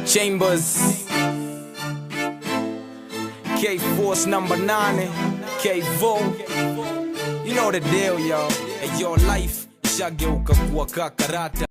Chambers, K-Force number 9, K-Vo. You know the deal, yo. And your life ishageuka kuwa kakarata.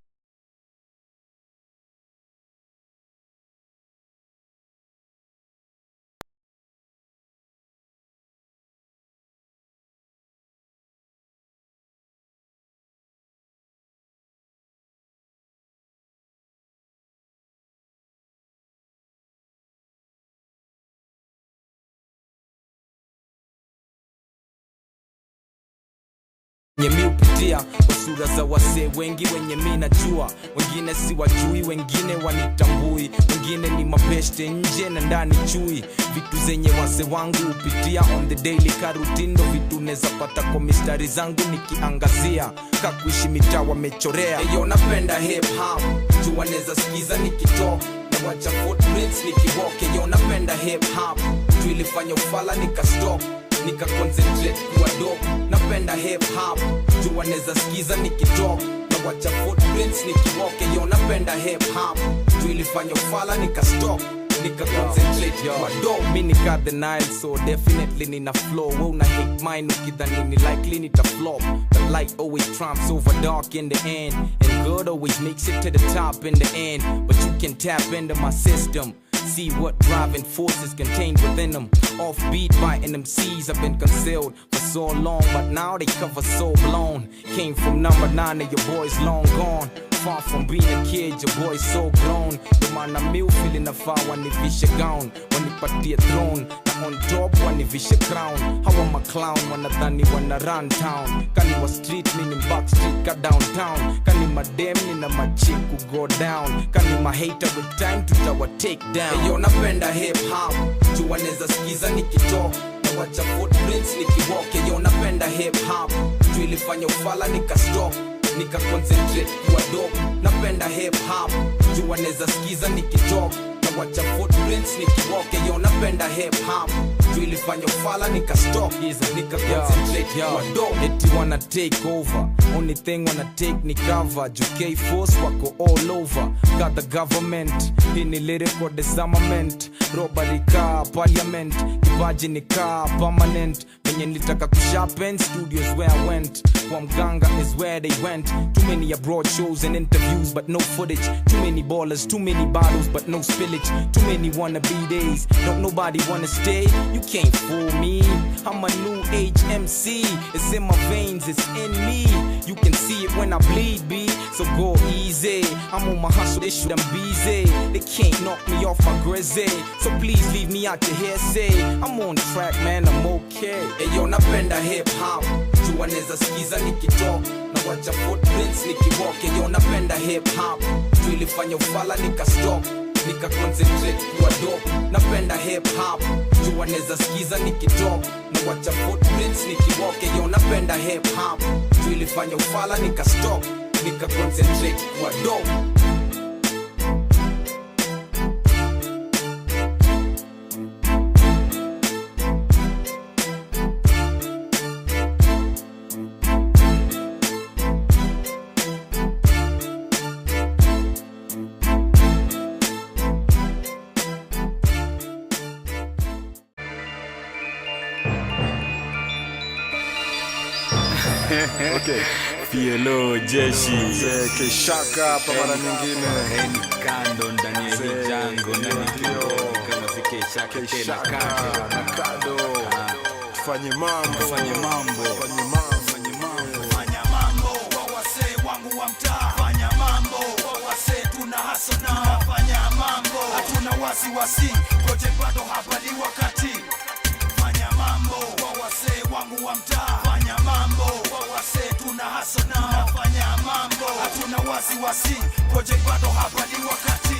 Nye miupitia kwa sura za wase wengi wenye mina jua. Wengine si wajui, wengine wanitambui. Wengine ni mabeshte nje na ndani chui. Vitu zenye wase wangu upitia on the daily karutindo. Vitu neza pata kwa mistari zangu nikiangazia. Kakuishi mitaa wamechorea. Eyo napenda hip-hop, jua neza skiza nikitalk. Na wacha footprints nikiwalk. Eyo napenda hip-hop, juu ilifanya ufala nikastop. Nika concentrate kuwa dope. Napenda hip-hop, jua neza skiza nikitalk. Na wacha footprints nikiwalk. Yo napenda hip-hop, juu ilifanya ufala nika stop. Nika concentrate kuwa dope. Mi nika the Nile, so definitely nina flow. Wewe una hate mine ukidhani ni likely nita flop. The light always trumps over dark in the end, and good always makes it to the top in the end. But you can tap into my system, see what driving forces contained within them. Offbeat biting them C's have been concealed for so long, but now they cover so blown. Came from number 9 and your boy's long gone. Far from being a kid, your boy's so grown. The man I'm ill feeling a fire when they fish a gown. When they party a throne, now on top when they fish a crown. How am I clown when I done when I run town? Can you street meaning back street cut downtown? Can you my damn in my chick who go down? Can you my hater with time to tower take down? Hey, yo napenda hip-hop, jua neza skiza nikitalk. Na wacha footprints nikiwalk. Hey, yo napenda hip-hop, juu ilifanya ufala nikastop. Nika concentrate kuwa dope. Napenda hip-hop, jua neza skiza nikitalk. Na wacha footprints nikiwalk. Yo napenda hip-hop, juu ilifanya ufala nika stop. Nika concentrate kuwa dope. Eti wanna take over, only thing wanna take ni cover. Juu K-Force wako all over. Got the government, hii ni lyrical disarmament. Robbery car, parliament, kipaji ni car, permanent. Venye nilitaka kusharpen, studios where I went. Kwa mganga is where they went. Too many abroad shows and interviews but no footage. Too many ballers, too many bottles but no spillage. Too many wannabe days, don't nobody wanna stay. You can't fool me, I'm a new age MC. It's in my veins, it's in me. You can see it when I bleed, B. So go easy, I'm on my hustle, this shit I'm busy. They can't knock me off my grizzly, so please leave me out your hearsay. I'm on track, man, I'm okay. Hey yo, napenda hip-hop, jua neza skiza nikitalk. Na wacha footprints nikiwalk. Hey yo, napenda hip-hop, juu ilifanya ufala nika stop. Nika concentrate kuwa dope. Napenda hip-hop, jua neza skiza nikitalk. Na wacha footprints nikiwalk. Hey yo, napenda hip-hop, juu ilifanya ufala nika stop. Nika concentrate kuwa dope. Okay. PLO jeshi Keshaka hapa mara nyingine. Heni kando ndani ya hii jango. Kama si Keshaka na kado. Fanye mambo. Wa wase wangu wa mtaa. Fanya mambo. Wa wase tuna hasona. Fanya mambo. Hatuna wasiwasi, project bado hapa ni wakati. Fanya mambo. Wa wase wangu wa mtaa. Fanya mambo. Wa wase tuna hasona. Fanya mambo. Hatuna wasiwasi, project bado hapa ni wakati.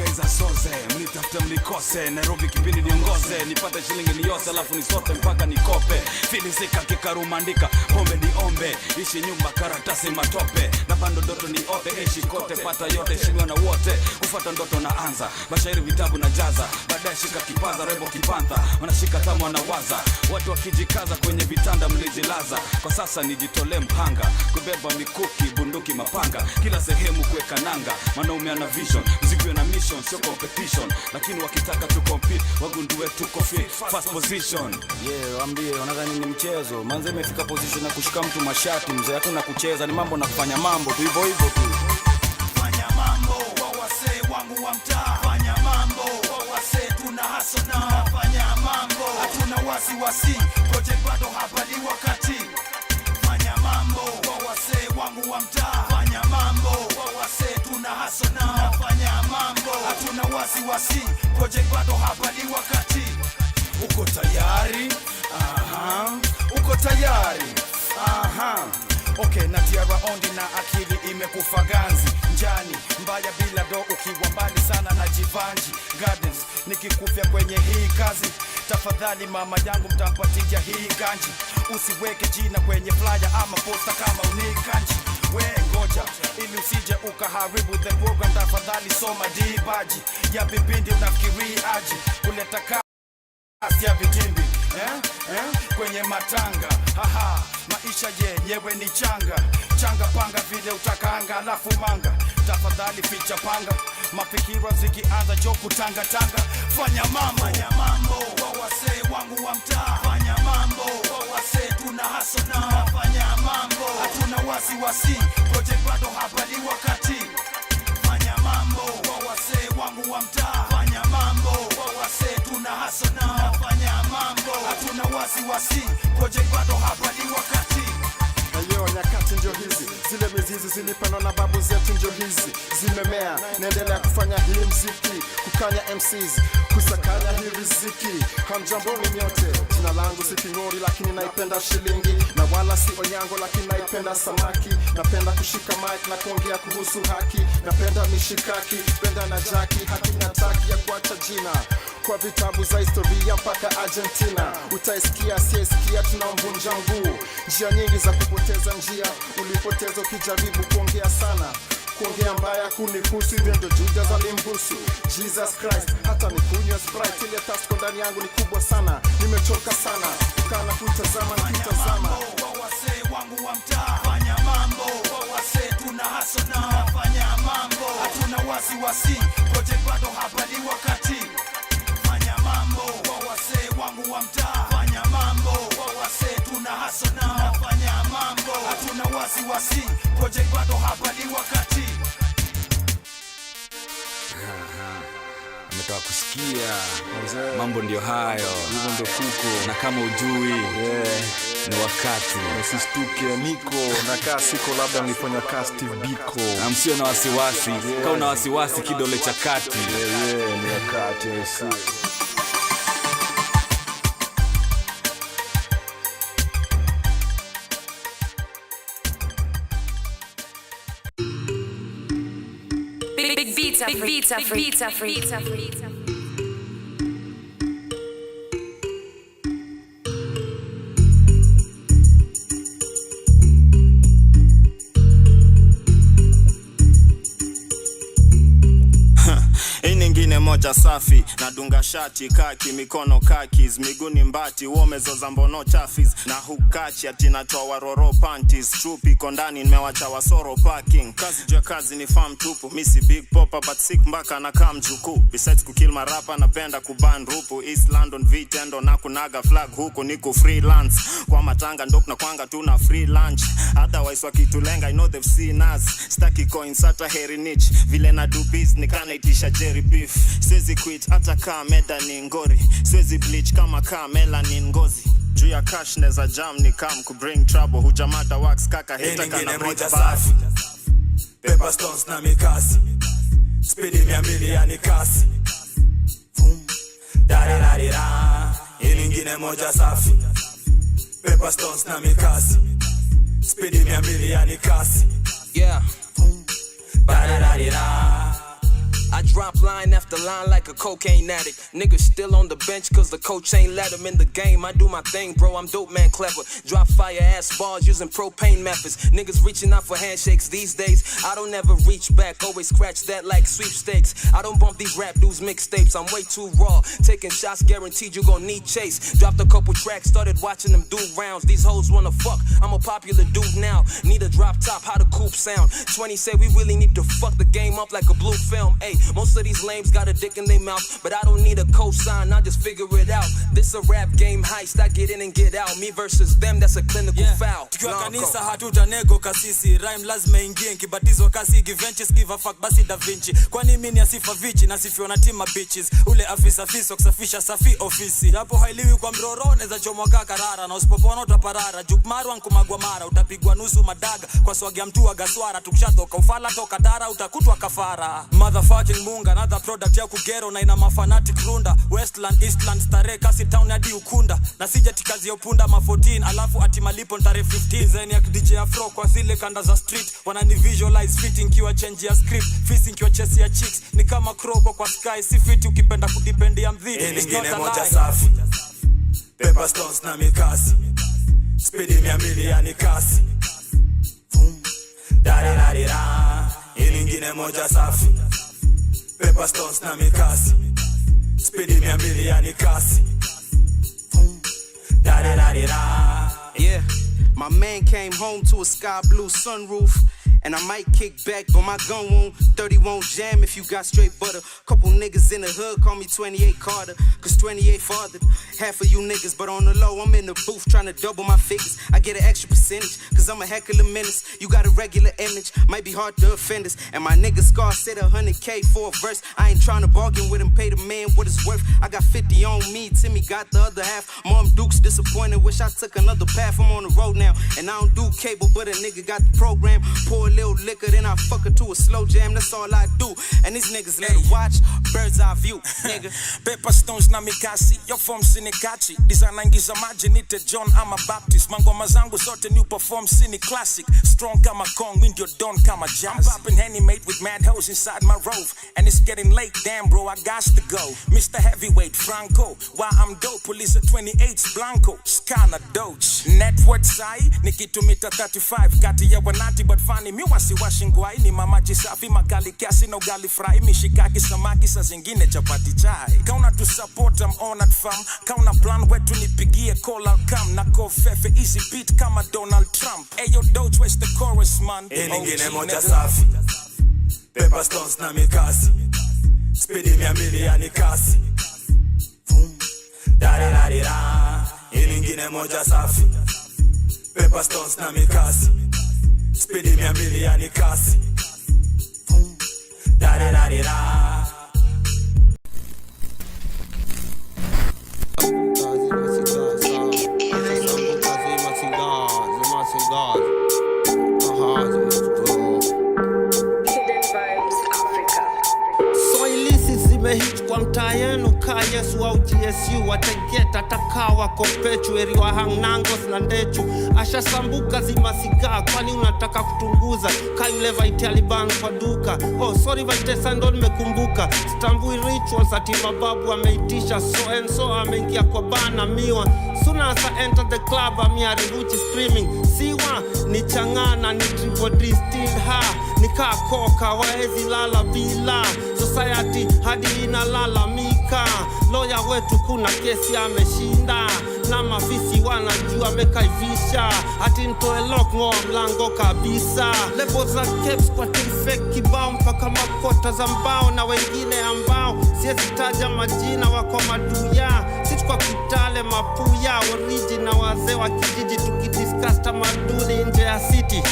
Kaiza soze, mnitafute mnikose. Nairobi kipindi niongoze, nipate shilingi niyose, alafu nisote mpaka nikope. Filisika kikarumandika, pombe niombe. Ishi nyumba karatasi matope, na bando ndoto ni ote. Ishi kote, pata yote, shindwa na wote. Kufata ndoto na anza, bashairi vitabu na jaza. Baadaye shika kipaza, rebo kipanta. Wanashika tamu wanawaza, watu wakijikaza kwenye vitanda mlijilaza. Kwa sasa nijitole mpanga, kubeba mikuki, bunduki, mapanga. Kila sehemu kuweka nanga, manaume ana vision, mziki na mission. mission, sio competition. Lakini wakitaka tu compete, wagundue tuko fit, first position. Yeah, waambie wanadhani ni mchezo. Manze imefika position ya kushika mtu mashati, mzee hakuna kucheza, ni mambo na kufanya mambo tu hivyo hivyo tu. Fanya mambo kwa wasee wangu wa mtaa. Fanya mambo kwa wasee tuna hustle na. Fanya mambo hatuna wasiwasi, project bado hapa ni wakati. Fanya mambo kwa wasee wangu wa mtaa. Fanya mambo kwa wasee tuna hustle na. Fanya mambo hatuna wasiwasi, project bado hapa ni wakati. Uko tayari? Aha. Uko tayari? Aha. Okay, na tiara ondi na akili imekufa ganzi. Njani, mbaya bila do ukiwa mbali sana na jivanji. Gardens, nikikufia kwenye hii kazi. Tafadhali mama yangu mtampatija hii ganji. Usiweke jina kwenye flyer ama poster kama unikanji. We ngoja, ili usije ukaharibu the program. Tafadhali soma dibaji ya vipindi unafikiri aji. Kuleta kasi ya vitimbi kwenye matanga. Haha, maisha yenyewe ni changa. Changa panga vile utakanga alafu manga. Tafadhali ficha panga, mafikira zikianza jo kutanga tanga. Fanya mambo, fanya mambo kwa wasee wangu wa mtaa. Fanya mambo kwa wasee tuna hustle na. Fanya mambo hatuna wasiwasi, project bado hapa ni wakati. Fanya mambo kwa wasee wangu wa mtaa. Fanya mambo kwa wasee tuna hustle na. Fanya mambo hatuna wasiwasi, project bado hapa ni wakati. Ayo, nyakati ndio hizi, zile mizizi zilipandwa na babu zetu ndio hizi zimemea. Naendelea kufanya hii mziki, kukanya MCs, kusakanya hii riziki. Hamjamboni nyote, jina langu si Kingori lakini naipenda shilingi. Na wala si Onyango lakini naipenda samaki. Napenda kushika mic na kuongea kuhusu haki. Napenda mishikaki, penda na jaki. Haki na taki ya kuacha jina kwa vitabu za historia mpaka Argentina. Utaisikia asiyesikia tunamvunja mguu. Njia nyingi za kupoteza njia, ulipoteza ukijaribu kuongea sana. Kuongea mbaya kunihusu, hivyo ndo Judas alimhusu Jesus Christ. Hata nikunywa Sprite, ile tasko ndani yangu ni kubwa sana. Nimechoka sana ukana kutazama nikitazama. Kwa wasee wangu wa mtaa. Fanya mambo kwa wasee tuna hustle na. Fanya mambo hatuna wasiwasi, project bado hapa ni wakati. Fanya mambo kwa wasee wangu wa mtaa. Fanya mambo kwa wasee tuna hustle na. Fanya mambo hatuna wasiwasi, project bado hapa ni wakati. Umetoka kusikia mambo ndio hayo, Hivyo ndo kuko. na kama ujui ni wakati. Usistuke niko nakaa siko, labda nilifanya Steve Biko. Na msio na wasiwasi, kama una wasiwasi kidole cha kati. Ni wakati usi. Big beats are free. Ingine moja safi, nadunga shati kaki, mikono kakis, miguni mbati, uomezoza mbono chafis. Na hukachi ati natoa waroro panties, trupi kondani nimewacha wasoro parking. Kazi jua kazi ni farm tupu, misi big popper but sick mbaka na kamjuku. Besides kukill marapa napenda kuban rupu, East London vitendo na kunaga flag huku niku freelance. Kwa matanga ndok na kwanga tuna free lunch, otherwise wakitulenga I know they've seen us. Staki coins hata heri niche, vile na do business kana itisha Jerry beef. Siwezi quit hata kaa meda ni ngori, siwezi bleach kama kaa melanin ngozi. Juu ya cash neza jam ni kam ku bring trouble, hujamata wax kaka hita kana moja safi. Pepper stones na mikasi, speedi 200 yani kasi. Darirarira, ingine moja safi. Pepper stones na mikasi, speedi 200 yani kasi. Yeah. Darirarira. I drop line after line like a cocaine addict. Niggas still on the bench cause the coach ain't let him in the game. I do my thing, bro, I'm dope man clever. Drop fire ass bars using propane methods. Niggas reaching out for handshakes these days. I don't ever reach back, always scratch that like sweepstakes. I don't bump these rap dudes mixtapes, I'm way too raw. Taking shots guaranteed you gon' need chase. Dropped a couple tracks, started watching them do rounds. These hoes wanna fuck, I'm a popular dude now. Need a drop top, how to cool loop sound. 20 say we really need to fuck the game up like a blue film. Hey, most of these lames got a dick in their mouth, but I don't need a cosign, I just figure it out. This a rap game heist, I get in and get out. Me versus them, that's a clinical foul. Tukiwa kanisa hatutanego kasisi, rhyme lazima ingie, nkibatizo kasi givenches, give a fuck basi Da Vinci. Kwani mimi ni asifa vichi, nasifiwa na tima bitches. Ule afisa fiso kusafisha safi ofisi. Hapo hailiwi kwa mroro, neza chomoka karara. Na usipopona utaparara, jukmaru ankumagwa mara. Utapigwa nusu madaga, kwa swagi ya mtu wa gaswara. Tukishatoka ufala toka dara, utakutwa kafara. Motherfucking munga, another product ya kugero. Na ina mafanatic runda, Westland, Eastland, stare kasi town hadi Ukunda. Na sija tikazi ya upunda ma 14, alafu ati malipo ntare 15. Zeni ya DJ Afro kwa zile kanda za street. Wanani visualize fitting kiwa change ya script. Fissing kiwa chesi ya chicks. Ni kama kroko kwa sky, si fiti ukipenda kudipendi ya mdhini. Ingine moja safi, Pepper Stones na mikasi, speedi 200 yani kasi. Darirarira. Ingine moja safi, Pepper Stones na mikasi, speedi 200 yani kasi. Darirarira. Yeah, my man came home to a sky blue sunroof. And I might kick back, but my gun won't. 30 won't jam if you got straight butter. Couple niggas in the hood call me 28 Carter, cause 28 fathered half of you niggas. But on the low, I'm in the booth trying to double my figures. I get an extra percentage, cause I'm a heck of a menace. You got a regular image, might be hard to offend us. And my nigga Scar said 100K for a verse. I ain't trying to bargain with him, pay the man what it's worth. I got 50 on me, Timmy got the other half. Mom Duke's disappointed, wish I took another path. I'm on the road now, and I don't do cable, but a nigga got the program. Pour a little liquor, then I fuck her to a slow jam, that's all I do. And these niggas let her watch, bird's eye view, nigga. Pepper Stones na mikasi, yo form sinikachi. Design ingiza maji nite John ama Baptist. Mangoma zangu zote new perform sini classic. Strong kama Kong, wind your don kama jazz. I'm popping Henny mate with mad hoes inside my rove. And it's getting late, damn bro, I got to go. Mr. Heavyweight, Franco, why I'm dope, police at 28's Blanco. Skana Doge, net worth sai, nikitumita 35. Kati ya wanati but funny, mi wasi washingwai. Ni mamaji safi, magali kiasi na ugali fry. Mishikaki samaki sa zingine chapati chai. Kauna tu support, I'm honored fam. Kauna plan wetu nipigie call I'll come. Na kofefe easy beat kama Donald Trump. Ayo Doge, where's the chorus man? Ingine moja safi, Pepper Stones na mikasi, speedi 200 yani kasi. Darirarira. Ingine moja safi, Pepper Stones na mikasi, speedi 200 yani kasi. Darirarira. Hit kwa mtaa yenu kaa Yesu au GSU watageta atakawa kopechu eriwa hangnangos na ndechu ashasambuka zima sigaa kwani unataka kutunguza kayule vaiti aliban kwa duka. Oh sorry vaite sando nimekumbuka stambui rituals ati mababu ameitisha so and so ameingia kwa bana miwa suna asa enter the club amiari ruchi screaming siwa ni changana ni triple distilled ha nika koka waezi lala bila society hadi inalalamika. Lawyer wetu kuna kesi ameshinda na mafisi wanajua amekaivisha ati ntoe lock ngoa mlango kabisa. Lebo za caps kwa fake kibao mpaka makota za mbao na wengine ambao siwezi taja majina wako maduya. Sisi kwa Kitale Mapuya original wazee wa kijiji tukidiscuss tamaduni nje ya city.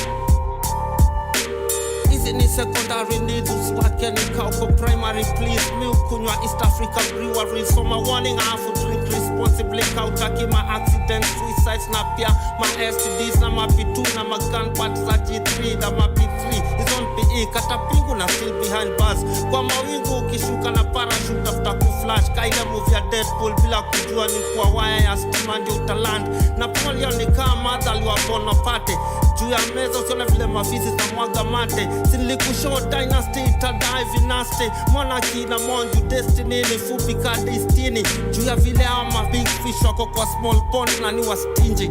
Ni secondary needs wake nikauko primary please mi ukunywa East Africa brewery so my warning I have to drink responsibly kautaki ma accidents suicides na pia ma STDs na ma P2 na ma gun parts za G3 na ma P3 is on PE katapingu na still behind bars kwa mawingu ukishuka na parachute after kuflash kaile movie ya Deadpool bila kujua ni kwa waya ya stima ndio utaland na polio ni kama mother aliwabona pate juu ya meza usione vile mafisi za mwaga mate. Silikushow dynasty itadai nasty monarchy na monju destiny ni fupi ka destiny juu ya vile ama big fish wako kwa small pond na ni wa stingy.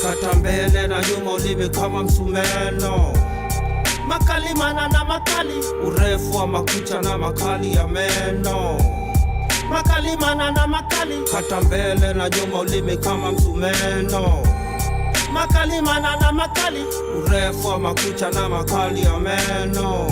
Kata mbele na nyuma ulimi kama msumeno makali mana na makali urefu wa makucha na makali ya meno makali manana makali, kata mbele na nyuma ulimi kama msumeno, makali manana makali, urefu wa makucha na makali ya meno,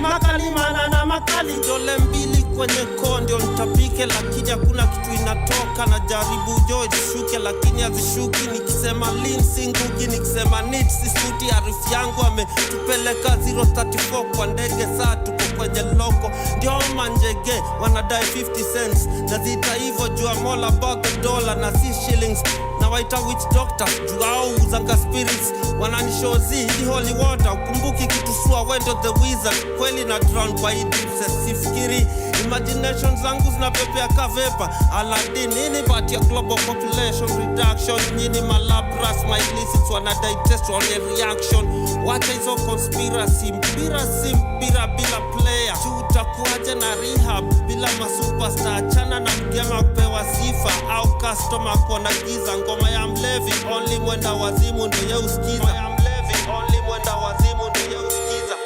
makali manana makali, dole mbili kwenye kondio nitapike, lakini hakuna kitu inatoka, na jaribu joy zishuke lakini hazishuki, nikisema lean singuki, nikisema need sisuti, arifu yangu ametupeleka 034 kwa ndege, saa tuko kwenye loko, ndio manjege wanadai 50 cents, na zita hivyo jua mola about $1 na si shillings, na waita witch doctor juu hao uzanga spirits, wananishozi hii holy water, ukumbuki kitusua wendo the wizard, kweli na drown kwa hii dipses, sifikiri imagination zangu zinapepea kavepa, Aladdin nini but ya global population reduction, nyini malabras my illicits wanadai test on reaction, wacha hizo conspiracy, mpira bila player, tutakuaje na rehab bila masuperstar, chana na mgema kupewa sifa, au customer kona giza, ngoma ya mlevi only mwenda wazimu ndio ya usikiza, ya mlevi only mwenda wazimu ndio ya usikiza.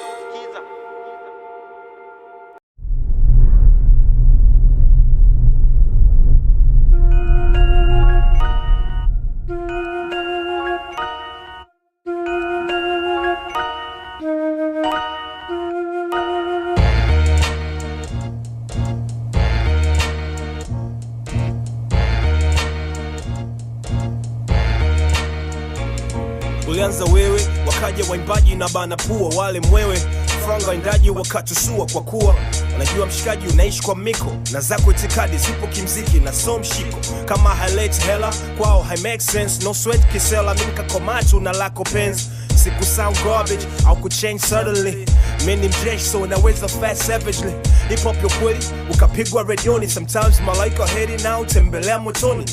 Ulianza wewe, wakaja waimbaji na bana pua, wale mwewe franga indaji wakatusua, kwa kuwa wanajua mshikaji unaishi kwa miko, na zako itikadi zipo kimziki na so mshiko, kama highlight hela kwao hai make sense, no sweat kisela minka komatu na lako penzi, siku sound garbage au kuchange suddenly, mini mjesh so unaweza fast savagely, hip hop yo kweli ukapigwa redioni, sometimes malaika heri na utembelea motoni,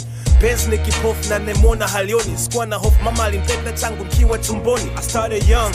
Benz ni kipofu na nemona halioni, sikuwa na hofu mama alimpenda tangu mkiwa tumboni. I started young,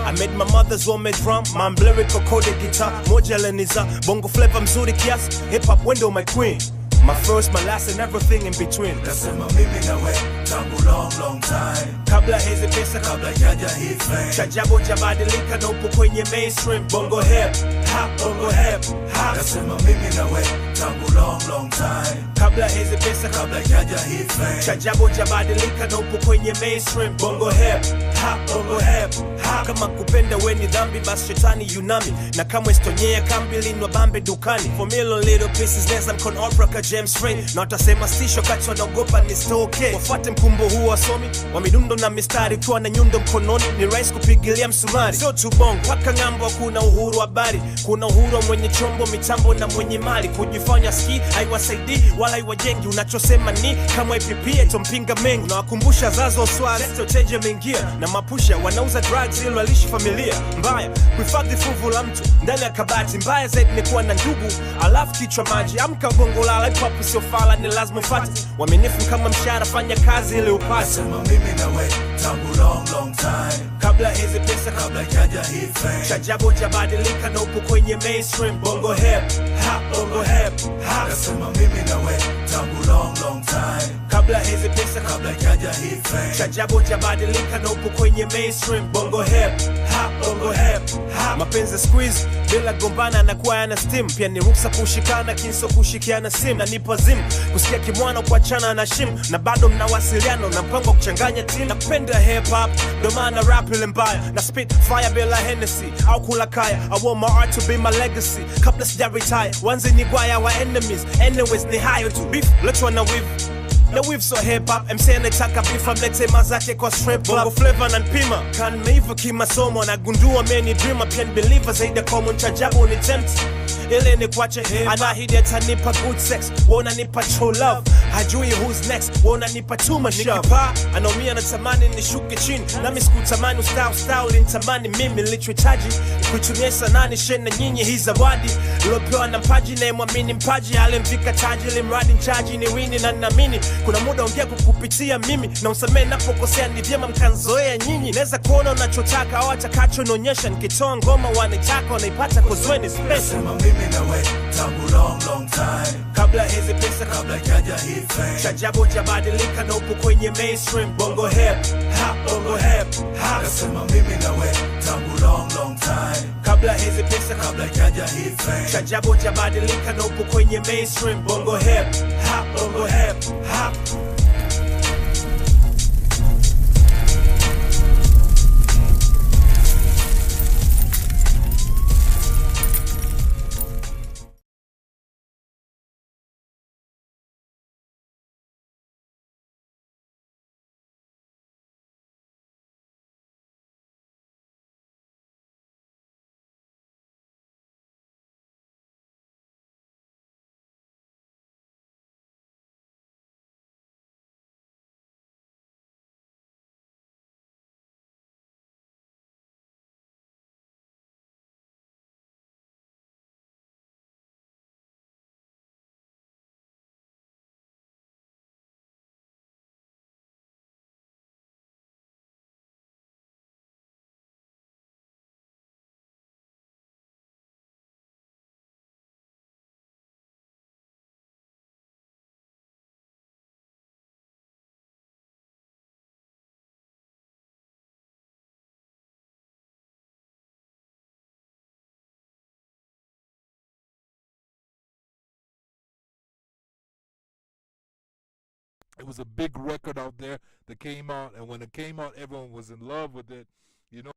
I made my mother's homemade drum, my lyrical coded guitar, moja leniza, bongo flavor mzuri kiasi, hip hop window my queen, my first, my last and everything in between. Nasema mimi na we tangu long time, kabla hizi pesa, kabla jaja hii fame, chajabo jabadilika na upo kwenye mainstream, bongo hip hop, bongo hip hop. Nasema mimi na we tangu long time, kabla hizi pesa, kabla jaja hii fame, chajabo jabadilika na upo kwenye mainstream, bongo hip hop, bongo hip hop. Kama kupenda we ni dhambi, basi shetani yunami, na kama istonyea kambi linwa bambe dukani, for million little pieces neza mkon opera ka James Ray, na watasema stisho kati wanaogopa ni stoke, wafuate mkumbo huu wasomi wa midundo na mistari, ukiwa na nyundo mkononi ni rahisi kupigilia msumari, sio tu bongo waka ngambo, kuna uhuru wa habari, kuna uhuru mwenye chombo mitambo na mwenye mali, kujifanya ski haiwasaidii wala haiwajengi, unachosema ni kama IPP tompinga mengi, unawakumbusha zazo swaz teje mengia na mapusha, wanauza drugs ili walishi familia mbaya, kuhifadhi fuvu la mtu ndani ya kabati, mbaya zaidi ni kuwa na ndugu alafu kichwa maji, amka bongo lala, hip hop sio fala, ni lazima ufate waminifu kama mshahara, fanya kazi ili upate. Nasema mimi na we tangu long time, kabla hizi pesa, kabla jaja hii fame, chajabo jabadilika na upo kwenye mainstream, bongo hip hop, bongo hip hop. Nasema mimi na we tangu long time, kabla hizi pesa, kabla jaja hii fame, chajabo jabadilika na upo kwenye mainstream, bongo hip hop, bongo hip hop. Mapenzi squeeze bila gombana anakuwa yana steam, pia ni ruksa kushikana kinso kushikiana sim, na nipo zim kusikia kimwana kuachana na shim, na bado mnawasiliana na mpango kuchanganya team. Napenda hip hop ndo maana rap ile mbaya, na spit fire bila Hennessy au kula kaya, I want my art to be my legacy, kabla sija retire wanze ni gwaya wa enemies, anyways ni hayo tu beef, let's wanna weave na weave so hip hop, MC anataka beef amlete mazake kwa strip club, bongo flavor na npima kan meiva kimasomo, na gundua many dreamer pia believer zaidi common, chajabu ni tempt ile ni kwache, anahidi atanipa good sex, wona nipa true love, hajui who's next, wona nipa too much love, nikipa anaumia na tamani nishuke chini, nami sikutamani style nitamani mimi, nilichohitaji kuitumia sanaa ni shena nyinyi, hii zawadi lopewa na mpaji na mwamini mpaji, alimvika taji limradi nchaji ni wini, na naamini kuna muda ongea kukupitia mimi, na usamee napokosea, ni vyema mkanzoea nyinyi, naweza kuona unachotaka au atakacho nionyesha, nikitoa ngoma wanitaka wanaipata kozweni special. Mimi na we tangu long time, kabla hizi pesa, kabla jaja hii fame, chajabo jabadilika na upo kwenye mainstream, bongo hip hop, bongo hip hop. Nasema mimi na we tangu long time, kabla hizi pesa, kabla jaja hii fame. Chajabo jabadilika na upo kwenye mainstream. Bongo hip hop, bongo hip hop. It was a big record out there that came out, and when it came out, everyone was in love with it. You know.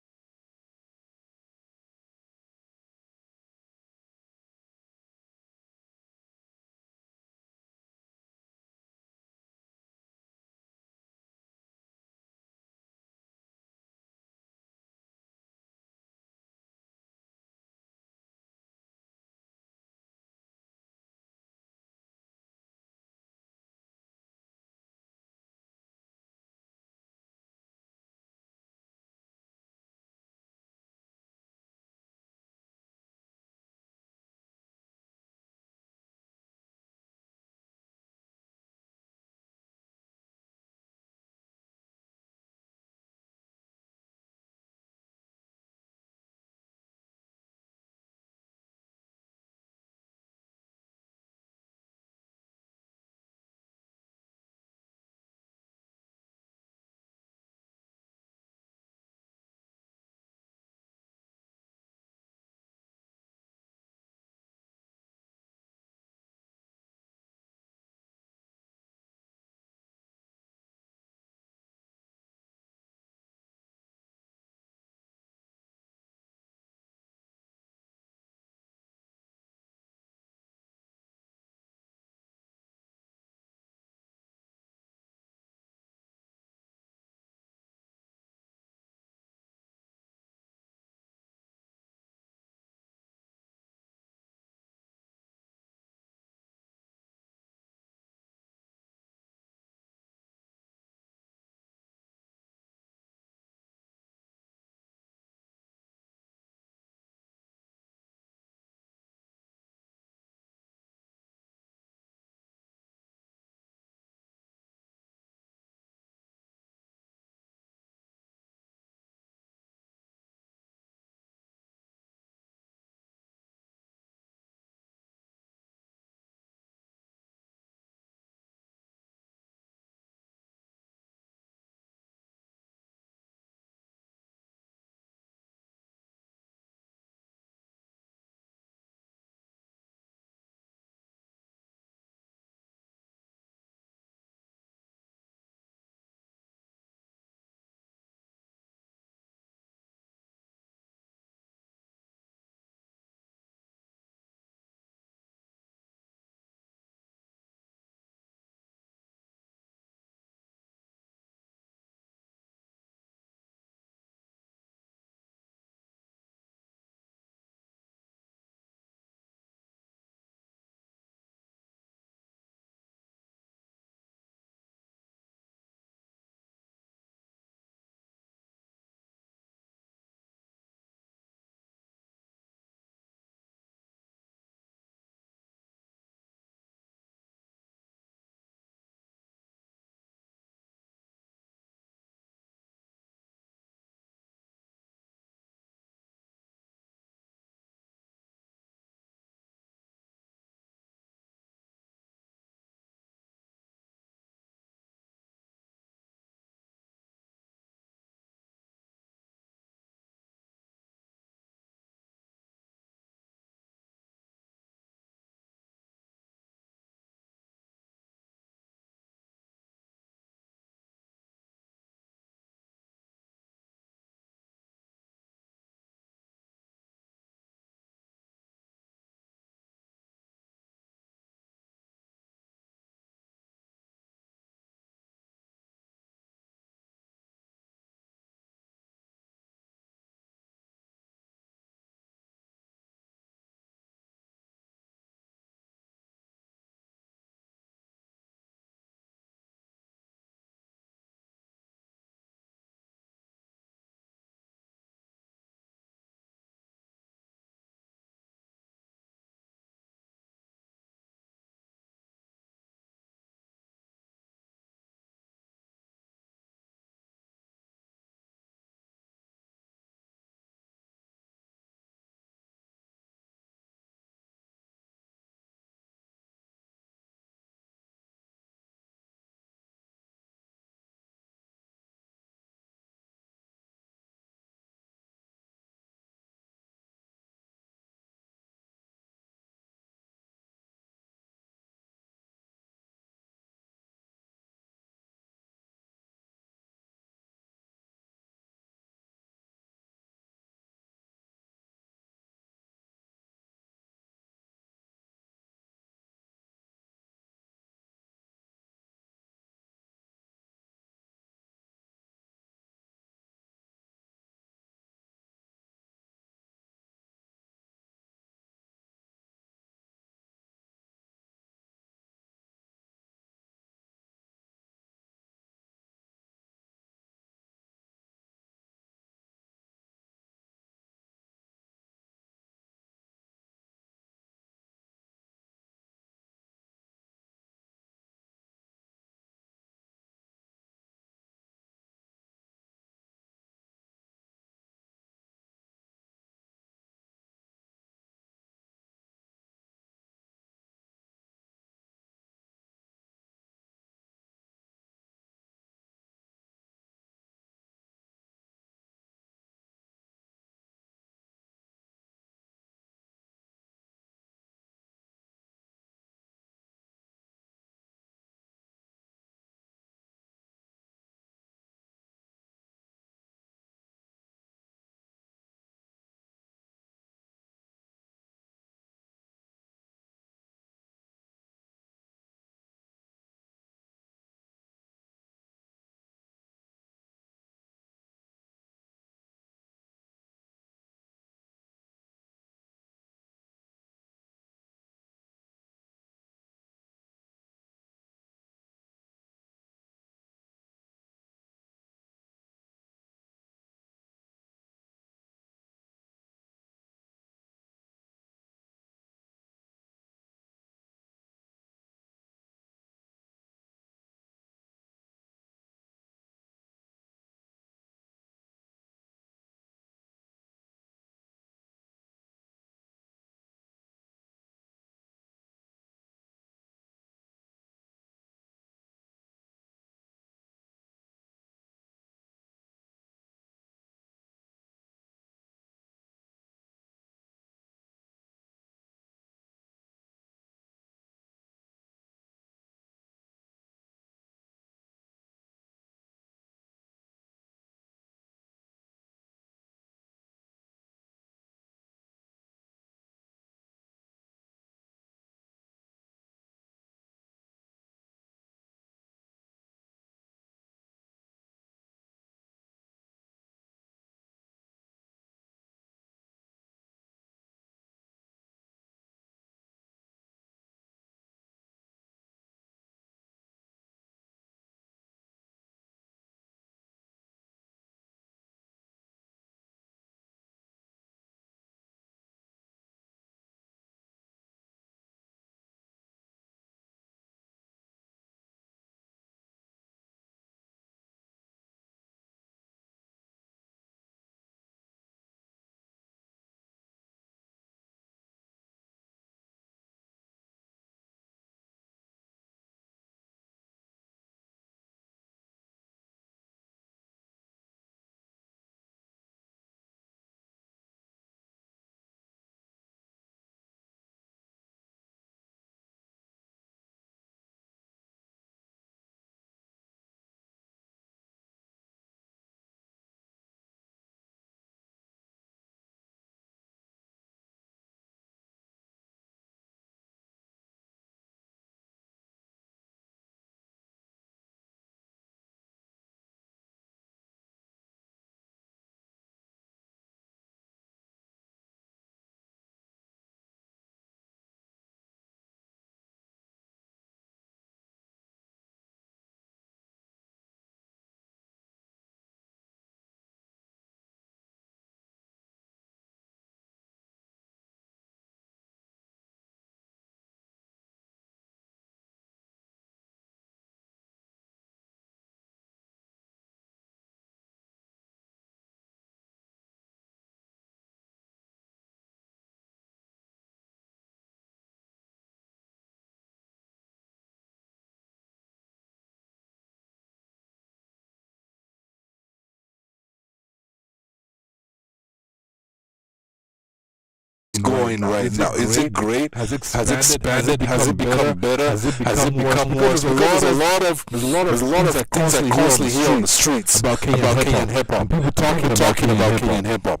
going right now? Is it great? Has it expanded? Has it become better? Has it become worse? Because there's a lot of things I constantly hear on the streets about Kenyan hip hop. People talking about Kenyan hip hop.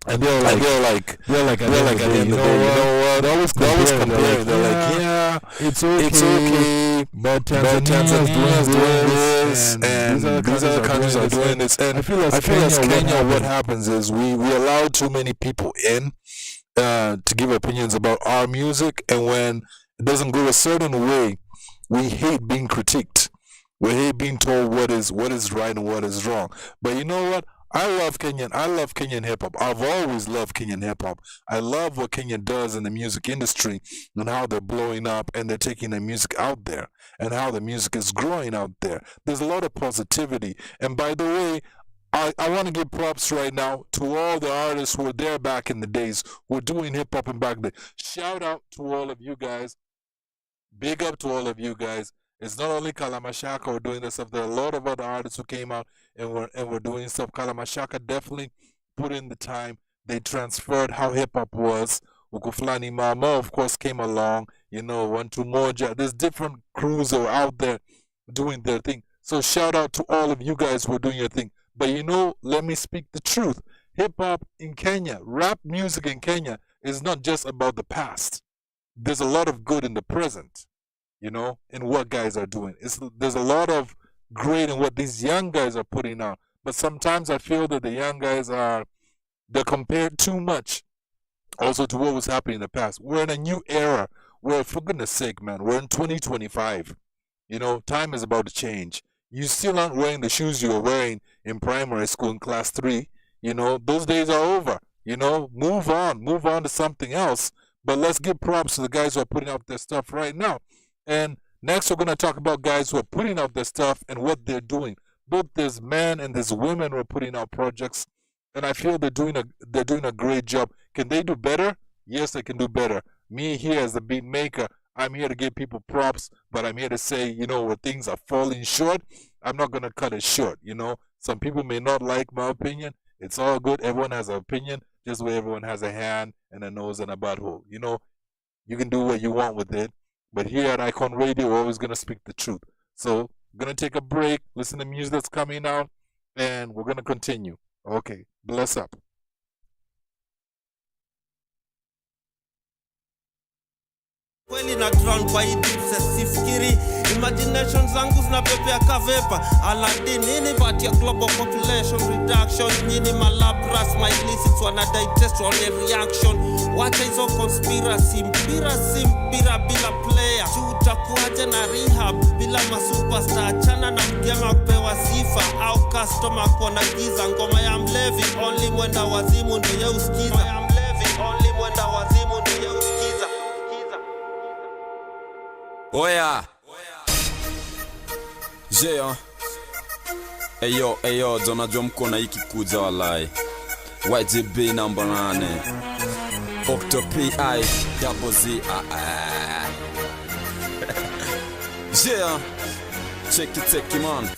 And they're like, at the end of the day, you know what? They're always comparing. They're like, yeah, it's okay, but Tanzania's doing this, and these other countries are doing this. And I feel as Kenya, what happens is we allow too many people in to give opinions about our music, and when it doesn't go a certain way, we hate being critiqued. We hate being told what is right and what is wrong. But you know what? I love Kenyan hip hop. I've always loved Kenyan hip hop. I love what Kenya does in the music industry and how they're blowing up and they're taking their music out there and how the music is growing out there. There's a lot of positivity. And by the way, I want to give props right now to all the artists who were there back in the days, who were doing hip hop and back then. Shout out to all of you guys. Big up to all of you guys. It's not only Kalamashaka who are doing this stuff. There are a lot of other artists who came out and were doing stuff. Kalamashaka definitely put in the time. They transferred how hip-hop was. Ukuflani Mama, of course, came along. You know, 1 2 Moja. There's different crews that are out there doing their thing. So shout out to all of you guys who are doing your thing. But you know, let me speak the truth. Hip-hop in Kenya, rap music in Kenya is not just about the past. There's a lot of good in the present. You know, in what guys are doing. There's a lot of great in what these young guys are putting out. But sometimes I feel that the young guys they're compared too much also to what was happening in the past. We're in a new era where, for goodness sake, man, we're in 2025. You know, time is about to change. You still aren't wearing the shoes you were wearing in primary school in class 3. You know, those days are over. You know, move on to something else. But let's give props to the guys who are putting out their stuff right now. And next we're going to talk about guys who are putting out their stuff and what they're doing. Both there's men and there's women who are putting out projects. And I feel they're doing a great job. Can they do better? Yes, they can do better. Me here as the Beatmekah, I'm here to give people props, but I'm here to say, you know, where things are falling short, I'm not going to cut it short, you know. Some people may not like my opinion. It's all good. Everyone has an opinion, just where everyone has a hand and a nose and a butthole. You know, you can do what you want with it. But here at Icon Radio, we're always going to speak the truth. So, we're going to take a break, listen to music that's coming out, and we're going to continue. Okay, bless up. Kweli na drown by deep sifikiri imagination zangu zinapepea kavepa Aladdin nini but ya global population reduction nyini malab ras my illicits wana digest on a reaction wacha hizo conspiracy mpira bila player tutakuaje na rehab bila masuperstar chana na mgema kupewa sifa au customer kona giza ngoma ya mlevi only mwenda wazimu ndio yeye usikiza ya mlevi only mwenda wazimu ndio yeye usikiza. Oya Jeo Eyo Donajua mkona hiki kuja walai YGB number 8 Octo P.I. Double Z Jeo Check it man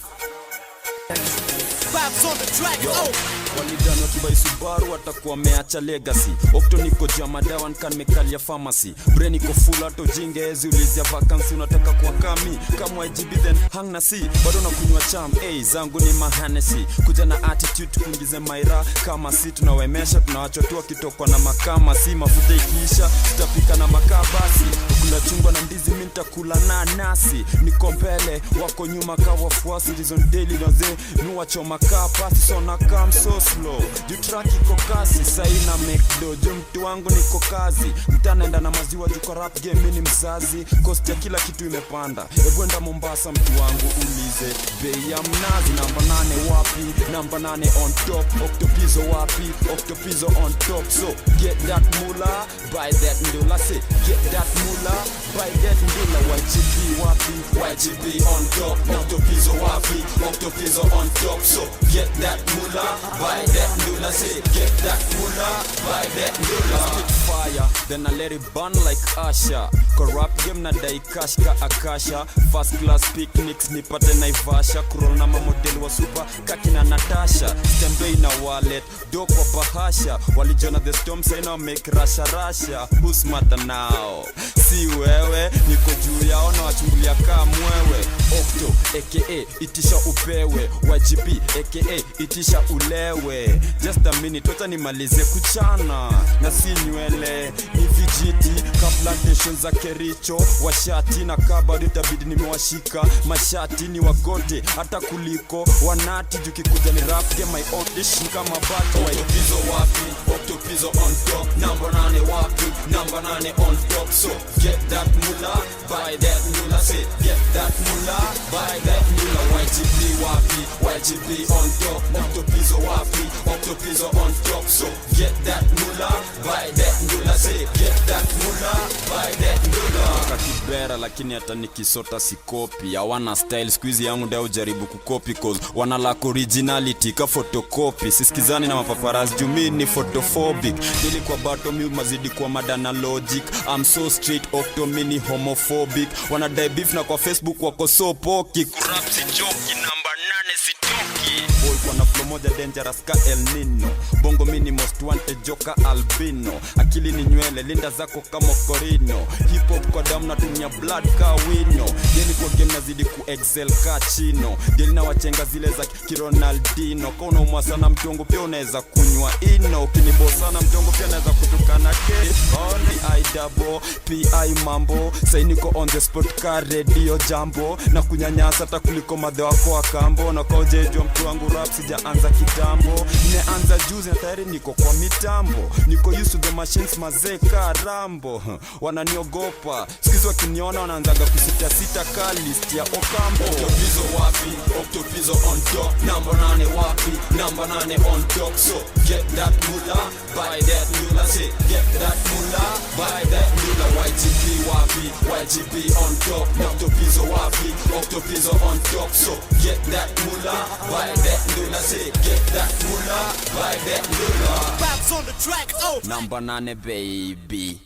Vibes on the track, oh Walidano kibai Subaru watakuwa meacha legacy Octo niko jamadawan kan mekalia pharmacy Brain iko full ato jingezi ulizia vacancy unataka kwa kami Kama IGB then hang na si Bado na kunywa charm, zangu ni mahanesi Kuja na attitude kuingize maira Kama si tunawemesha tunawachotua kitokwa na makama Si mafuta ikiisha tutapika na makabasi Kula chungwa na ndizi minta kula na nasi Niko mbele wako nyuma kawafuasi Reason daily naze nuwa choma kapasi So na come so slow Ju track iko kasi Saina make dojo mtu wangu niko kazi Mtanaenda na maziwa juko rap game mini mzazi Cost ya kila kitu imepanda Ebwenda Mombasa mtu wangu ulize Bei ya mnazi Number 8 wapi Number 8 on top Octopizo wapi Octopizo on top So get that mula Buy that ndula Say get that mula Buy that ndula YGB wapi YGB on top Octopizo wapi Octopizo on top So get that mula Buy that ndula mula, say get that mula, buy that mula. Spit fire, then I let it burn like Asha. Corrupt game na dai cash ka Akasha. First class picnics nipate Naivasha. Kurol na mamodel wa super kakina Natasha. Stembe na wallet, dope wa bahasha. Walijona the storm say now make rasha rasha. Who's matter now? Si wewe, niko juu yao na wachungulia kaa mwewe. Octo, aka itisha upewe. YGB, aka itisha ulewe. Just a minute, tota nimalize kuchana. Na si nywele, ni vijiti. Ka plantation za Kericho. Washati na kabado itabidi nimewashika. Mashati ni wagote, hata kuliko wanati jukikuja ni rap game my own ish kama bato. Octopizo wapi, Octopizo on top. Number 9 wapi, number 9 on top. So get that mula, buy that mula. Say get that mula, buy that mula. YGB wapi, YGB on top. Octopizo wapi, Octopizo on top. So get that mula, buy that mula. Say get that mula, buy that mula. Kakibera lakini hata nikisota sikopi. Hawana style squeeze yangu ndio ujaribu kukopi cause wana lack originality ka photocopy. Sisikizani na mapaparazzi jumi ni photophobic. Dili kwa bato mi mazidi kwa madana logic. I'm so straight octo mini homophobic. Wana die beef na kwa Facebook wako so poki. Rap si joki number 8 sitoki. Boy kwa na flow moja dangerous ka El Nino. Bongo mini most wanted joka albino. Akili ni nywele linda zako kama Corino. Hip hop kwa damu natumia blood ka wino. Deli kwa game nazidi ku excel ka chino. Deli na wachenga zile za Ronaldinho. Kona umwa sana mtongo pia unaweza kunywa ino. Ukinibosa na mtongo pia unaweza kutukana ke. Only I double PI mambo. Say niko on the spot ka radio jambo. Na kunyanyasa hata kuliko madhe wako wa kambo. Na kwa ujejo mtu wangu rap sijaanza kitambo. Nimeanza juzi na tayari niko kwa mitambo. Niko used to the machines mazee ka Rambo. Wananiogopa sikizo wakiniona wanaanzaga kusita sita ka list ya Okambo. Octopizo wapi, Octopizo on top. Number 9 wapi, number 9 on top. So get that mula, buy that mula. Say get that mula, buy that mula. YGB wapi, YGB on top. Octopizo wapi, Octopizo on top. So get that mula, buy that mula. Say get that mula, buy that mula. Raps on the track, oh. Number 9 baby.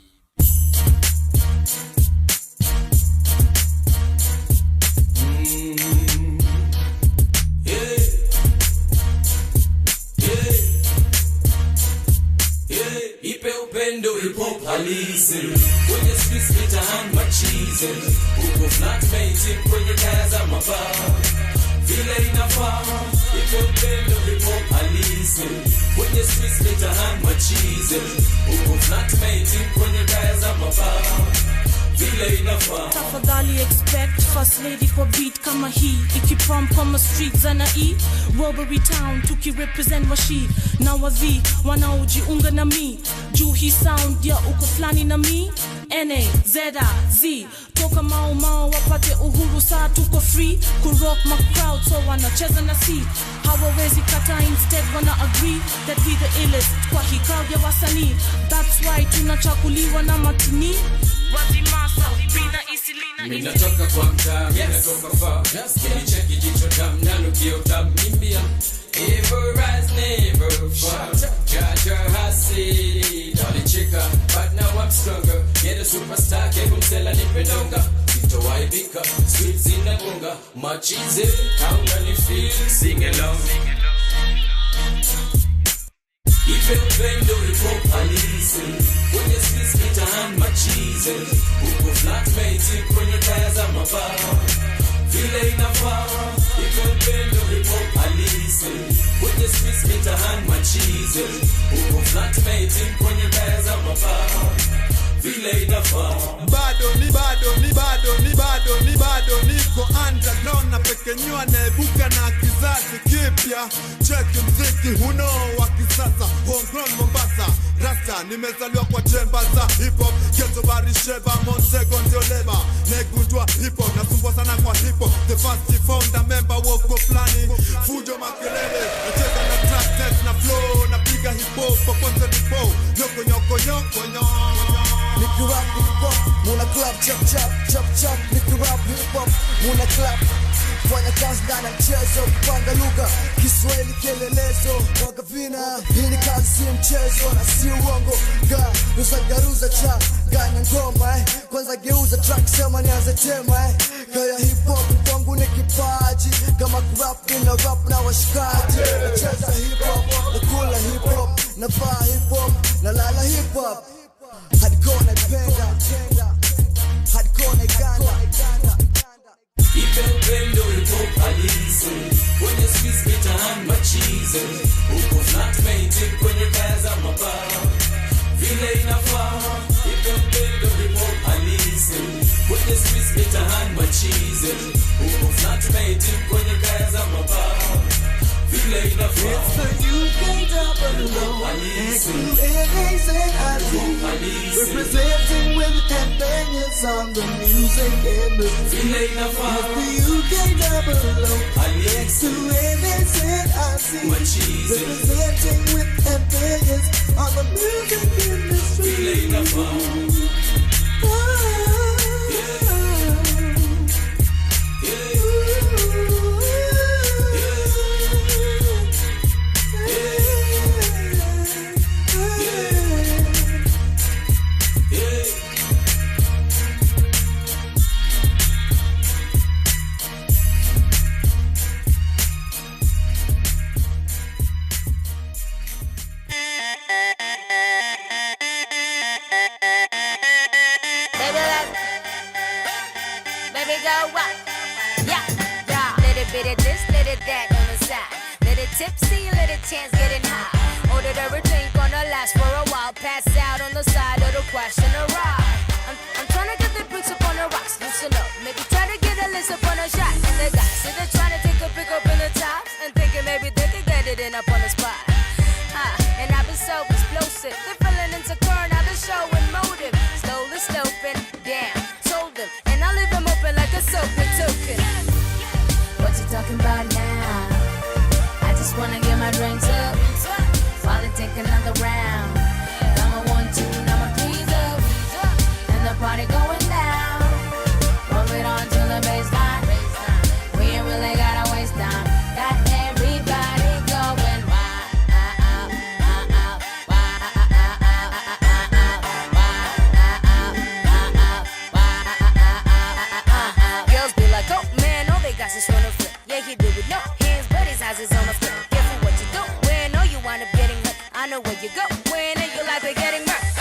Ipe upendo hip-hop halisi. Kwenye streets mitaani machizi. Uko flatmate kwenye kaya za mabaa. Vile inafaa. Ipe upendo hip-hop halisi. Kwenye streets mitaani machizi. Uko flatmate kwenye kaya za mabaa. Vile inafaa. Tafadhali expect first lady kwa beat kama hii. Ikipump kama streets ana E. Robbery town tukirepresent washi. Na wazi wanaojiunga na mi. Juu hii sound ya uko flani na mi. N-A-Z-A-Z. Toka mao wapate uhuru saa tuko free. Kurock my crowd so wanacheza na si. Hawawezi kata instead wana agree that we the illest kwa hii crowd ya wasanii. That's why tunachakuliwa na matini. Wazimasa, Rina Isilina. Minatoka kwa mtaa, minatoka far. Kini cheki jicho dam, nanukio dam mimbia. Ever rise, never fall. Jaja hasi, dolly chica. But now I'm stronger. Get a superstar, kebu msela nipedonga. Ito waibika, sweets in the bunga. Much easy, how many feel? Sing along. Ipe upendo hip-hop halisi. Kwenye streets mitaani machizi. Uko flatmate kwenye kaya za mabaa. Vile inafaa. Ipe upendo hip-hop halisi. Kwenye streets mitaani machizi. Uko flatmate kwenye kaya za mabaa. Vile inafaa. Bado niko underground na pekenyua naibuka na kizazi kipya. Check mziki huno wa kisasa. Homegrown Mombasa Rasta nimezaliwa kwa chemba za hip hop. Keto barisheba Montego ndio leba. Negundua hip hop nasumbua sana kwa hip hop. The first founder member woko flani. Fujo makelele nacheza na track test na flow. Napiga hip hop popote nipo. Nyoko Niki rap hip hop, muna clap chop chop chop chop. Niki rap hip hop, muna clap. kufanya kazi ndani ya mchezo, kupanga lugha Kiswahili kielelezo, waga vina. Hii ni kazi si mchezo na si uongo. Garuza cha ganya ngoma kwanza geuza track sema nianze tema kaya hip hop kwangu ni kipaji kama kurap na rap na washikaji. Nacheza hip hop, nakula hip hop, navaa hip hop, nalala hip hop. Hardcore naipenda, hardcore naiganda. Ipe upendo hip-hop halisi kwenye streets mitaani machize uko flatmate kwenye kaya za mabao vile inafaa. Ipe upendo hip-hop halisi kwenye streets mitaani machize uko flatmate kwenye kaya za mabao vile inafaa. It's the UK double X2A's and I representing with campaigners on the music industry. It's the UK double X2A's and I representing with campaigners on the music industry. Tipsy, little chance getting high. Ordered a drink gonna last for a while. Pass out on the side of the crash and a ride. I'm trying to get the bricks up on the rocks. Loosen up, maybe try to get a list up on a shot. And the guys, see they're trying to take a pick up in the tops and thinking maybe they can get it in up on the spot. And I've been so explosive. They're feeling insecure, now they're showing motive. Slowly sloping down, told them, and I leave them open like a soaking token. What you talking about now? Just wanna get my drinks up while they take another round. Number 1, 2, number 3's up, and the party going down. Roll it on to the baseline. We ain't really gotta waste time. Got everybody going wild. Girls be like, oh man, all they got is one to flip. Yeah, he do it no hands, but his eyes is on the flip. I know where you go when you like it getting murked.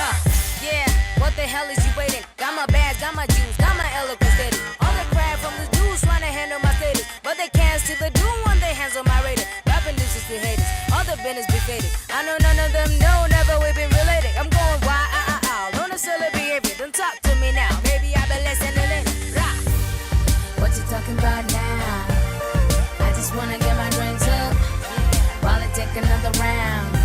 Yeah, what the hell is you waiting? Got my bags, got my juice, got my eloquence steady. All the crap from the dudes trying to handle my status, but they can't see the do on their hands on my rating. Rapping nuisance to haters, all the business be faded. I know none of them know, never we've been related. I'm going wild, on a silly behavior. Don't talk to me now, maybe I've been listening. What you talking about now? I just wanna get my drinks up while I take another round.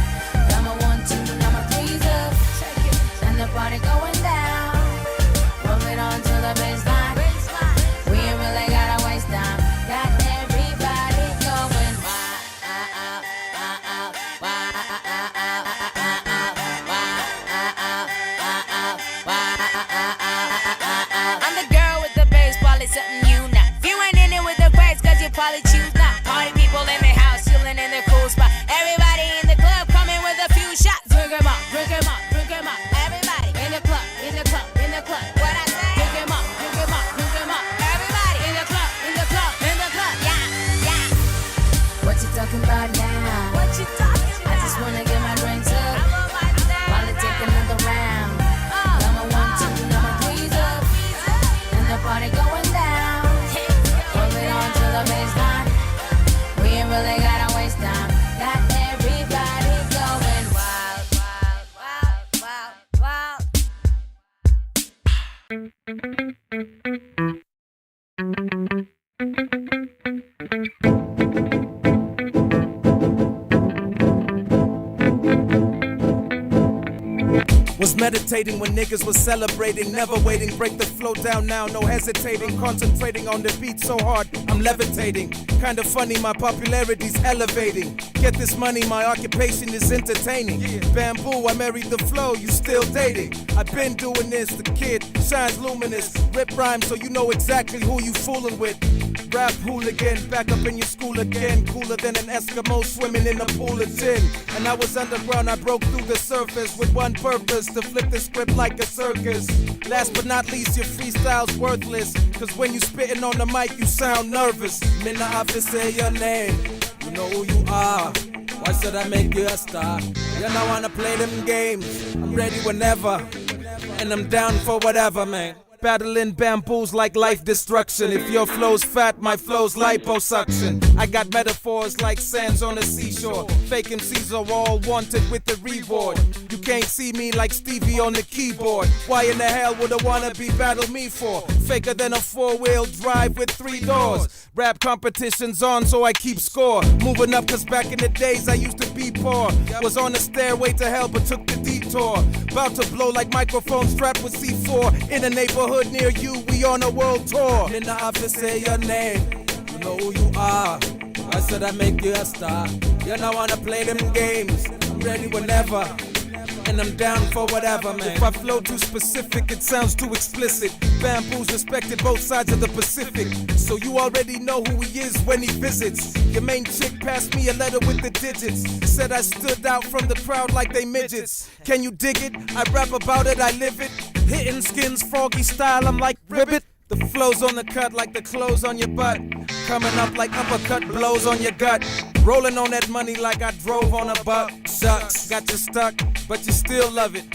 The party going down. Roll it on to the baseline. We ain't really gotta waste time. Got everybody going wild. I'm the girl with the bass, probably something you not. If you ain't in it with the grades, cause you probably choose not. Party people in the house, chilling in their cool spot. Everybody in the club coming with a few shots. Drink 'em up, drink 'em up, drink 'em up. In the club, in the club, in the club. What I say? Drink 'em up, drink 'em up, drink 'em up. Everybody in the club, in the club, in the club. Yeah, yeah. What you talking about now? What you talking about? I just wanna get my drinks up while I take another round. Number 1, 2, number 3's up, and the party going down. Roll it on to the baseline. We ain't really gotta waste time. Got everybody going wild, wild, wild, wild, Was meditating when niggas was celebrating, never waiting, break the flow down now, no hesitating, concentrating on the beat so hard, I'm levitating. Kinda funny, my popularity's elevating. Get this money, my occupation is entertaining. Bamboo, I married the flow, you still dating. I've been doing this, the kid shines luminous. Rip rhymes so you know exactly who you fooling with. Rap hooligan, back up in your school again. Cooler than an Eskimo swimming in a pool of tin. And I was underground, I broke through the surface with one purpose, to flip the script like a circus. Last but not least, your freestyle's worthless, cause when you spitting on the mic, you sound nervous. In the office, say your name, you know who you are. Why should I make you a star? You know I wanna play them games, I'm ready whenever, and I'm down for whatever, man. Battling bamboos like life destruction. If your flow's fat, my flow's liposuction. I got metaphors like sands on the seashore. Fake MCs are all wanted with the reward. You can't see me like Stevie on the keyboard. Why in the hell would a wannabe battle me for? Faker than a 4-wheel drive with 3 doors. Rap competition's on, so I keep score. Moving up, cause back in the days I used to be poor. Was on the stairway to hell, but took the detour. About to blow like microphone strapped with C4. In a neighborhood near you, we on a world tour. In the office, say your name, you know who you are. Why should I make you a star? You know I wanna play them games, I'm ready whenever, and I'm down for whatever, man. If I flow too specific, it sounds too explicit. Bamboo's respected both sides of the Pacific, so you already know who he is when he visits. Your main chick passed me a letter with the digits. Said I stood out from the crowd like they midgets. Can you dig it? I rap about it, I live it. Hitting skins froggy style, I'm like ribbit. The flow's on the cut like the clothes on your butt. Coming up like uppercut blows on your gut. Rolling on that money like I drove on a buck. Sucks, got you stuck, but you still love it.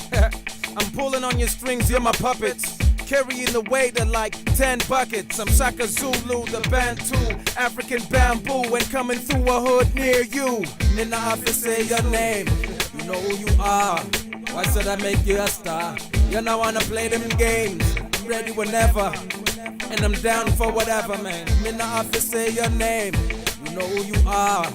I'm pulling on your strings, you're my puppets. Carrying the weight of like 10 buckets. I'm Shaka Zulu, the Bantu, African bamboo, and coming through a hood near you. In the office, say your name, you know who you are. Why should I make you a star? You know I wanna play them games, I'm ready whenever, and I'm down for whatever, man. In the office, say your name, you know who you are.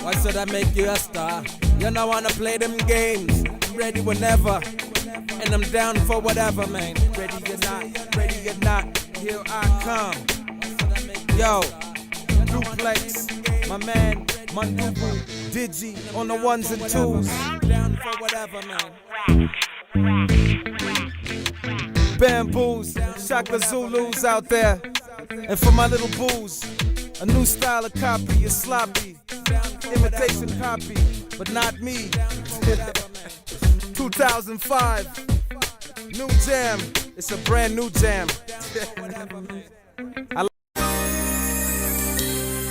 Why should I make you a star? You know I wanna play them games, I'm ready whenever, and I'm down for whatever, man. Ready or not, here I come. Yo, Duplex, my man, Mandubu, Digi, on the 1s and 2s. Down for whatever, man. Bamboos, Shaka Zulus out there. And for my little boos, a new style of copy is sloppy. Imitation copy, but not me. 2005, new jam. It's a brand new jam.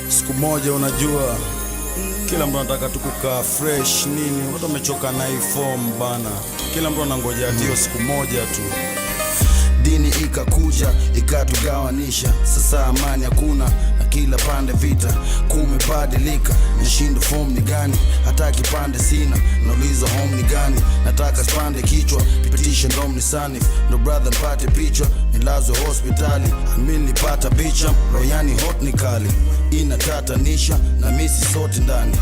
Siku moja unajua, kila mtu anataka tu kukaa fresh nini, watu wamechoka na hii form bana. Kila mtu anangoja hiyo siku moja tu. Dini ikakuja ikatugawanisha, sasa amani hakuna na kila pande vita. Kumebadilika, nishindo form ni gani? Hata kipande sina, nauliza home ni gani? Nataka spande kichwa, petition dom ni sanif. No brother mpate pichwa, nilazwe hospitali. Amini nipata bicha, royani hot ni kali. Inatatanisha na misi sote ndani.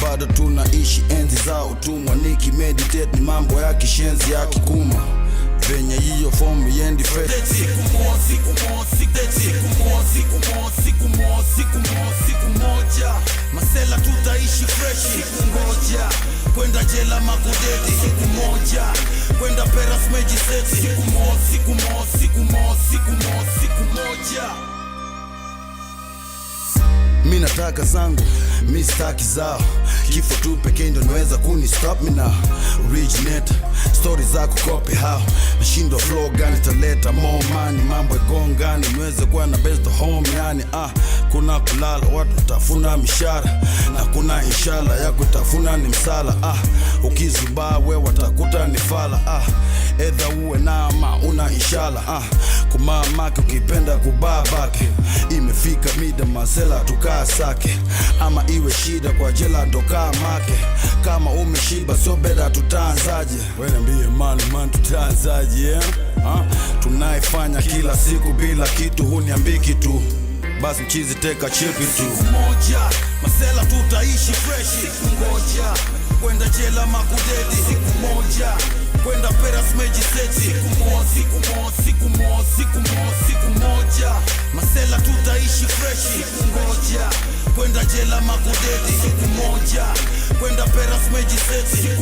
Bado tunaishi enzi za utumwa, nikimeditate ni mambo ya kishenzi ya kikuma. Venye hiyo form yendi fete. Siku moja masela tutaishi fresh. Siku moja kwenda jela makudeti. Siku moja kwenda peras meji seti. Siku moja mi nataka zangu, mi staki zao. Kifo tu pekee ndo niweza kuni stop me now. Originate, story za kukopi how. Nashindo flow gani taleta more money. Mambo gongani, niweze kuwa na best home yani. Kuna kulala, watu utafuna mishara. Na kuna inshallah ya kutafuna ni msala. Ukizubaa we watakuta ni fala. Edha uwe na ama una inshallah. Kumamake ukipenda kubabake. Imefika mida masela tukaa sake. Ama iwe shida kwa jela ndokaa make. Kama umeshiba so beda tutaanzaje? Wena mbie man tutaanzaje yeah? Tunaifanya kila siku bila kitu, huniambi kitu. Basi mchizi teka chipi tu. Siku moja masela tutaishi fresh. Siku moja kwenda jela makudedi. Siku moja kwenda peras meji seti. Siku moja masela tutaishi fresh. Siku moja kwenda jela makudedi. Siku moja kwenda peras meji seti. Siku moja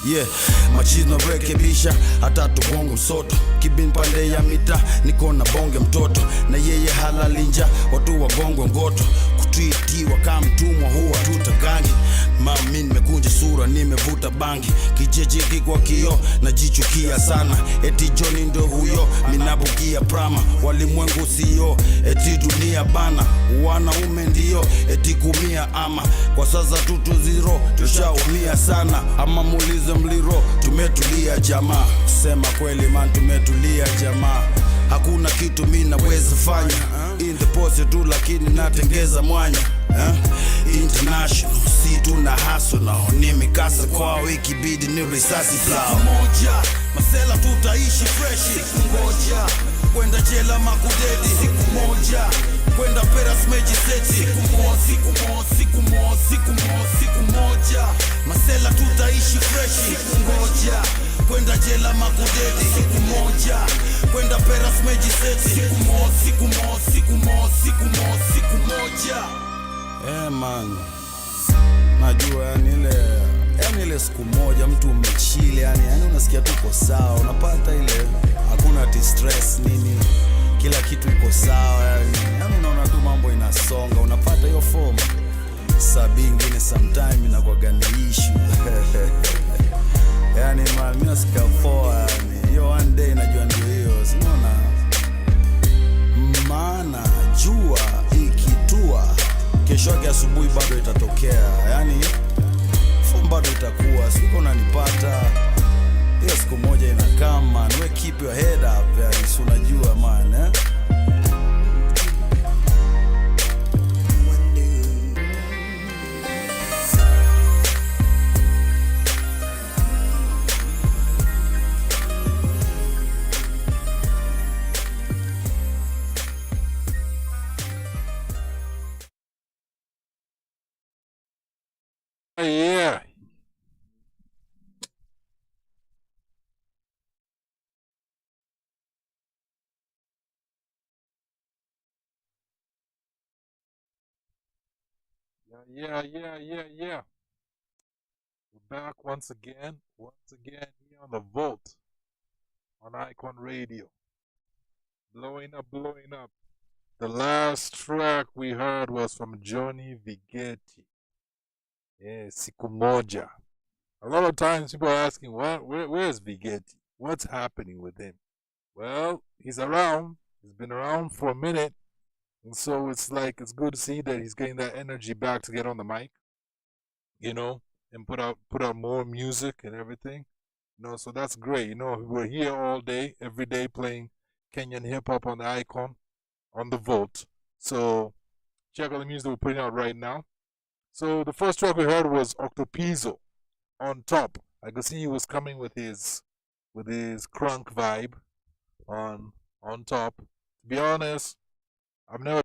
Yeah, machino rekebisha hata tubongo msoto kibin pande ya mita niko na bonge mtoto na yeye halalinja watu wagongo ngoto kutitiwa kama mtumwa huwa tutagangi mami nimekunja sura nimevuta bangi kijejiki kwa kio na jichukia sana eti Johnny ndo huyo minabukia prama walimwengu sio eti dunia bana wanaume ndio eti kumia ama kwa sasa tutu zero tushaumia sana ama muulize mliro tumetulia jamaa kusema kweli man tumetulia jamaa hakuna kitu mimi naweza fanya in the post tu lakini natengeza mwanya international si tuna hustle now nimekasa kwa wiki bidi ni risasi plow moja masela tutaishi fresh siku ngoja kwenda jela makudedi siku moja kwenda peras meji seti siku moja masela tutaishi fresh siku ngoja kwenda jela makudedi siku moja kwenda peras meji seti siku moja man najua yani ile siku moja mtu umechile yani unasikia tu uko sawa unapata ile hakuna distress nini kila kitu iko sawa yani unaona tu mambo inasonga unapata hiyo form sabi ingine sometime inakuwa gani issue yani man mimi nasikia poa yani hiyo one day najua ndio hiyo unaona maana jua ikitua kesho yake asubuhi bado itatokea yani form bado itakuwa siko unanipata hiyo siku moja inakaa man we keep your head up yani si unajua man Yeah. Yeah. We're back once again here on the Vault on Icon Radio. Blowing up. The last track we heard was from Johnny Vigeti. Yeah, Siku Moja. A lot of times people are asking, where's Vigeti? What's happening with him? Well, he's around. He's been around for a minute. And so it's good to see that he's getting that energy back to get on the mic, and put out more music and everything. So that's great. We're here all day, every day playing Kenyan hip hop on the Icon, on the Vault. So check out the music that we're putting out right now. So the first track we heard was Octopizzo, On Top. I could see he was coming with his crunk vibe on top. To be honest, I've never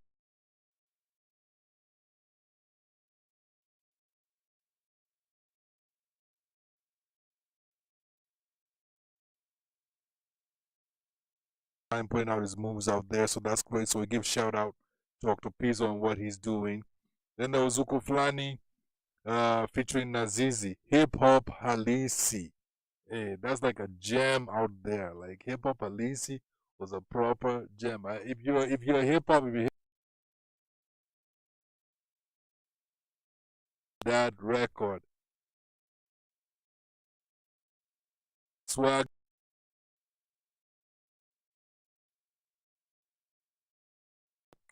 time putting out his moves out there, so that's great. So we give shout out to Octopizzo on what he's doing. Then there was Uko Flani featuring Nazizi, Hip Hop Halisi. Hey, that's like a gem out there. Like Hip Hop Halisi was a proper gem. If you're hip hop, if you hear that record, swag.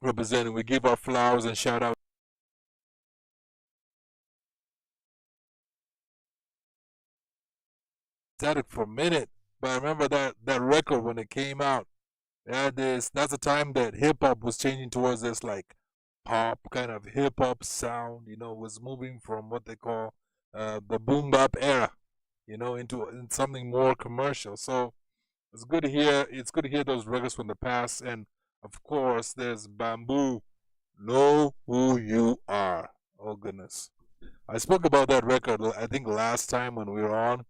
Representing, we give our flowers and shout out. Static for a minute, but I remember that record when it came out. That's the time that hip hop was changing towards this like pop kind of hip hop sound. Was moving from what they call the boom bap era, into something more commercial. So it's good to hear. It's good to hear those records from the past, and of course, there's Bamboo. Know Who You Are. Oh goodness, I spoke about that record I think last time when we were on,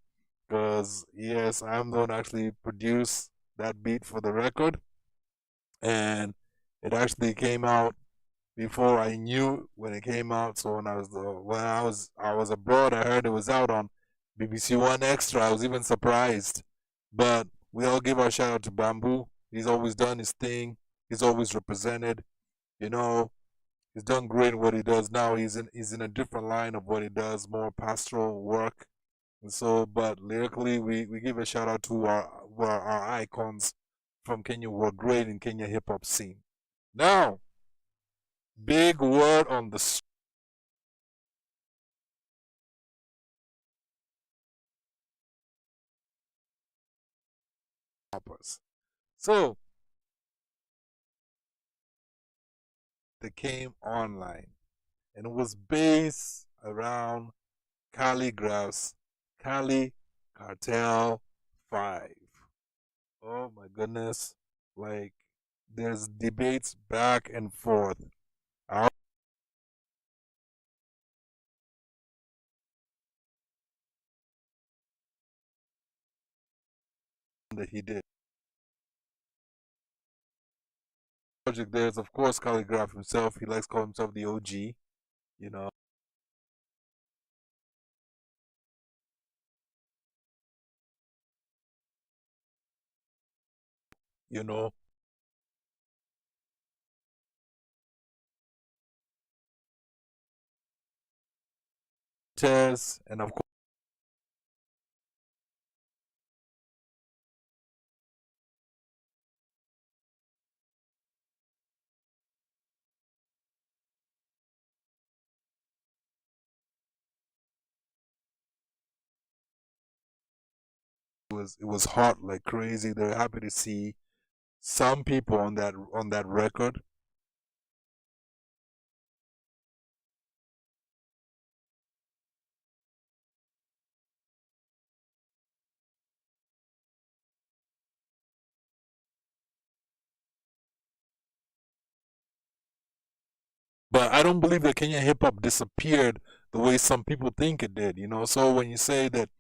because yes, I'm the one actually produced that beat for the record, and it actually came out before I knew when it came out. So when I was abroad, I heard it was out on BBC One Extra. I was even surprised. But we all give our shout out to Bamboo. He's always done his thing. He's always represented. You know, he's done great in what he does now. He's in a different line of what he does, more pastoral work. And so, but lyrically, we give a shout out to our icons from Kenya who are great in Kenya hip hop scene. Now, big word on the rappers. So they came online, and it was based around Calligraph's Cali Cartel 5. Oh my goodness. Like, there's debates back and forth. That he did. Project there's of course Calligraph himself. He likes to call himself the OG, you know. You know. Tess, and of course it was hot like crazy. They're happy to see some people on that record. But I don't believe that Kenya hip hop disappeared the way some people think it did, you know. So when you say that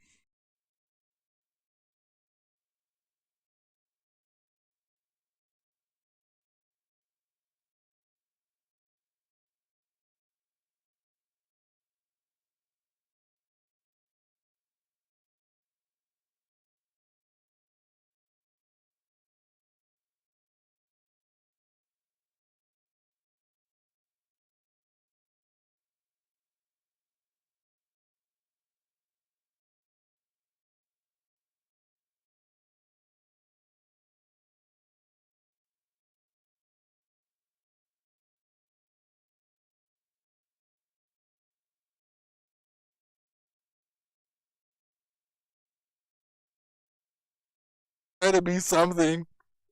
to be something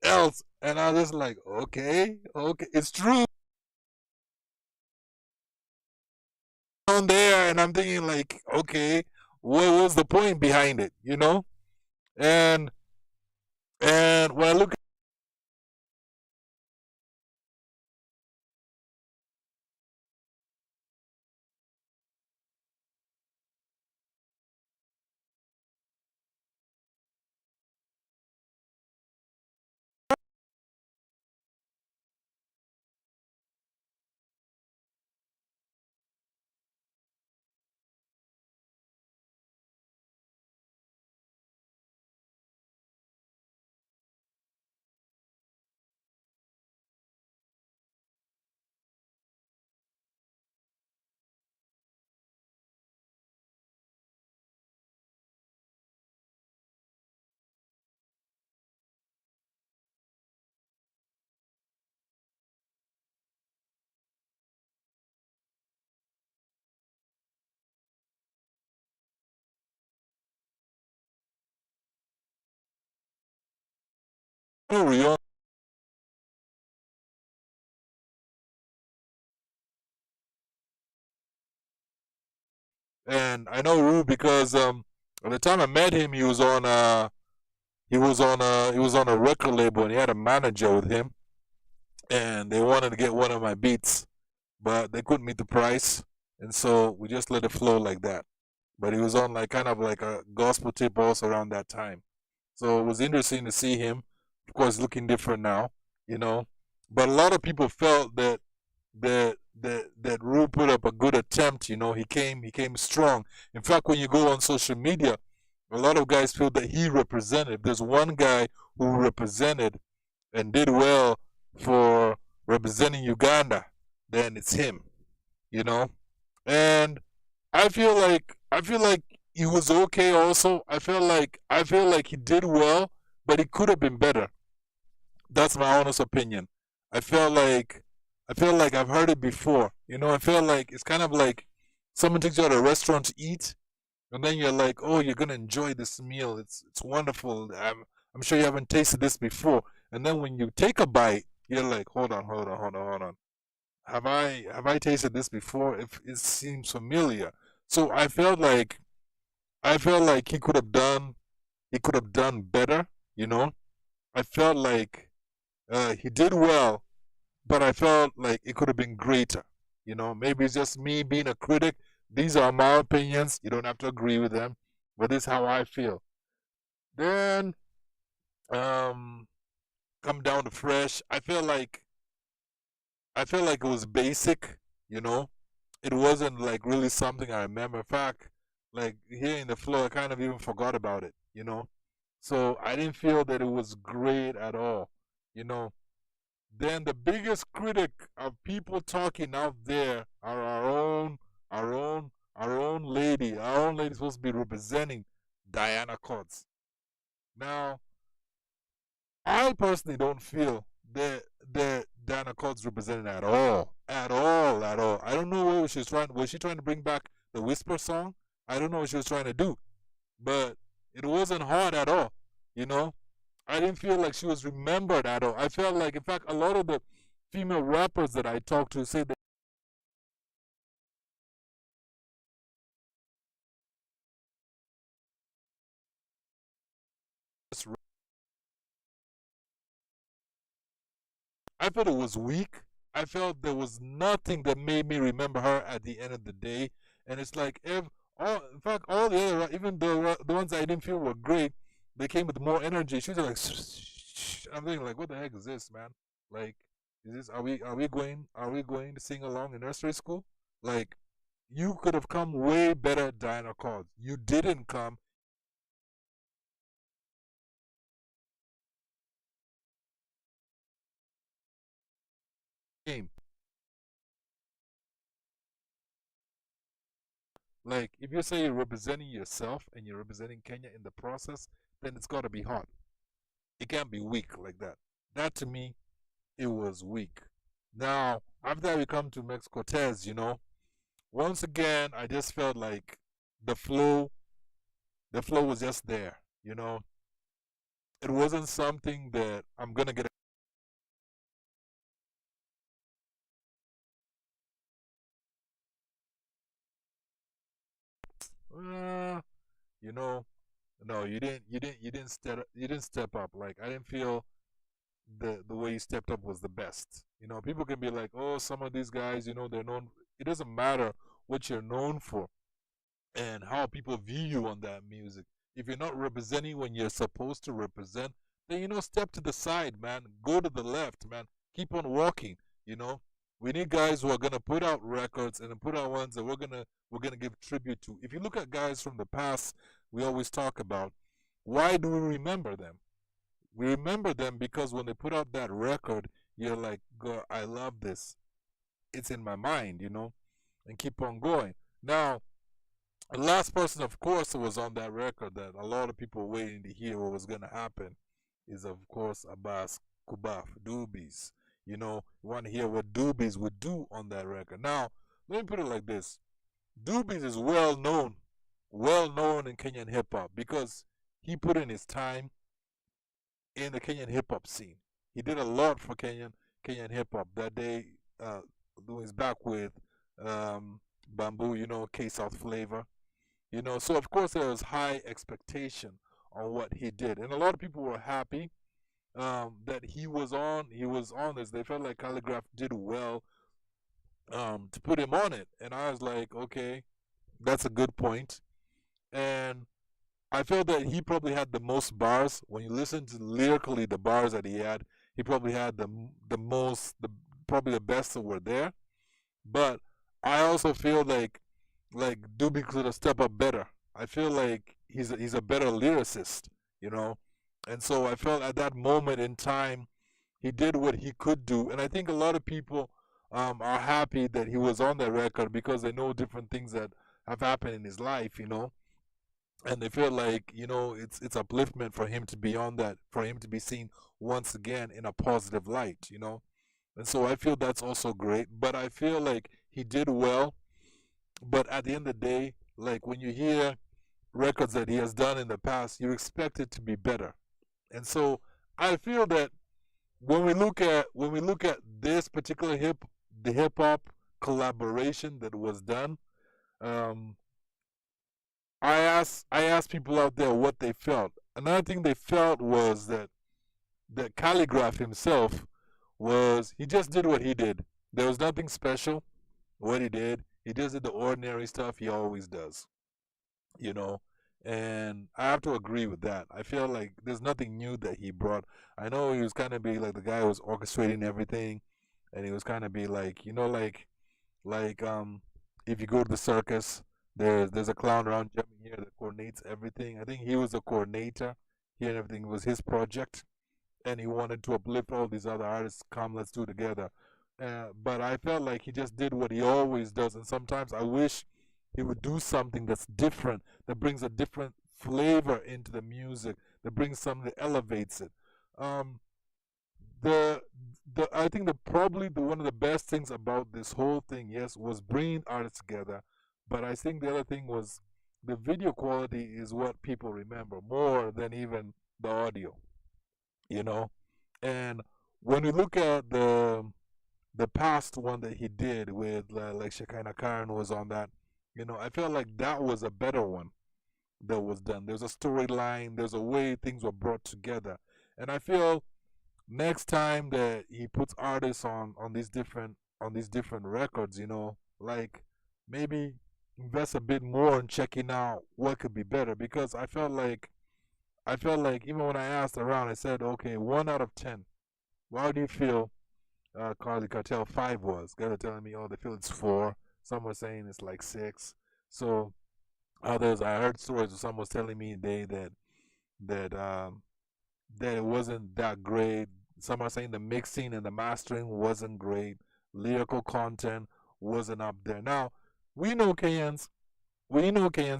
else, and I was just like, okay, it's true. On there, and I'm thinking like, okay, what was the point behind it, you know? And when I look Rion, and I know Rue because at the time I met him, he was on a record label, and he had a manager with him, and they wanted to get one of my beats, but they couldn't meet the price, and so we just let it flow like that. But he was on like kind of like a gospel tip also around that time, so it was interesting to see him. Of course, looking different now, you know. But a lot of people felt that that Ru put up a good attempt. You know, he came strong. In fact, when you go on social media, a lot of guys feel that he represented. If there's one guy who represented and did well for representing Uganda, then it's him. You know, and I feel like he was okay. Also, I feel like he did well, but he could have been better. That's my honest opinion. I feel like I've heard it before. You know, I feel like it's kind of like someone takes you out to a restaurant to eat, and then you're like, oh, you're gonna enjoy this meal. It's wonderful. I'm sure you haven't tasted this before. And then when you take a bite, you're like, hold on. Have I tasted this before? If it seems familiar. So I felt like he could have done better. You know, I felt like he did well, but I felt like it could have been greater. You know, maybe it's just me being a critic. These are my opinions. You don't have to agree with them, but this is how I feel. Then, come down to Fresh. I feel like it was basic. You know, it wasn't like really something I remember. In fact, like hearing the flow, I kind of even forgot about it. You know, so I didn't feel that it was great at all. You know, then the biggest critic of people talking out there are our own lady. Our own lady supposed to be representing Diana Courts. Now, I personally don't feel that Diana Courts represented at all. At all. I don't know what she was trying. Was she trying to bring back the Whisper song? I don't know what she was trying to do, but it wasn't hard at all. You know, I didn't feel like she was remembered at all. I felt like, in fact, a lot of the female rappers that I talked to say that I felt it was weak. I felt there was nothing that made me remember her at the end of the day. And it's like, in fact, all the other, even the ones I didn't feel were great, they came with more energy. She was like, I'm thinking like, what the heck is this, man? Like, is this, are we going to sing along in nursery school? Like, you could have come way better, Diana Courts. You didn't come. Like, if you say you're representing yourself and you're representing Kenya in the process, then it's got to be hot. It can't be weak like that. That to me, it was weak. Now, after we come to Max Cortez, you know, once again, I just felt like the flow was just there, you know. It wasn't something that I'm going to get. You know, no, you didn't step up. Like, I didn't feel the way you stepped up was the best. You know, people can be like, oh, some of these guys, you know, they're known. It doesn't matter what you're known for and how people view you on that music. If you're not representing when you're supposed to represent, then, you know, step to the side, man. Go to the left, man. Keep on walking. You know, we need guys who are gonna put out records and put out ones that we're gonna give tribute to. If you look at guys from the past, we always talk about, why do we remember them? We remember them because when they put out that record, you're like, God, I love this. It's in my mind, you know, and keep on going. Now, the last person, of course, who was on that record that a lot of people were waiting to hear what was going to happen is, of course, Abbas Kubaf, Doobies. You know, you want to hear what Doobies would do on that record. Now, let me put it like this. Doobies is well known in Kenyan hip hop because he put in his time in the Kenyan hip hop scene. He did a lot for Kenyan hip hop. That day, he's back with Bamboo, you know, K South Flavor, you know. So of course there was high expectation on what he did, and a lot of people were happy that he was on this. They felt like Calligraph did well to put him on it, and I was like, okay, that's a good point. And I felt that he probably had the most bars. When you listen to lyrically the bars that he had, he probably had probably the best that were there. But I also feel like Doobie could have stepped up better. I feel like he's a better lyricist, you know. And so I felt at that moment in time he did what he could do, and I think a lot of people are happy that he was on that record because they know different things that have happened in his life, you know, and they feel like, you know, it's upliftment for him to be on that, for him to be seen once again in a positive light, you know. And so I feel that's also great, but I feel like he did well. But at the end of the day, like when you hear records that he has done in the past, you expect it to be better. And so I feel that when we look at this particular the hip hop collaboration that was done, um, I asked people out there what they felt. Another thing they felt was that Calligraph himself he just did what he did. There was nothing special what he did. He just did the ordinary stuff he always does, you know. And I have to agree with that. I feel like there's nothing new that he brought. I know he was kind of be like the guy who was orchestrating everything, and he was kind of be like, you know, like if you go to the circus, there's a clown around jumping here that coordinates everything. I think he was a coordinator here, and everything was his project, and he wanted to uplift all these other artists. Come, let's do it together. But I felt like he just did what he always does, and sometimes I wish he would do something that's different, that brings a different flavor into the music, that brings something that elevates it. Um, the I think probably one of the best things about this whole thing, yes, was bringing artists together. But I think the other thing was the video quality is what people remember more than even the audio, you know. And when we look at the past one that he did with like Shekinah Karen was on that, you know, I felt like that was a better one that was done. There's a storyline, there's a way things were brought together. And I feel next time that he puts artists on these different records, you know, like maybe invest a bit more in checking out what could be better, because I felt like even when I asked around, I said, okay, 1 out of 10, why do you feel Carly Cartel 5 was? Guys are telling me, oh, they feel it's 4. Some were saying it's like 6. So others, I heard stories of someone was telling me that it wasn't that great. Some are saying the mixing and the mastering wasn't great. Lyrical content wasn't up there. Now, we know Kenyans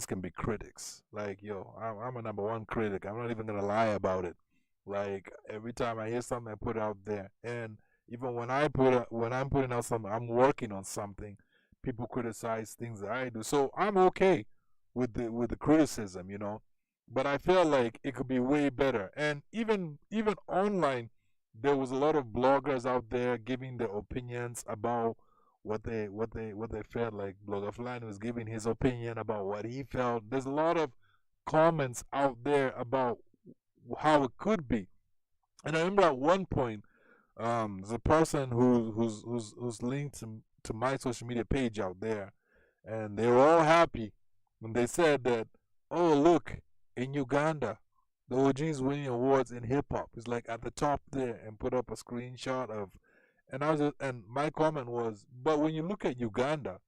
can be critics. Like, yo, I'm a #1 critic. I'm not even gonna lie about it. Like, every time I hear something, I put it out there. And even when I'm putting out something, I'm working on something, people criticize things that I do. So I'm okay with the criticism, you know. But I feel like it could be way better. And even online, there was a lot of bloggers out there giving their opinions about what they felt. Like Blogger Flan was giving his opinion about what he felt. There's a lot of comments out there about how it could be. And I remember at one point, there's a person who's linked to my social media page out there, and they were all happy when they said that, oh, look, in Uganda, the OG is winning awards in hip hop. It's like at the top there, and put up a screenshot of, and my comment was, but when you look at Uganda,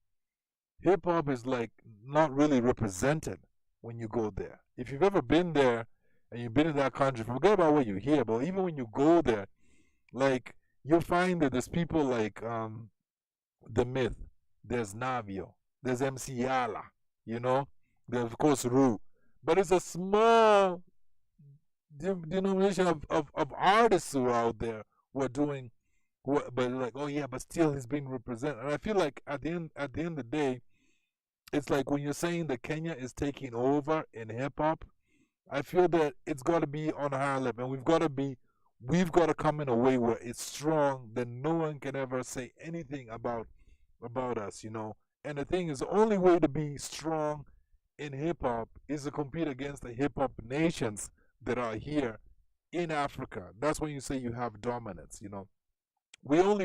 hip hop is like not really represented when you go there. If you've ever been there and you've been in that country, forget about what you hear, but even when you go there, like you'll find that there's people like The Myth, there's Navio, there's MC Yala, you know, there's of course Ru, but it's a small denomination of artists who are out there who are doing but like, oh yeah, but still he's being represented. And I feel like at the end of the day, it's like when you're saying that Kenya is taking over in hip hop, I feel that it's got to be on a higher level, and we've got to come in a way where it's strong, that no one can ever say anything about us, you know. And the thing is, the only way to be strong in hip hop is to compete against the hip hop nations that are here in Africa. That's when you say you have dominance, you know. We don't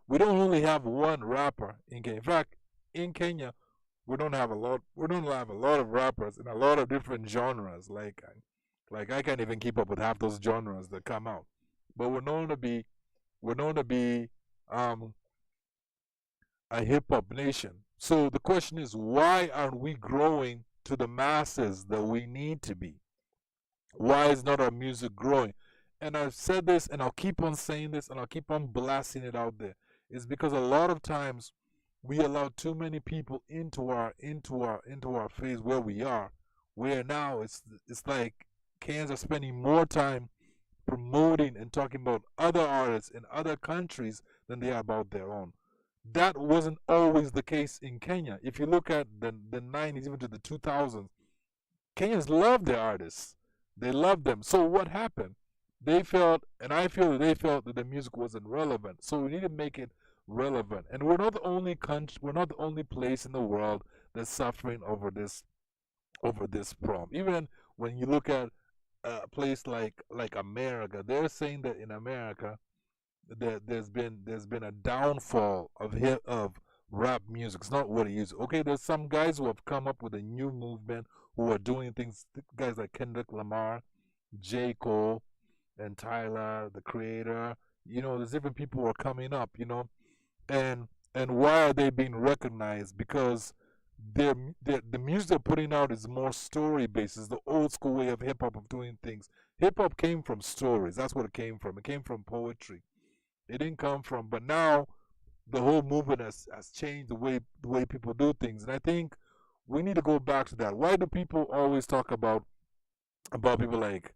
only have one rapper in Kenya. In fact, in Kenya, we don't have a lot of rappers in a lot of different genres. Like I can't even keep up with half those genres that come out. But we're known to be a hip hop nation. So the question is, why aren't we growing to the masses that we need to be? Why is not our music growing? And I've said this, and I'll keep on saying this, and I'll keep on blasting it out there. It's because a lot of times we allow too many people into our phase where we are, where now it's like Kenyans are spending more time promoting and talking about other artists in other countries than they are about their own. That wasn't always the case in Kenya. If you look at the 90s, even to the 2000s, Kenyans loved their artists. They loved them. So what happened? They felt, and I feel that they felt that the music wasn't relevant. So we need to make it relevant. And we're not the only country, we're not the only place in the world that's suffering over this problem. Even when you look at a place like America, they're saying that in America that there's been a downfall of rap music. It's not what it used. Okay, there's some guys who have come up with a new movement who are doing things. Guys like Kendrick Lamar, J. Cole, and Tyler, the Creator. You know, there's different people who are coming up. You know, and why are they being recognized? Because the music they're putting out is more story based. It's the old school way of hip hop of doing things. Hip hop came from stories. That's what it came from. It came from poetry. It didn't come from. But now the whole movement has changed the way people do things, and I think we need to go back to that. Why do people always talk about people like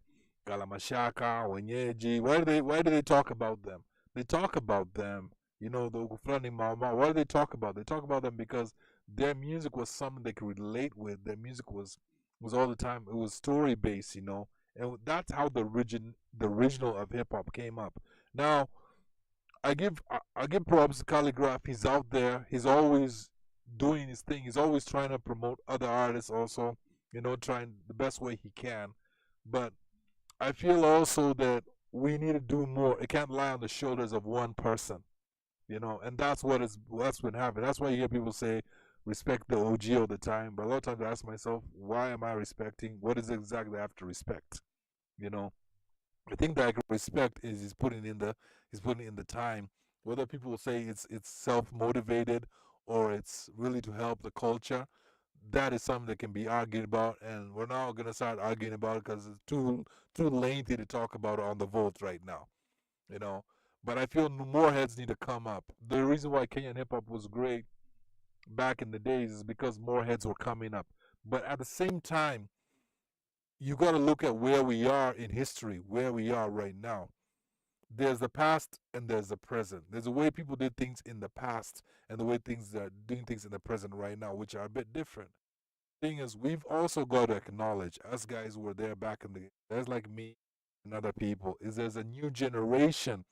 Galamashaka, Wenyeji? Why do they talk about them? They talk about them, you know, the Ugufrani Mama. Why do they talk about? They talk about them because their music was something they could relate with. Their music was all the time. It was story based, you know, and that's how the original of hip hop came up. Now, I give props to Calligraph. He's out there. He's always doing his thing. He's always trying to promote other artists also, you know, trying the best way he can. But I feel also that we need to do more. It can't lie on the shoulders of one person, you know, and that's been happening. That's why you hear people say respect the OG all the time. But a lot of times I ask myself, why am I respecting? What is it exactly I have to respect? You know, I think that I can respect is he's putting in the time. Whether people will say it's self-motivated or it's really to help the culture, that is something that can be argued about, and we're now going to start arguing about it because it's too lengthy to talk about on the vote right now, you know. But I feel more heads need to come up. The reason why Kenyan hip-hop was great back in the days is because more heads were coming up. But at the same time, you got to look at where we are in history, where we are right now. There's the past and there's the present. There's the way people did things in the past and the way things are doing things in the present right now, which are a bit different. Thing is, we've also got to acknowledge, us guys who were there back in the there's like me and other people, is there's a new generation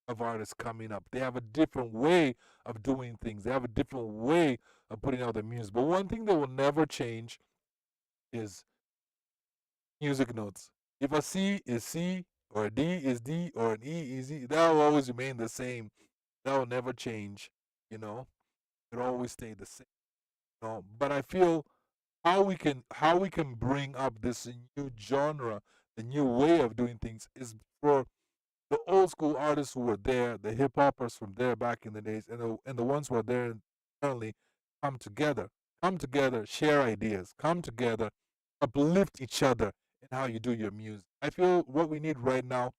of artists coming up. They have a different way of doing things. They have a different way of putting out their music. But one thing that will never change is music notes. If a C is C, or a D is D, or an E is E, that will always remain the same. That will never change, you know. It'll always stay the same. You know? But I feel how we can bring up this new genre, the new way of doing things, is for the old school artists who were there, the hip hoppers from there back in the days, and the ones who are there currently, come together, share ideas, come together, uplift each other in how you do your music. I feel what we need right now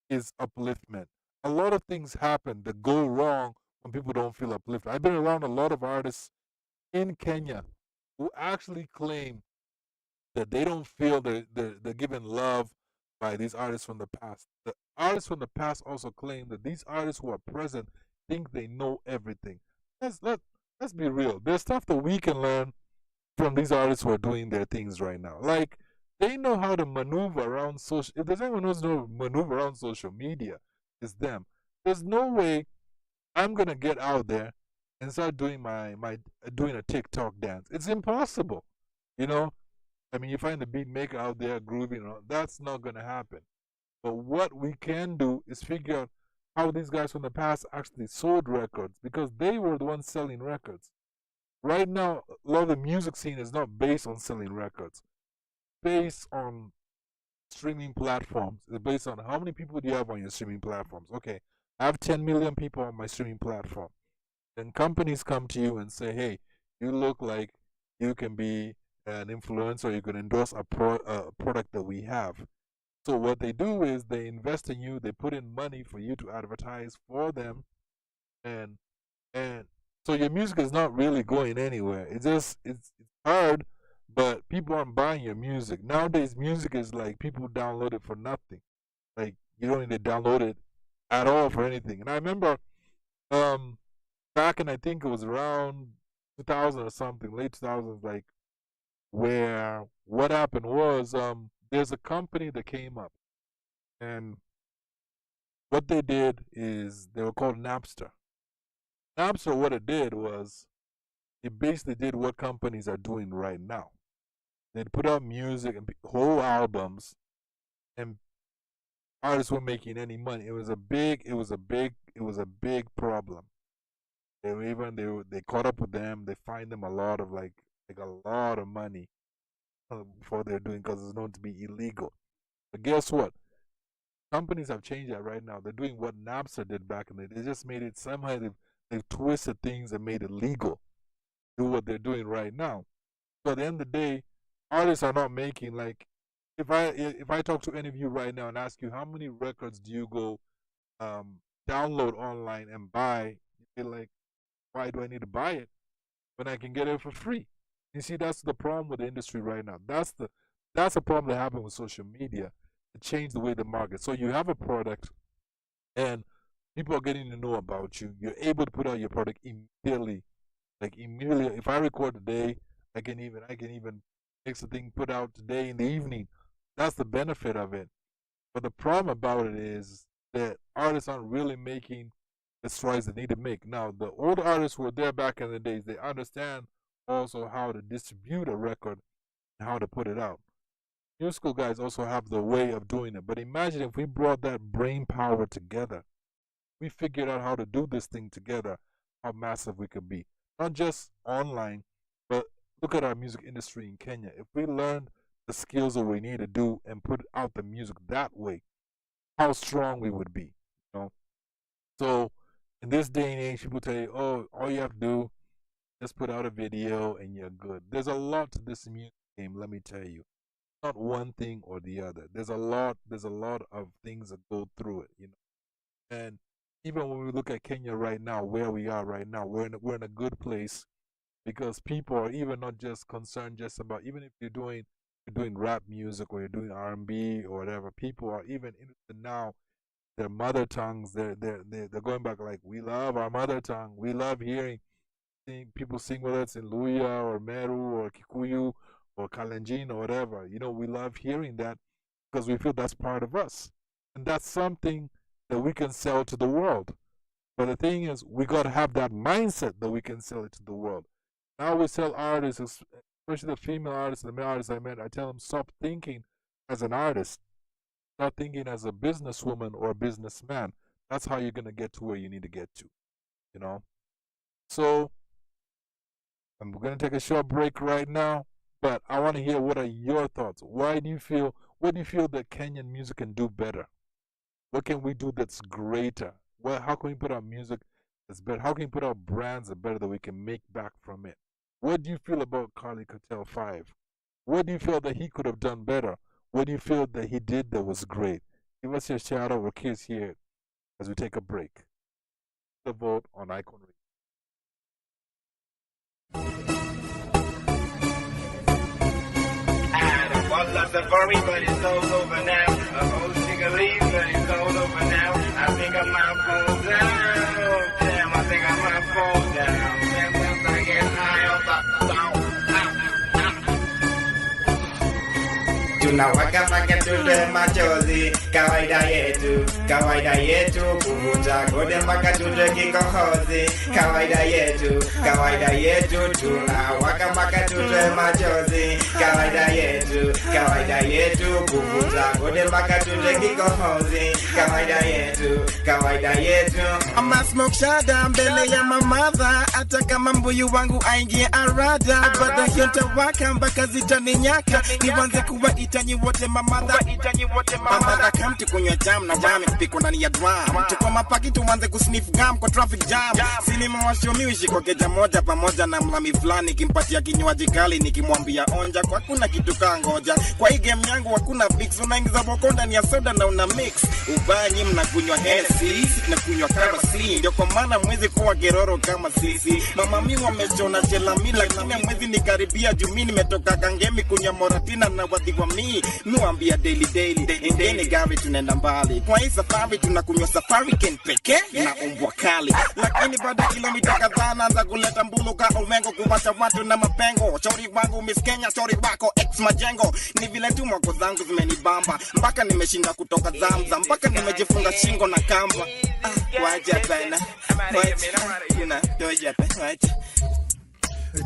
is upliftment. A lot of things happen that go wrong when people don't feel uplifted. I've been around a lot of artists in Kenya who actually claim that they don't feel they're given love by these artists from the past. The artists from the past also claim that these artists who are present think they know everything. Let's be real. There's stuff that we can learn from these artists who are doing their things right now. Like, they know how to maneuver around social. If there's anyone who knows how to maneuver around social media, it's them. There's no way I'm gonna get out there and start doing doing a TikTok dance. It's impossible, you know. I mean, you find the Beatmekah out there grooving, that's not gonna happen. But what we can do is figure out how these guys from the past actually sold records, because they were the ones selling records. Right now, a lot of the music scene is not based on selling records. Based on streaming platforms. It's based on how many people do you have on your streaming platforms. Okay, I have 10 million people on my streaming platform. And companies come to you and say, hey, you look like you can be an influencer, you can endorse a product that we have. So what they do is they invest in you, they put in money for you to advertise for them, and so your music is not really going anywhere. It's hard, but people aren't buying your music. Nowadays music is like people download it for nothing. Like you don't need to download it at all for anything. And I remember back in, I think it was around 2000 or something, late 2000s, like, where what happened was there's a company that came up, and what they did is they were called Napster. Napster, what it did was it basically did what companies are doing right now. They'd put out music and whole albums, and artists weren't making any money. It was a big problem. They caught up with them. They fined them a lot of a lot of money for they're doing, because it's known to be illegal. But guess what? Companies have changed that right now. They're doing what Napster did back in the day. They just made it somehow. They've twisted things and made it legal. Do what they're doing right now. So at the end of the day, artists are not making, like, if I talk to any of you right now and ask you how many records do you go download online and buy, you feel like, why do I need to buy it when I can get it for free? You see, that's the problem with the industry right now. That's the problem that happened with social media. It changed the way the market. So you have a product, and people are getting to know about you. You're able to put out your product immediately. Like immediately, if I record today, I can even make something put out today in the evening. That's the benefit of it. But the problem about it is that artists aren't really making the strides they need to make. Now, the old artists who were there back in the days, they understand also how to distribute a record and how to put it out. Musical guys also have the way of doing it. But imagine if we brought that brain power together. We figured out how to do this thing together, how massive we could be. Not just online, but look at our music industry in Kenya. If we learned the skills that we need to do and put out the music that way, how strong we would be, you know? So in this day and age, people tell you, oh, all you have to do is put out a video and you're good. There's a lot to this music game, let me tell you. Not one thing or the other. There's a lot of things that go through it, you know. And even when we look at Kenya right now, where we are right now, we're in a good place, because people are even not just concerned just about, even if you're doing rap music or you're doing R&B or whatever, people are even interested now. Their mother tongues, they're going back, like, we love our mother tongue. We love hearing people sing, whether it's in Luya or Meru or Kikuyu or Kalenjin or whatever. You know, we love hearing that because we feel that's part of us, and that's something that we can sell to the world. But the thing is, we got to have that mindset that we can sell it to the world. Now we sell artists, especially the female artists, the male artists I met, I tell them, stop thinking as an artist. Start thinking as a businesswoman or a businessman. That's how you're going to get to where you need to get to, you know. So I'm going to take a short break right now, but I want to hear, what are your thoughts? What do you feel that Kenyan music can do better? What can we do that's greater? How can we put our music that's better? How can we put our brands that are better that we can make back from it? What do you feel about Carly Cartel 5? What do you feel that he could have done better? What do you feel that he did that was great? Give us your shout out or kiss here as we take a break. The vote on Icon Radio. Lots of furry, but it's all over now. A whole nigga leave, but it's all over now. I think I might fall down. Damn, I think I might fall down. And once I get high off the sound. Tunawaka maka tude machozi, kawaida yetu, kuvunja gode maka tude kikohozi, kawaida yetu, tunawaka maka tude tutoe machozi, kawaida yetu, kawaida yetu, kuvuta gode mpaka tutoe kikohozi, kawaida yetu, kawaida yetu. Ama smoke shada mbele ya mamadha, hata kama mbuyu wangu aingie arada, bado hiyo tawaka mpaka zitaninyaka, niwanze kuwaita nyi wote mamadha, mamadha kamti kunywa jam na jam kupikwa ndani ya drum, tuko mapaki tuanze kusniff gum kwa traffic jam, sinima washomiwishi kwa keja moja pamoja na mlami fulani, kimpatia kinywaji kali nikimwambia onja, kwa kuna kitu kangoja, kwa hii game yangu hakuna mix, unaingiza boko ndani ya soda na una mix, ubanyi mnakunywa Hennessy, tunakunywa kama si, ndio kwa maana mwezi kuwa geroro kama sisi, mama mi wamechona shelami, lakini mwezi nikaribia jumi, nimetoka Kangemi kunywa Moratina na wadhiwa mi, nuambia daily, endeni gari tunaenda mbali, kwa hii safari tunakunywa Safari Ken peke na umbwa kali, lakini baada kilomita kadhaa naanza kuleta mbulu ka umengo, kuwacha watu na mapengo, chori wangu Miss Kenya, chori wako ex majengo, ni vile tu mwako zangu zimenibamba, mpaka nimeshinda kutoka Zamza, mpaka nimejifunga shingo na kamba, waja bana, waja bana.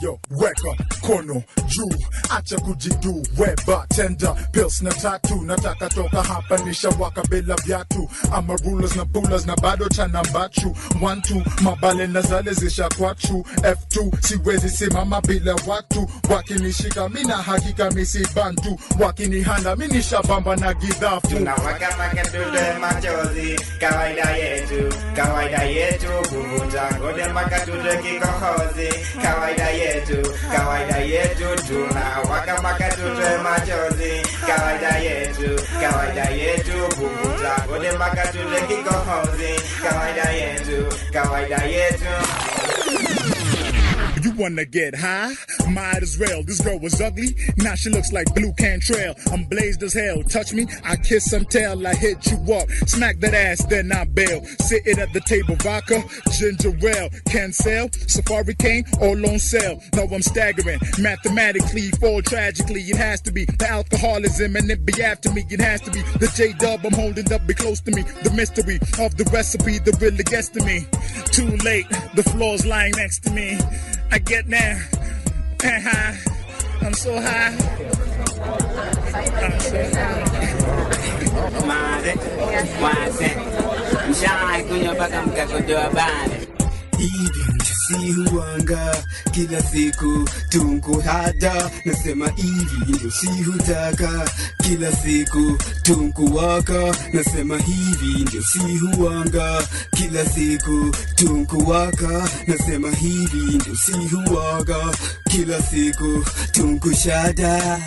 Yo, weka kono juu, acha kujidu, we bartender, pills na tattoo, nataka toka hapa nishawaka bila viatu, ama rulers na pullers na bado chana mbachu, 1-2, mabale na zale zisha kwachu, F2, siwezi simama bila watu, wakinishika mina hakika misi bantu, wakinihanda minisha bamba na gidhafu. Tunawaka maka tutoe machozi, kawaida yetu, kawaida yetu, kuvuta gode mpaka tutoe kikohozi, kawaida yetu, kawaida yetu, tunawaka mpaka tutoe machozi, kawaida yetu, kawaida yetu, kuvuta gode mpaka tutoe kikohozi, kawaida yetu, kawaida yetu. You wanna get high? Might as well. This girl was ugly, now she looks like blue Cantrell. I'm blazed as hell. Touch me, I kiss and tell. I hit you up, smack that ass, then I bail. Sitting at the table, vodka, ginger ale, can sell. Safari Cane, all on sale. No, I'm staggering. Mathematically, fall tragically. It has to be the alcoholism, and it be after me. It has to be the J-Dub. I'm holding up, be close to me. The mystery of the recipe that really gets to me. Too late, the floor's lying next to me. I get now, high. I'm so high. I'm so high. Maze, wase, mshai kunywa paka mkakojoa bane. Hivi si huanga kila siku tunkuhada, nasema hivi ndio si hutaka kila siku tunkuwaka, nasema hivi ndio si huanga kila siku tunkuwaka, nasema hivi ndio si huanga kila siku tunkushada,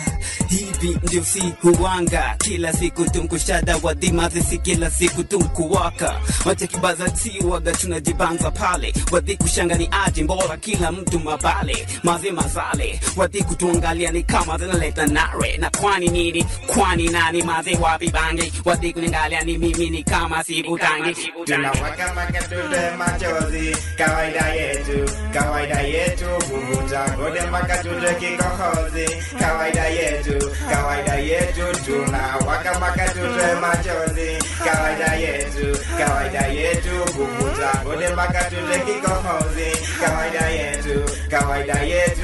hivi ndio si huanga kila siku tunkushada, wadimazi si kila siku tunkuwaka, wacha kibaza si waga tunajibanza pale, wadhi kushanga ni aji mbora kila mtu mabale, mazi mazale, wadhi kutuangalia ni kama zinaleta nare, na kwani nini, kwani nani, mazi wapi bangi, wadhi kuningalia ni mimi ni kama sibutangi. Tunawaka maka tutoe machozi, kawaida yetu, kawaida yetu, kuvuta gode mpaka tutoe kikohozi, kawaida yetu, kawaida yetu, tunawaka maka tutoe machozi, kawaida yetu, kawaida yetu, kuvuta gode mpaka tutoe kikohozi, kawaida yetu, kawaida yetu,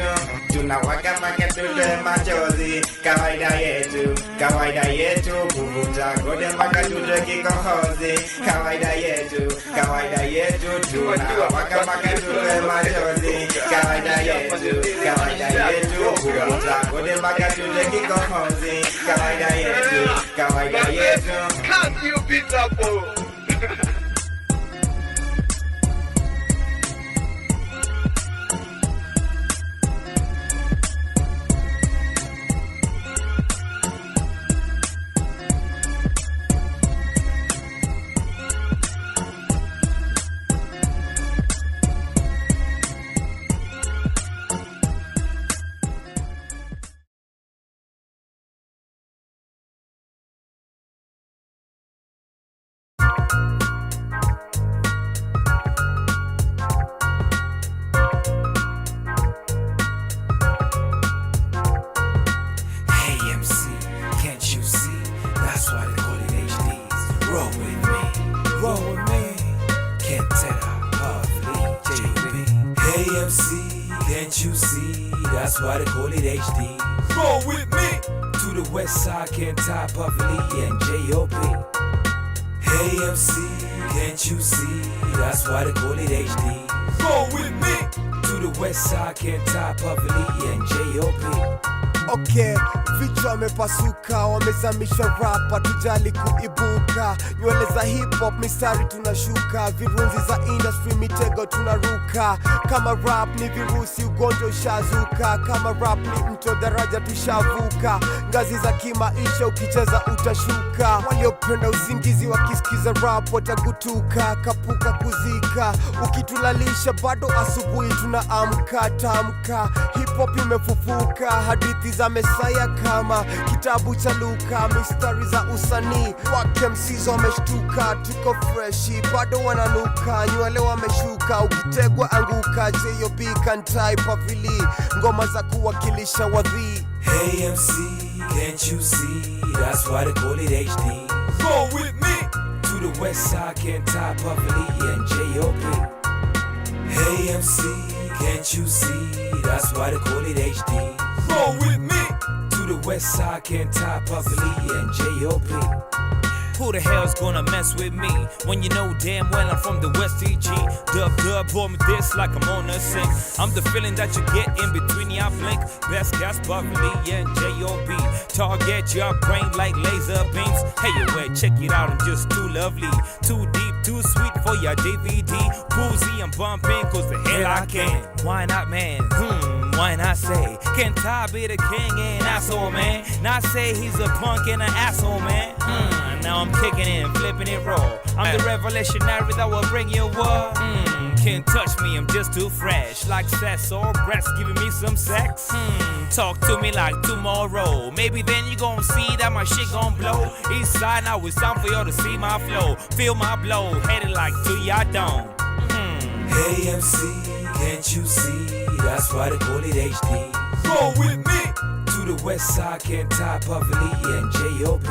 tunawaka maka tutoe machozi, kawaida yetu, kawaida yetu, kuvuta gode mpaka tutoe kikohozi, kawaida yetu, kawaida yetu, tunawaka maka tutoe machozi, kawaida yetu, kawaida yetu, kuvuta gode mpaka tutoe kikohozi, kawaida yetu, kawaida yetu. Can't you beat up? that's why they call it HD. Roll with me. To the west side, can't tie Puffy and J.O.P. Hey MC, can't you see? That's why they call it HD. Roll with me. To the west side, can't tie Puffy and J.O.P. Okay, vichwa wamepasuka, wamezamisha rap, hatujali kuibuka. Nywele za hip-hop, mistari tunashuka, virunzi za industry, mitego tunaruka. Kama rap ni virusi, ugonjwa ushazuka. Kama rap ni mto, daraja tushavuka. Ngazi za kimaisha, ukicheza utashuka. Waliopenda usingizi wakisikiza rap watagutuka. Kapuka kuzika, ukitulalisha bado asubuhi tunaamka. Tamka, hip-hop imefufuka, hadithi za Mesaya kama kitabu cha Luka. Mistari za usanii wake MCs wameshtuka. Tuko freshi bado wananuka, nywele wameshuka. Ukitegwa anguka, J.O.B. kantai Pavili, ngoma za kuwakilisha wadhi. Hey MC, can't you see? That's why they call it HD. Roll with me. To the west side, can't tie Puffy and J.O.P. Hey MC, can't you see? That's why they call it HD. Roll with me. To the west side, can't tie Puffy and J.O.P. Who the hell's gonna mess with me when you know damn well I'm from the West EG? Dub, boy, me this like I'm on a sink. I'm the feeling that you get in between your blink. Best gas, Buffalo, and J.O.B. Target your brain like laser beams. Hey, you wet, check it out, I'm just too lovely. Too deep, too sweet for your DVD. Boozy, I'm bumping cause the hell I can. Why not, man? Why not say? Can't I be the king and asshole, man? Not say he's a punk and an asshole, man. Now I'm kicking in, flipping it raw. I'm the revolutionary that will bring you what? Can't touch me, I'm just too fresh. Like sex or breasts giving me some sex. Talk to me like tomorrow. Maybe then you gon' see that my shit gon' blow. East side, now it's time for you to see my flow. Feel my blow, headed like to your dome. Hey MC, can't you see? That's why they call it HD. Roll with me. To the west side, can't tie Puffy and J.O.P.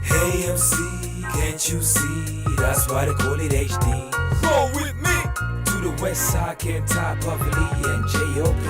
Hey MC, can't you see? That's why they call it HD. Roll with me. To the west side, can't tie Puffy and J.O.P.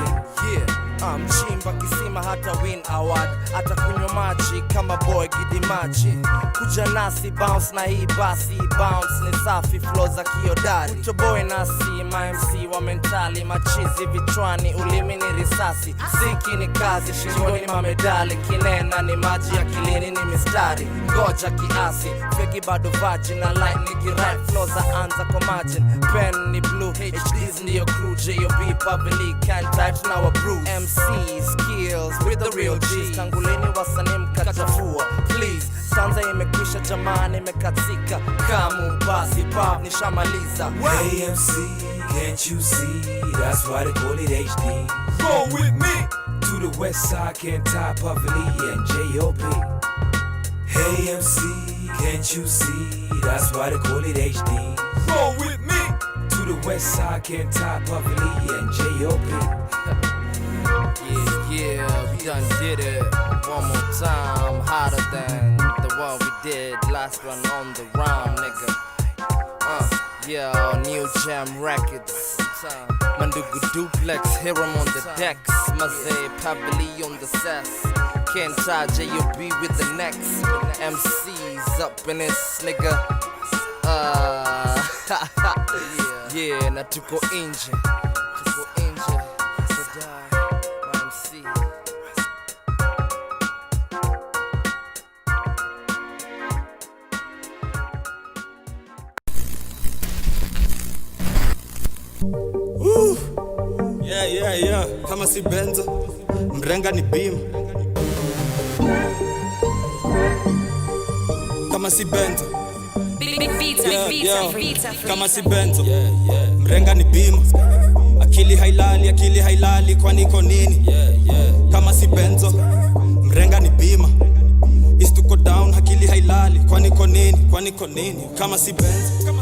Yeah. Mchimba kisima hata win award, hata kunywa maji kama boy gidi maji. Kuja nasi bounce na hii basi bounce ni safi flow za kiodari. Utoboy nasi ma MC wa mentali, machizi vichwani ulimi ni risasi. Ziki ni kazi shingoni mamedali, kinena ni maji akilini ni mistari. Ngoja kiasi feki bado vagina line nikiride flow za anza kwa margin. Pen ni blue HDs ndiyo crew, J.O.B. Pavili can't type now a bruise. MC skills with the real G's. Tangulini wasanii mkachafua please. Sanza imekwisha jamani imekatika. Kamu basi pop nishamaliza. Hey MC, can't you see? That's why they call it HD. Roll with me. To the west side, can't tie Puffy and J.O.P. Hey MC, can't you see? That's why they call it HD. Roll with me. To the west side, can't tie Puffy and J.O.P. Yeah, we done did it one more time, hotter than the one we did last one on the round, nigga. Yeah, New Jam Records. Mandugu Duplex, hear 'em on the decks. Maze Pavili on the sass. Can't tie J.O.B. with the next. MC's up in this, nigga. Yeah, na tuko inje. Yeah, kama si benzo, mrenga ni beam. Kama si benzo, kama si benzo, mrenga ni beam. Akili hailali, kwani iko nini? Kama si benzo, mrenga ni bima. Istuko down, akili hailali, kwani iko nini? Kama si benzo,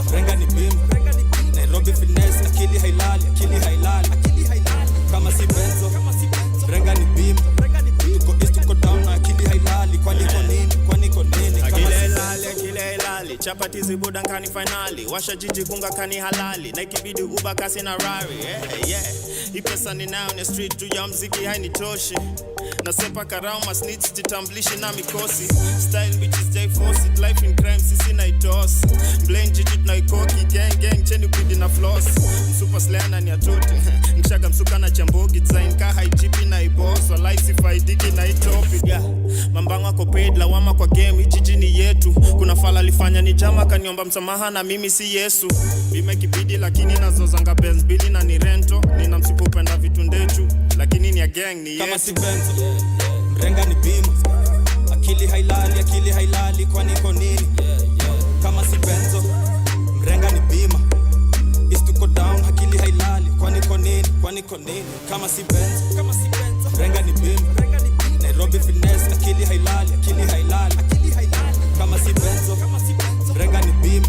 mrenga ni bima. Nairobi finesse, akili hailali. Kama si benzo, mrenga ni bima. Tuko east, tuko down, akili hailali, kwani iko nini? Akili hailali, chapati zibuda nkani finali, washa jiji kunga kani halali, na ikibidi uba kasi na rari. Yeah. Hii pesa ninayo ni street juu ya mziki hainitoshi. Nasepa karao masnitch titamblishi na mikosi. Style bitches jay force it, life in crime sisi na itos. Blame jiji tunaikoki, gang cheni bidi na floss. Msupa slayana ni atote, mshaga msuka na chambogi. Design ka haijipi na iboss, walai sifaidiki na itopic. Yeah. Mambango ako paid, lawama kwa game, jiji ni yetu. Kuna fala lifanya ni jama kaniomba msamaha na mimi si Yesu. Bime kibidi lakini nazozanga Benz bili na ni rento. Nina msipo upenda vitu ndechu, lakini ni ya gang ni yetu. Kama si Benzo, mrenga ni bima. Akili hailali kwani iko nini? Kama si Benzo, mrenga ni bima. Istuko down, akili hailali kwani iko nini? Kama si Benzo, mrenga ni bima. Nairobi finesse, akili hailali. Kama si Benzo, mrenga ni bima.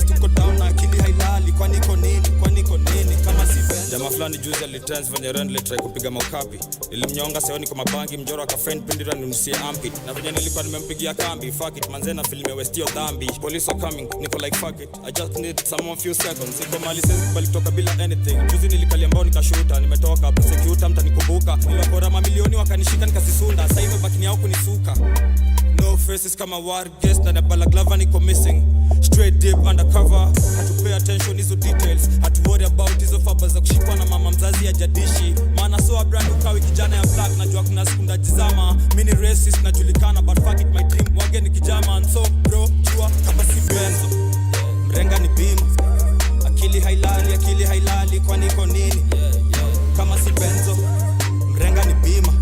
Tuko down, akili hailali kwani iko nini? Kama si Benzo. Jamaa fulani juzi alitrans venye rendle try kupiga maukapi. Nilimnyonga seoni kwa mabangi, mjoro akafriend pindira ninusie ampi. Na venye nilikuwa nimempigia kambi, fuck it manzena filme westio dhambi. Police are coming, niko like fuck it, I just need someone few seconds. Siko mali sezi kubali kutoka bila anything. Juzi nilikalia mbao nikashuta, nimetoka prosecutor mtanikumbuka. Nilipora mamilioni wakanishika nikasisunda, sasa hivi baki ni yao kunisuka. No faces kama war guest na balaklava niko missing. Straight deep undercover, hatu pay attention hizo details. Hatu worry about hizo faba za kushikwa na mama mzazi ya jadishi. Maana so brand ukawi kijana ya black, najua kuna siku ndajizama. Mini racist najulikana but fuck it my dream wage ni kijama. And so bro, jua kama si Benzo, mrenga ni bima. Akili hailali kwani iko nini? Kama si Benzo, mrenga ni bima.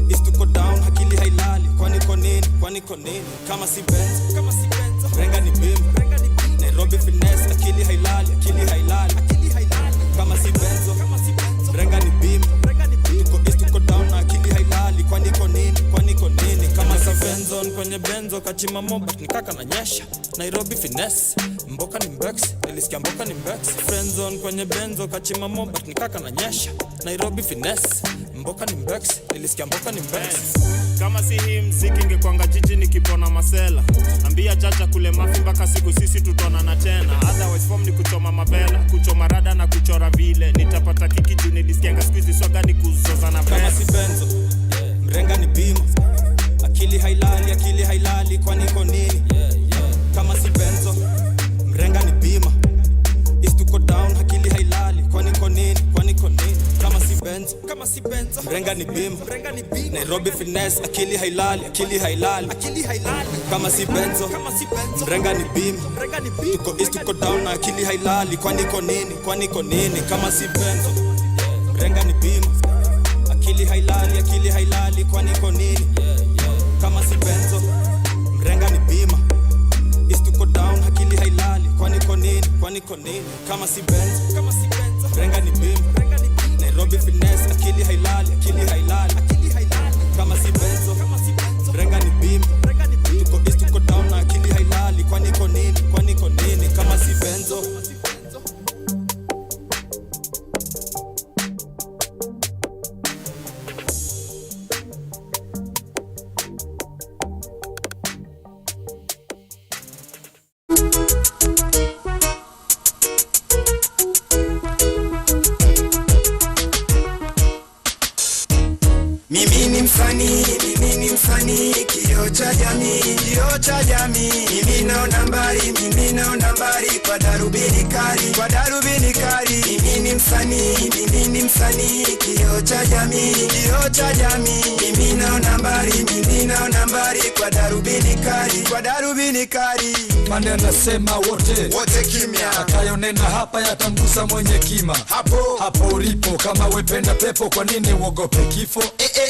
Istuko down, akili hailali kwani iko nini? Kama si Benzo, mrenga ni bima. Nairobi finesse, akili hailali. Kama si Benzo, mrenga ni bima. Tuko down, akili hailali kwani iko nini? Kama si Benzo, kwenye Benzo kachima moba nikaka na nyesha. Nairobi finesse, mboka ni mbex, nilisikia mboka ni mbex. Friendzone kwenye Benzo kachima moba nikaka na nyesha. Nairobi finesse, mboka ni mbex, nilisikia mboka ni mbex. Kama si hii mziki ingekwanga jiji nikipona masela. Ambia jaja kule mafi mpaka siku sisi tutonana tena. Otherwise form ni kuchoma mabela, kuchoma rada na kuchora vile. Nitapata kiki juu nilisikianga squeeze swaga ni kuzozana vela. Kama si Benzo, mrenga ni bima. Akili hailali kwani iko nini? Kama si Benzo, mrenga ni bima. Istuko down, akili hailali kwani iko nini? Kama si Benzo, mrenga ni bima. Nairobi finesse, akili hailali. Kama si Benzo, mrenga ni bima. Tuko down, akili hailali kwani iko nini? Kama si Benzo, mrenga ni bima. Akili hailali kwani iko nini? Kama si Benzo, mrenga ni bima. Istuko down, akili hailali kwani iko nini? Kama si Benzo, mrenga ni bima. Nairobi finesse, akili hailali. Kama si Benzo, mrenga ni bima. Tuko down, akili hailali kwani iko nini? Kama si Benzo. Mimi ni msanii, kioo cha jamii. Mimi nao nambari kwa darubini kali. Mimi ni msanii, kioo cha jamii. Mimi nao nambari kwa darubini kali. Mane nasema wote kimya. Akayonena hapa yatamgusa mwenye kima. Hapo ulipo kama wependa pepo, kwa nini uogope kifo?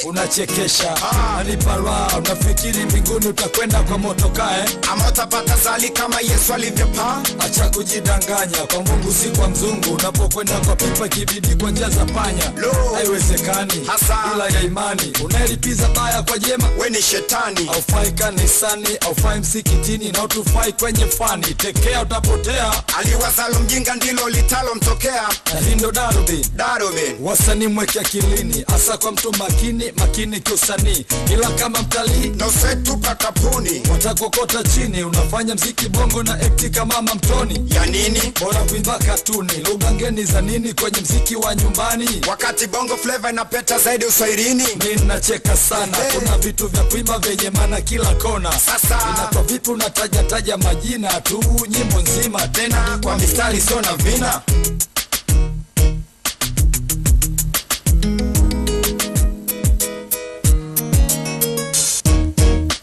Unachekesha, alipara, unafikiri mbinguni utakwenda kwa motokae? Ama utapata zali kama Yesu alivyopaa? Acha kujidanganya, kwa Mungu si kwa mzungu. Unapokwenda kwa pipa kibidi kwa njia za panya, haiwezekani ila ya imani. Unayelipiza baya kwa jema, we ni shetani. Aufai kanisani, aufai msikitini, na utufai kwenye fani. Tekea utapotea, aliwazalo mjinga ndilo litalo mtokea. Na hindo darubin, wasani mweke akilini, asa kwa mtu makini makini makini kiusanii, ila kama mtalii no setu pakapuni watakokota chini. Unafanya mziki bongo na ekti kama mama mtoni ya nini? Bora kuimba katuni, lugha ngeni za nini kwenye mziki wa nyumbani, wakati bongo flavor inapeta zaidi uswahilini. Mimi nacheka sana, kuna vitu vya kuimba vyenye maana kila kona. Sasa inakuwa vipi unataja majina tu, nyimbo nzima tena kwa mistari sio na vina.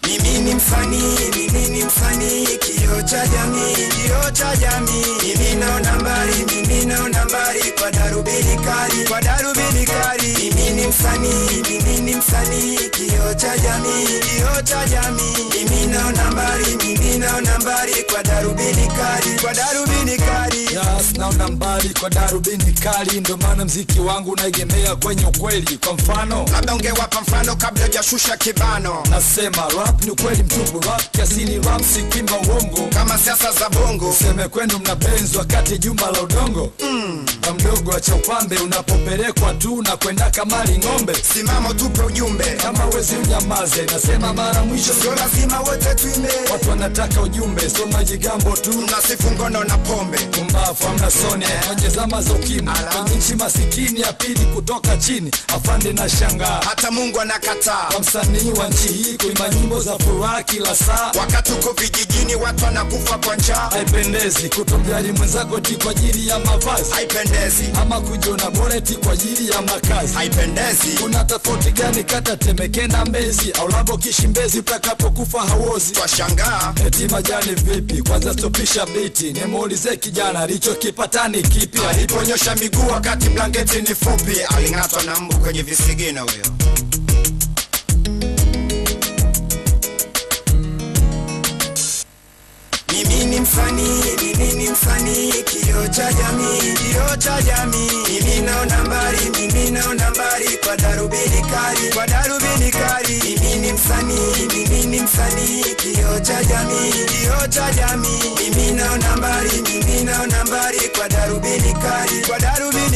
Mimi ni msanii, kioo cha jamii, mimi naona mbali kwa darubini kali, mimi ni msanii, kioo cha jamii, mimi naona mbali kwa darubini kali, yes, naona mbali kwa darubini kali, ndo maana mziki wangu unaegemea kwenye ukweli. Kwa mfano, labda ungewapa mfano kabla hujashusha kibano. Nasema rap ni ukweli mtupu, rap kiasili, rap si kimba uongo kama siasa za bongo. Seme kwenu mnapenzi wakati jumba la udongo. Kwa mdogo acha upambe, unapopelekwa tu na kwenda kamali ng'ombe. Simamo tupe ujumbe, kama wezi unyamaze, nasema mara mwisho, sio lazima wote tuime. Watu wanataka ujumbe, sio majigambo tu. Mnasifu ngono na pombe, kumbafu hamna soni kwenye zama za ukimwi. Kwenye nchi masikini ya pili kutoka chini, afande na shangaa, hata Mungu anakataa. Kwa msanii wa nchi hii kuimba nyimbo za furaha kila saa, wakati uko vijijini watu wanakufa kwa njaa. Haipendezi kutomjali mwenzako ti kwa ajili ya mavazi, haipendezi. Ama kujiona bora ti kwa ajili ya makazi, haipendezi. Kuna tofauti gani kata Temeke na Mbezi, au labo Kishimbezi utakapokufa hawozi? Twashangaa eti majani vipi, kwanza stopisha biti, nimuulize kijana alichokipatani kipi. Aliponyosha miguu wakati blanketi ni fupi, aling'atwa na mbu kwenye visigino huyo. Mimi ni msanii, kioo cha jamii, mimi naona mbali kwa darubini kali, mimi ni msanii, kioo cha jamii, mimi naona mbali kwa darubini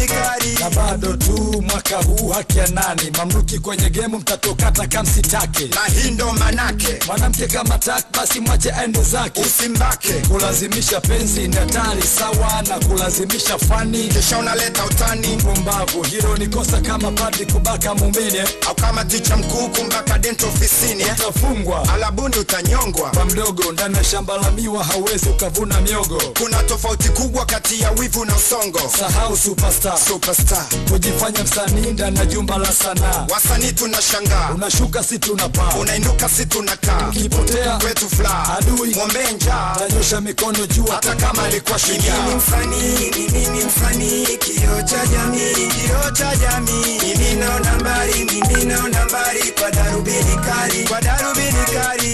kali, na bado tu mwaka huu haki ya nani, mamluki kwenye game mtatokata kamsitake, na hii ndo manake. Mwanamke kama tak basi mwache aende zake, usimbake. Kulazimisha penzi ni hatari sawa na kulazimisha fani, kisha unaleta utani. Mpumbavu, hilo ni kosa kama padri kubaka muumini, au kama ticha mkuu kumbaka dento ofisini. Utafungwa, alabuni utanyongwa. Kwa mdogo ndani ya shamba la miwa hauwezi ukavuna miogo. Kuna tofauti kubwa kati ya wivu na usongo. Sahau superstar, kujifanya msanii ndani ya jumba la sanaa. Wasanii tunashangaa, unashuka si tunapaa, unainuka si tunakaa. Ukipotea kwetu fla, adui ng'ombe njaa, tanyosha mikono juu hata kama alikuwa shujaa. Mimi ni msanii, kioo cha jamii, mimi naona mbali kwa darubini kali,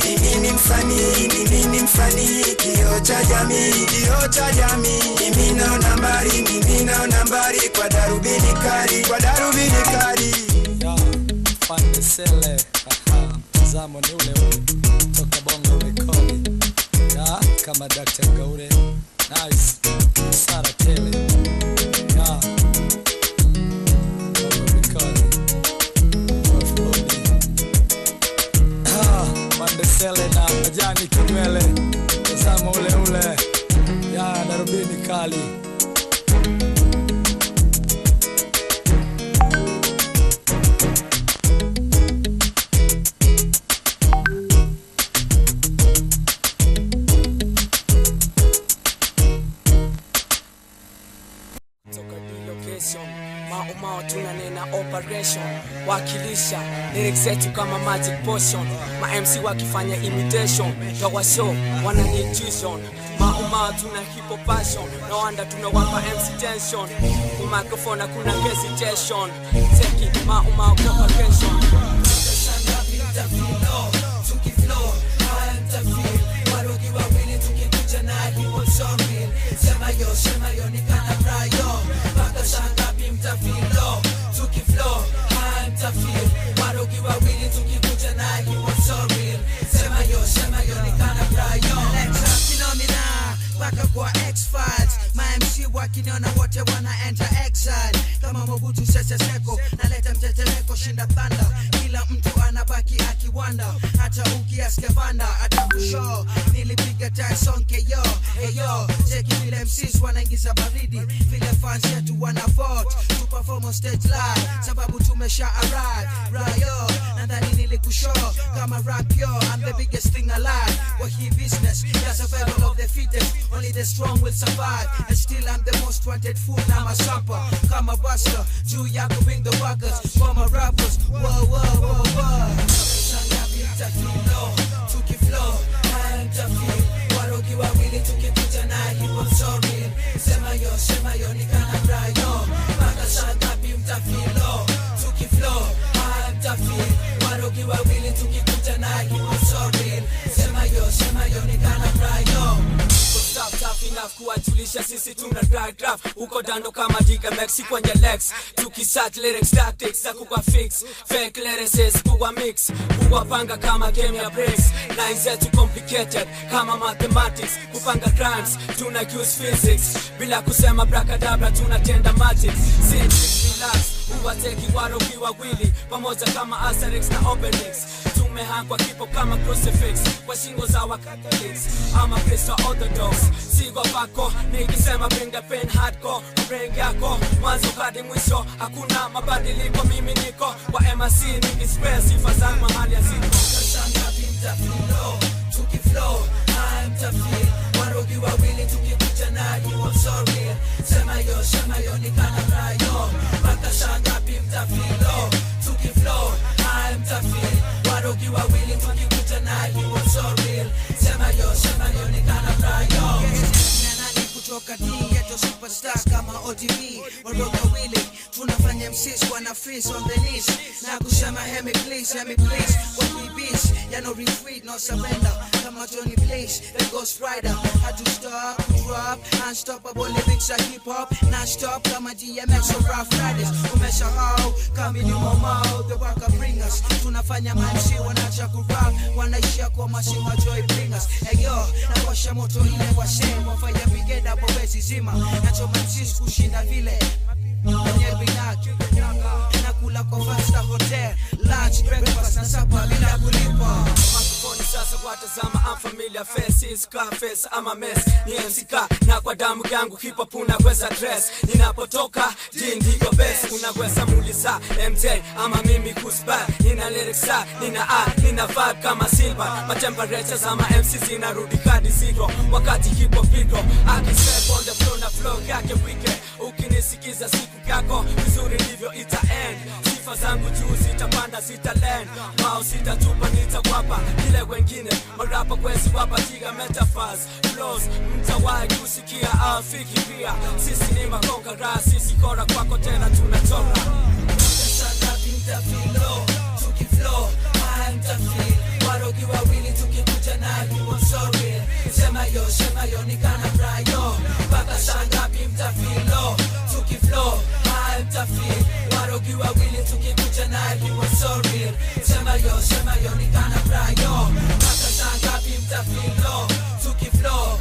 mimi ni msanii, kioo cha jamii, mimi naona mbali kwa darubini kali. Fande sele, mtazamo ni ule toka bongo rekodi, kama Dr. Gaure, nice, Sara Tele, bongo rekodi, Fande sele na majani kinywele, mtazamo ule, darubini kali. Mao tunanena operation, wakilisha lyrics zetu kama magic potion. Ma MC wakifanya imitation, tawa show wana intuition. Mao tuna hip hop passion, no wonder tunawapa MC tension. Microphone kuna hesitation, take Mao operation. Sema yo ni kana brayo, paka shangapi mtafilo, tukiflow, mtafil, warogi wawili tukikuja na hipo so real. Sema yo ni kana brayo, Electra phenomena, paka kwa X-Files, my MC wakiniona wote wana enter exile. Kama Mobutu Sese Seko, naleta mtetemeko shinda thunder. kila mtu anabaki akiwanda, hata ukiasikia vanda atakushow. Nilipiga Tyson KO, yo cheki vile MCs wanaingiza baridi, vile fans yetu wana vote to perform on stage live, sababu tumesha arrive. Rayo, nadhani nilikushow kama rap yo, I'm the biggest thing alive. Kwa hii business, ya survival of the fittest, only the strong will survive. And still I'm the most wanted fool, I'm a supper. Kama buster, juu yako bring the workers, for my rappers, whoa, whoa, whoa, whoa. Tukiflow, I'm tafil, warogi wawili tukikuta na hip-hop so real. Sema yo, nikana brayo, mpaka saa ngapi mtafilo. Tukiflow, I'm tafil, warogi wawili tukikuta na hip-hop so real. Sema yo, nikana brayo. Stop tough enough kuwajulisha sisi tuna graph uko dando kama Beatmekah kwenye legs, tukisat lyrics tactics za kuwa fix fake lyrics kuwa mix kuwa panga kama game ya breaks, lines zetu complicated kama mathematics, kupanga crimes tuna use physics bila kusema bracadabra tunatenda magic. Relax uwateki warogi wawili pamoja kama Asterix na Obelix, tumehangwa kipo kama crucifix kwa shingo za Catholics ama Kristo Orthodox. Sigo pako nikisema bring the pain hardcore, bring yako mwanzo hadi mwisho, hakuna mabadiliko. Mimi niko kwa MRC nikispread sifa zangu mahali ya ziko. Kasanga pinta flow, tukiflow I'm tafil, warogi wawili tukikuta na hip-hop so real. Sema yo, nikana brayo, mpaka saa ngapi mtafilo. Tukiflow I'm tafil, warogi wawili tukikuta na hip-hop so real. Sema yo, nikana brayo. Kutoka D-Ghetto superstar kama ODB, waroga wili tunafanya MCs wana freeze on the knees na kusema hear me please, what we beat, ya no retreat, no surrender, kama Johnny Blaze, the Ghost Rider. Had to stop, drop, unstoppable lyrics are hip-hop, non-stop kama DMX or Rough Riders. Umesha hao, kami ni momao, the worker bring us, tunafanya MC wanacha kurap, wanaishia kwa mashima joy bring us. Eyo, na washa moto ile washe, wafanya brigade wezi zima, nachoma MCs kushinda vile kwenye binaki, nakula kwa Fasta Hotel, lunch, breakfast na supper bila kulipa. Makufoni sasa watazama, I'm familiar faces, Scarface ama mess, ni MCK na kwa damu yangu hip-hop unaweza dress. Ninapotoka jindigo best, unaweza muuliza MJ ama mimi kuspa. Nina lyrics, nina art, nina vibe kama silver. Ma temperatures ama MC zinarudi hadi zero wakati hip-hop iko akisep on the floor na flow yake weekend. Ukinisikiza siku yako vizuri ndivyo ita end. Sifa zangu juu zitapanda zitaland, mao sitatupa nitakwapa kile wengine marapa kwezi wapatiga metaphors flows mtawai kusikia au fikiria. Sisi ni makonkara, sisi kora kwako tena tunachora. Kasanga pinta filo, tukiflow I'm tafil, warogi wawili tukikuta na hip-hop so real. Sema yo, nikana brayo, mpaka saa ngapi mtafilo. Tukiflow I'm tafil, warogi wawili tukikuta na hip-hop so real. Sema yo, nikana brayo, mpaka saa ngapi mtafilo. Tukiflow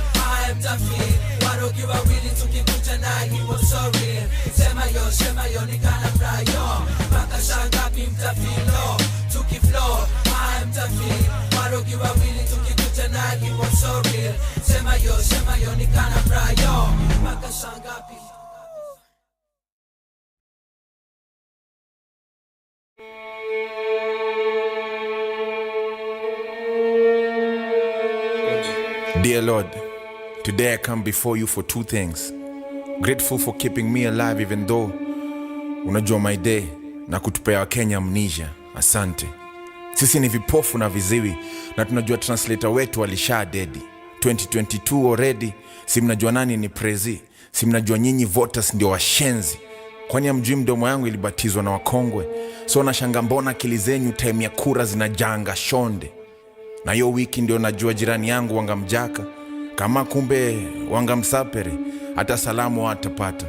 I'm tafil, warogi wawili tukikuta na hip-hop so real. Sema yo, nikana brayo, mpaka saa ngapi mtafilo. Tukiflow I'm tafil, warogi wawili tukikuta na hip-hop so real. Sema yo, nikana brayo, mpaka saa ngapi. Dear Lord, today I come before you for two things. Grateful for keeping me alive even though unajua my day na kutupea Kenya amnesia. Asante. Sisi ni vipofu na viziwi na tunajua translator wetu alisha dedi. 2022 already, si mnajua nani ni prezi, si mnajua nyinyi voters ndio washenzi. Kwani mjui mdomo yangu ilibatizwa na wakongwe, so nashanga mbona akili zenyu time ya kura zinajanga shonde. Na hiyo wiki ndio najua jirani yangu wangamjaka, kama kumbe wangamsapere, hata salamu hatapata.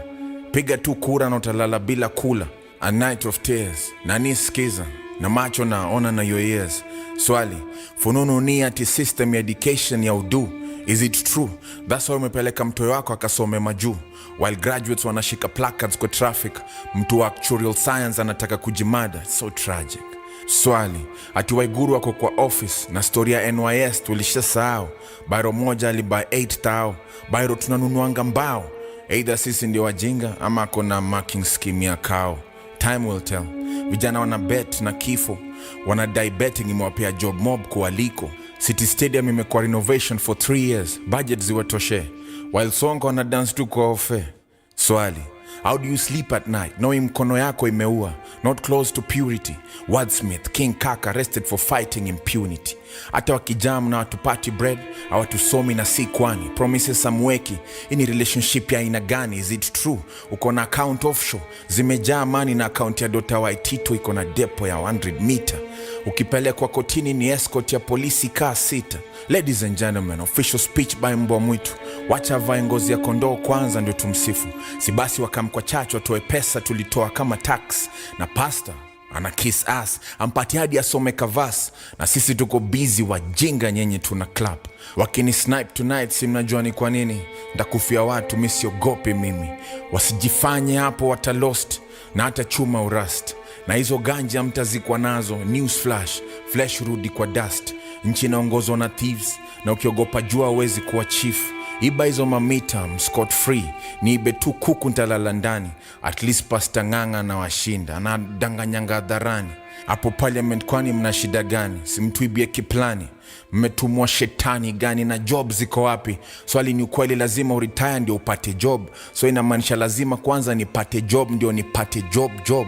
Piga tu kura na utalala bila kula. A night of tears, na nisikiza, na macho naona na your ears. Swali, fununu ni ati system education ya udu. Is it true? That's why umepeleka mtoyo wako akasome majuu, while graduates wanashika placards kwa traffic. Mtu wa actuarial science anataka kujimada. So tragic. Swali, ati Waiguru wako kwa office na story ya NYS tulishasahau. Bairo moja alibuy 8,000. Bairo tunanunuanga mbao. Either sisi ndio wajinga ama kuna marking scheme ya kao. Time will tell. Vijana wana bet na kifo. Wanadai betting imewapea job mob kualiko. City Stadium imekuwa renovation for 3 years. Budget ziwatoshe. While Sonko wana dance tu kwa ofe. Swali, how do you sleep at night knowing mkono yako imeua? Not close to purity. Wordsmith, King Kaka arrested for fighting impunity. Hata wakijam na watupati bread, hawatusomi na si kwani. Promises samweki, ini relationship ya aina gani? Is it true? Uko na account offshore, zimejaa money na account ya Dota Waitito iko na depo ya 100 meter. Ukipelekwa kotini ni escort ya polisi kaa 6. Ladies and gentlemen, official speech by mbwa mwitu. Wacha vae ngozi ya kondoo kwanza ndio tumsifu. Si basi wakamkwa chacho watoe pesa tulitoa kama tax. Na pastor ana kiss ass, ampati hadi asome kavas. Na sisi tuko busy wajinga nyenye tuna clap. Wakini snipe tonight si mnajua ni kwa nini. Ndakufia watu misiogopi mimi. Wasijifanye hapo watalost na hata chuma urust. Na hizo ganja mtazikwa nazo, news flash, flash rudi kwa dust. Nchi inaongozwa na thieves, na ukiogopa jua huwezi kuwa chief. Iba hizo mamita, scot free, niibe tu kuku ntalala ndani. At least pasta nganga na washinda, na danganyanga hadharani. Hapo parliament kwani mna shida gani? Simtuibie kiplani. Mmetumwa shetani gani na job ziko wapi? Swali ni ukweli lazima uretire ndio upate job. So inamaanisha lazima kwanza nipate job ndio nipate job.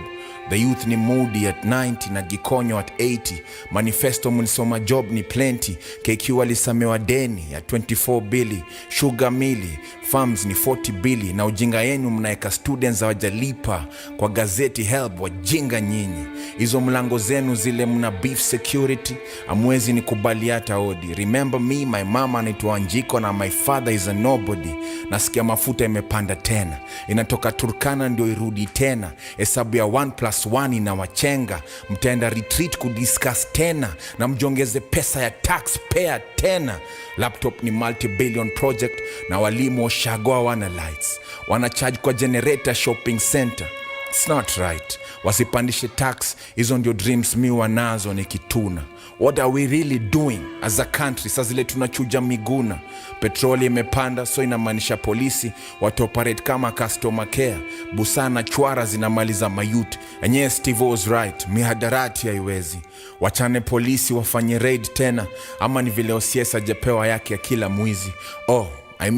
The youth ni moody at 90 na gikonyo at 80. Manifesto mlisoma job ni plenty. KQ walisamewa deni ya 24 bili. Sugar mili, farms ni 40 bili. Na ujinga yenu mnaeka students hawajalipa. Kwa gazeti help wajinga nyinyi. Hizo mlango zenu zile mna beef security. Amwezi ni kubali hata odi. Remember me, my mama anaitwa Njiko na my father is a nobody. Nasikia mafuta imepanda tena. Inatoka Turkana ndio irudi tena. Hesabu ya 1+1 inawachenga. Mtaenda retreat kudiscuss tena. Na mjongeze pesa ya taxpayer tena. Laptop ni multi-billion project. Na walimu oshagoa wana lights. Wanacharge kwa generator shopping center. It's not right. Wasipandishe tax. Hizo ndio dreams mi wanazo ni kituna. What are we really doing as a country? Sasa zile tunachuja miguna. Petroli imepanda, so inamaanisha polisi watoperate kama customer care. Busana chwara zinamaliza mayut. Enye Steve was right, mihadarati haiwezi. Wachane polisi wafanye raid tena. Ama ni vile OCS hajapewa yake ya kila mwizi.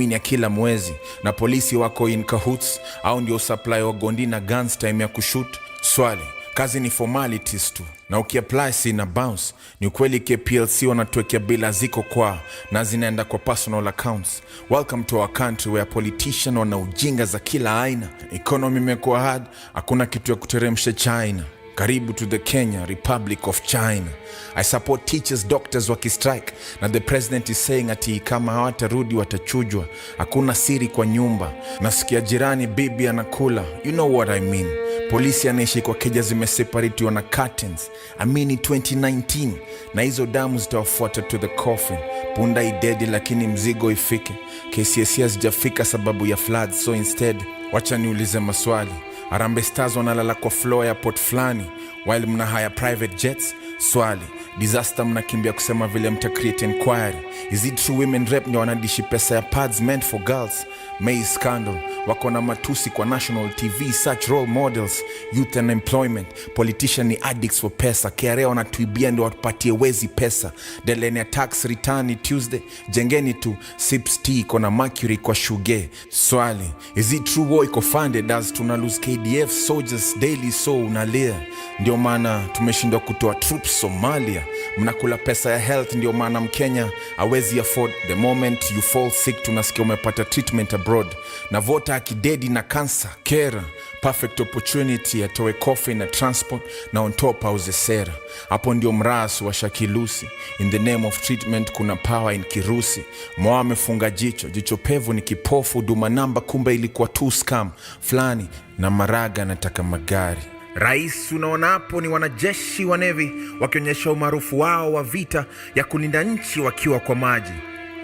Ya kila mwezi. Na polisi wako in cahoots. Au ndio supply wagondi na guns time ya kushoot. Swali, kazi ni formalities tu. Na ukiapply si na bounce. Ni ukweli KPLC wanatuwekea bila ziko kwa na zinaenda kwa personal accounts. Welcome to our country where politicians wana ujinga za kila aina. Economy imekuwa hard, hakuna kitu ya kuteremsha China. Karibu to the Kenya Republic of China. I support teachers, doctors wakistrike. Na the president is saying ati kama hawatarudi watachujwa. Hakuna siri kwa nyumba. Nasikia jirani bibi anakula. You know what I mean. Polisi anaishi kwa keja zimeseparatiwa na curtains. Amini 2019. Na hizo damu zitawafuata to the coffin. Punda idedi lakini mzigo ifike. KCSE hazijafika sababu ya floods. So instead, wacha niulize maswali. Harambee Stars wanalala kwa floor ya port flani while mna hire private jets. Swali, disaster mnakimbia kusema vile mta create inquiry. Is it true women rep ndio wanadishi pesa ya pads meant for girls? May scandal, wako na matusi kwa national TV, such role models. Youth and employment, politician ni addicts for pesa. KRA wanatuibia ndio watupatie wezi pesa. Deadline ya tax return ni Tuesday. Jengeni tu sips tea iko na mercury kwa shuge. Swali, is it true war iko funded as tuna lose KDF soldiers daily so unalia? Ndio maana tumeshindwa kutoa troops Somalia. Mnakula pesa ya health ndio maana Mkenya hawezi afford. The moment you fall sick tunasikia umepata treatment abroad. Na vota akidedi na cancer care. Perfect opportunity atoe coffee na transport na on top auze sera. Hapo ndio mrasu wa Shakilusi. In the name of treatment kuna power in Kirusi. Moa amefunga jicho pevu ni kipofu. Duma namba kumbe ilikuwa tu scam flani. Na Maraga nataka magari. Rais unaona hapo ni wanajeshi wa Navy wakionyesha umaarufu wao wa vita ya kulinda nchi wakiwa kwa maji.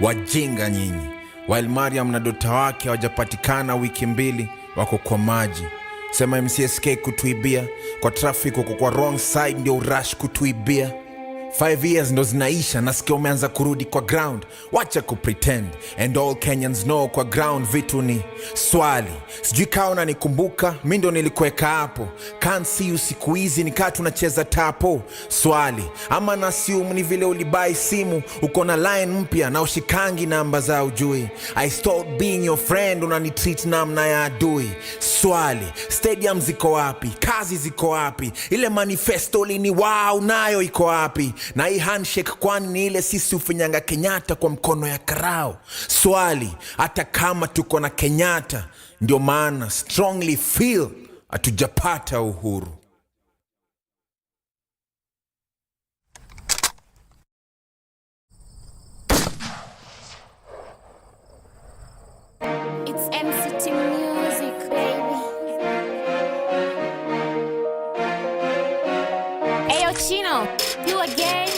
Wajinga nyinyi. While Mariam na dota wake hawajapatikana wiki 2 wako kwa maji. Sema MCSK kutuibia, kwa traffic uko kwa wrong side ndio urush kutuibia. 5 years ndo zinaisha, nasikia umeanza kurudi kwa ground. Wacha kupretend, and all Kenyans know kwa ground vitu ni swali. Sijui kaa unanikumbuka, mi ndo nilikuweka hapo. Can't see you siku hizi, nikaa tunacheza tapo. Swali, ama nasium ni vile ulibai simu, uko na line mpya na ushikangi namba za ujui. I stopped being your friend, unanitreat namna ya adui. Swali, stadium ziko wapi? Kazi ziko wapi? Ile manifesto lini wow nayo iko wapi? Na hii handshake kwani ni ile sisi ufinyanga Kenyatta kwa mkono ya karao? Swali, hata kama tuko na Kenyatta, ndio maana strongly feel hatujapata uhuru. It's MCT music, baby. Ayo Chino, you again?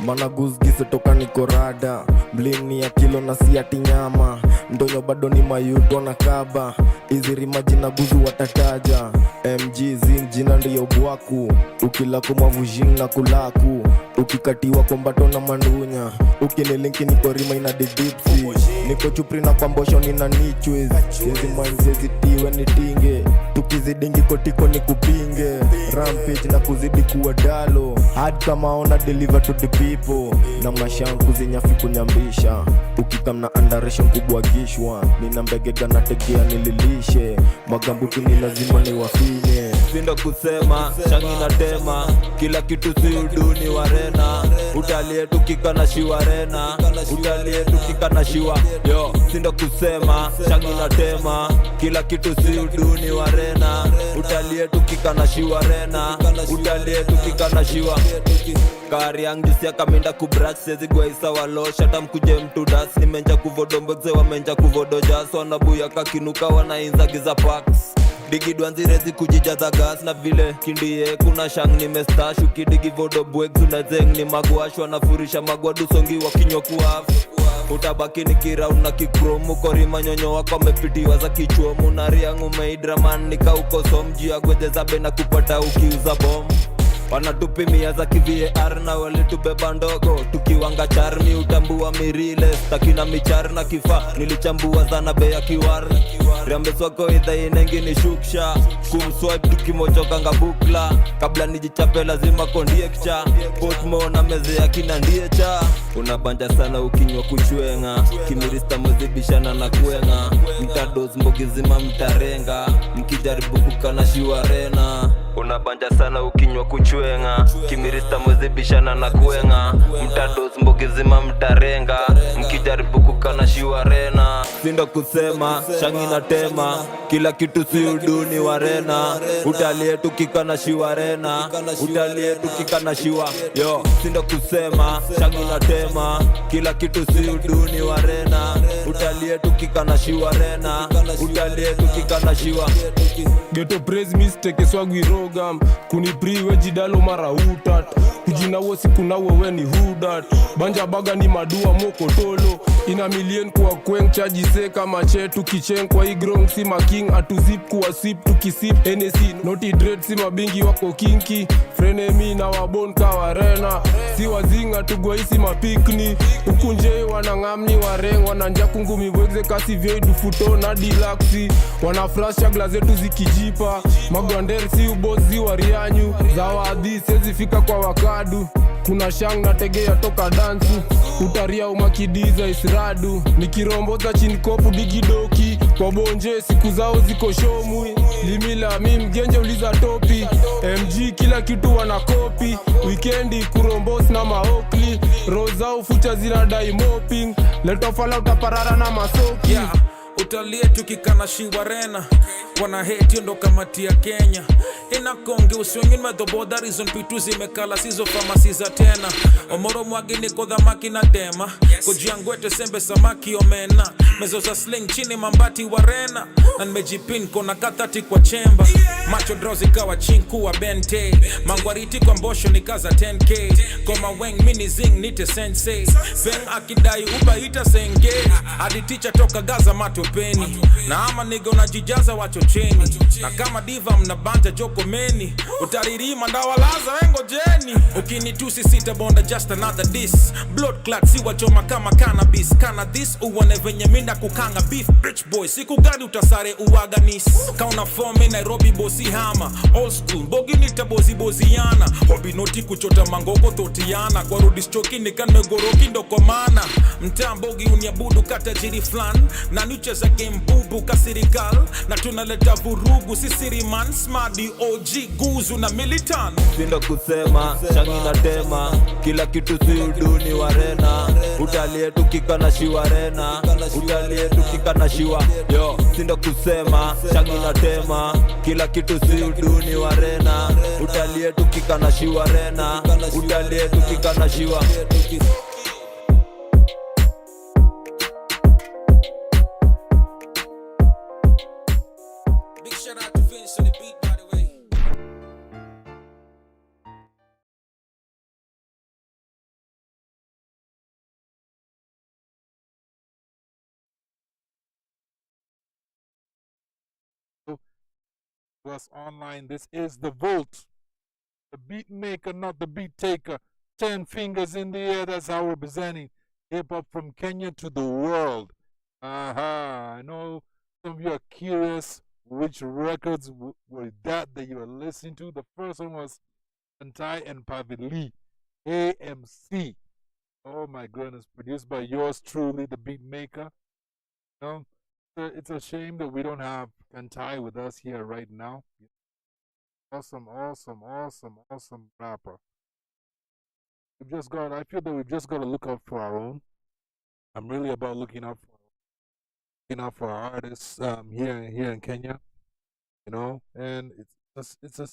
Mana guzgize toka niko rada, mlini ya kilo na siati nyama, ndonyo bado ni mayuto na kaba, iziri majina guzu watataja, MG zing jina ndiyo buaku, ukila kumavujing na kulaku, ukikatiwa kombato na mandunya, ukinilinki niko rima ina didipsi, niko chupri na pambosho nina nichwez, sezi manzezi tiwe nitinge, tukizidingi kotiko ni kupinge, rampage na kuzidi kuwa dalo, hadi kama ona deliver to the people, na mashanku zinyafi kunyambisha, ukikam na andaration kubwa gishwa, nina mbegega na tegea nililishe, magambuki ni lazima ni wafinye. Sindo kusema, shangi na tema, kila kitu si uduni warena, utalie tukika na shiwarena, utalie tukika na shiwa, yo. Sindo kusema, shangi na tema, kila kitu si uduni warena, utalie tukika na shiwarena, utalie tukika na shiwa. Kari yangu siya kaminda kubrat, sezi gwa isa walo, shata mkuje mtu das, nimenja kuvodo mbekze wamenja kuvodo jas, wanabuya kakinuka wanainza giza packs. Digi duanzirezi kujijaza gas na vile kindie kuna shang ni mestash, ukidigi vodo bwek unazeng ni magwashwa na furisha magwadu songi wa kinyo kuhafu. Utabaki ni kiraun na kikromu, korima nyonyo wako mepitiwa za kichuomu, na riangu meidraman nika uko somji ya gweze zabe na kupata ukiuza bomu. Wanatupimia za KVAR na wale tubeba ndogo, tukiwanga charmi utambua mirile, stakina michar na kifa, nilichambua zana beya kiwar. Riambeswako idha inengi ni shuksha, kumswipe tukimochoka nga bukla, kabla nijichape lazima kondiekcha, potmo na meze ya kina ndiecha. Unabanja sana ukinywa kuchwenga, kimirista mwezibishana na kuenga, mtadoz mbogizima mtarenga, mkijaribu kukana shiwarena. Unabanja sana ukinywa kuchwenga, kimirista mwezibishana na kuenga, mtadoz mbogizima mtarenga, mkijaribu kukana shiwarena. Sindo kusema, shangi na tema, kila kitu si uduni warena, utalie tukika na shiwarena, utalie tukika na shiwa, yo. Sindo kusema, shangi na tema, kila kitu si uduni warena, utalie tukika na shiwarena, utalie tukika na shiwa. Ghetto praise mistake swagwi rogam, kunipriwe jidalo mara utat, kujinawo siku na wewe ni hudat, banja baga ni madua moko tolo, ina million kwa kweng chaji se kama chetu kichen kwa igrong si making atuzip kuwa sip tukisip NC noti dread si mabingi wako kinki, frenemy na wabon kawarena, si wazinga tugwa isi mapikni, ukunje wanangamni wareng wananja kungumi wegze kasi vyedu futo na dilaksi, wanafrasha glazetu zikijipa, magwander si ubozi warianyu, zawadi sezi fika kwa wakadu, kuna shang na tegea toka dansu, utaria umakidiza isradu, nikiromboza chini kopu digidoki, kwa bonje siku zao ziko shomui, limila mgenje uliza topi, MG kila kitu wanakopi, weekendi kurombos na maokli, rozao fucha zinadai mopping, letofala utaparara na masoki, yeah. Utalie tukikana shiwarena, wana hate yondo kamati ya Kenya, inakonge uswingin medoboda reason pitu zimekala sizo famasi za tena, omoro mwagi niko dhamaki na tema, kujiangwete sembe samaki omena, mezo za sling chini mambati warena na nimejipin kona kathati kwa chemba macho drozi kawa chinku wa bente mangwariti kwa mbosho nikaza 10k koma weng mini zing nite sensei beng akidai uba ita senge hadi ticha toka gaza matopeni na ama niga unajijaza wachocheni na kama diva mnabanja joko meni utaririma ndawalaza wengo jeni ukinitusi sita bonda just another diss blood clot si wachoma kama cannabis kana this uone venye minda kukanga beef rich boy siku gani utasare uwaganis kauna form Nairobi bosi hama old school bogi nita boziana hobi noti kuchota mangoko totiana kwa rudi stoki nikanmegoroki ndo kwa maana mtaa mbogi uniabudu kata jiri flan na nucheza game bubu kasirikal na tunaleta vurugu sisiri man smadi OG guzu na militant sindo kusema shangi na tema kila kitu si uduni warena utalie tukika na shiwarena utalie tukika na shiwa yo sindo kusema shangi na tema kila kitu si uduni warena utalie tukika na shiwarena utalie tukika na shiwa big shout out to Vince on the beat by the way us online. This is the Volt, the beat maker, not the beat taker. 10 fingers in the air, that's how we're presenting hip hop from Kenya to the world. I know some of you are curious which records were that you were listening to. The first one was Antai and Pavili, AMC. Oh my goodness, produced by yours truly, the beat maker. You know, it's a shame that we don't have Kantai with us here right now. Awesome rapper. I feel that we've just got to look out for our own. I'm really about looking out for our artists here in Kenya, you know. And it's a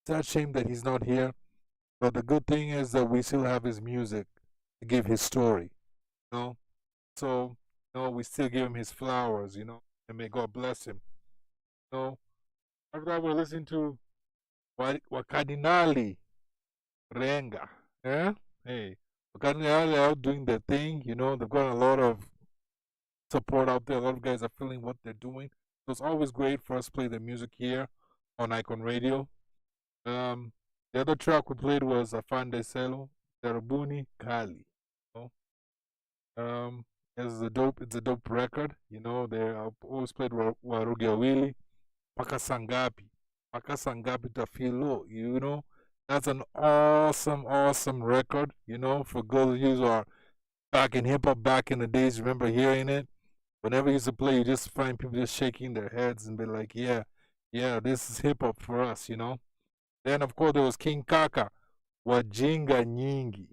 sad shame that he's not here. But the good thing is that we still have his music to give his story, you know. So we still give him his flowers, you know, and may God bless him. So, after that, we're listening to Wakadinali Renga. Yeah? Hey, Wakadinali are out doing their thing, you know, they've got a lot of support out there. A lot of guys are feeling what they're doing. So, it's always great for us to play their music here on Icon Radio. The other track we played was Afande Selo, Darubuni Kali. You know? It's a dope record, you know. I've always played Warugi Awili, Paka Sangapi Tafilo, you know. That's an awesome record, you know, for those of you who are back in hip hop back in the days, remember hearing it. Whenever you used to play, you just find people just shaking their heads and be like, yeah, this is hip hop for us, you know. Then of course there was King Kaka, Wajinga Nyingi.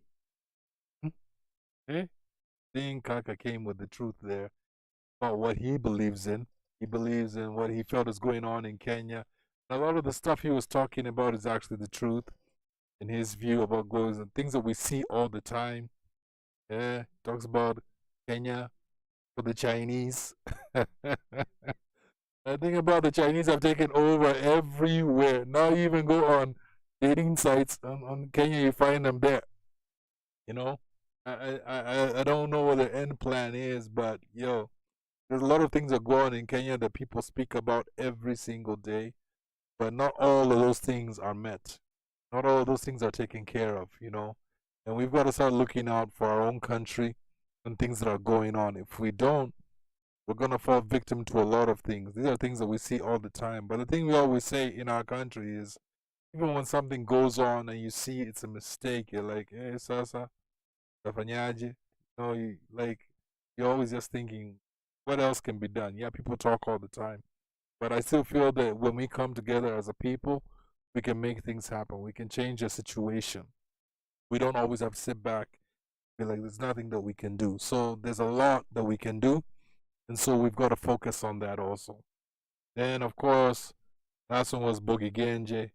Eh? King Kaka came with the truth there about what he believes in. He believes in what he felt is going on in Kenya. And a lot of the stuff he was talking about is actually the truth in his view about goes and things that we see all the time. Yeah, talks about Kenya for the Chinese. I think about the Chinese have taken over everywhere. Now you even go on dating sites on Kenya, you find them there. You know? I don't know what the end plan is, but yo, there's a lot of things that go on in Kenya that people speak about every single day, but not all of those things are met. Not all of those things are taken care of, you know. And we've got to start looking out for our own country and things that are going on. If we don't, we're going to fall victim to a lot of things. These are things that we see all the time. But the thing we always say in our country is, even when something goes on and you see it's a mistake, you're like, hey, Sasa, Tafanyaji. No, you're always just thinking, what else can be done? Yeah, people talk all the time. But I still feel that when we come together as a people, we can make things happen. We can change a situation. We don't always have to sit back and be like, there's nothing that we can do. So there's a lot that we can do. And so we've got to focus on that also. Then, of course, last one was Bogi Genje.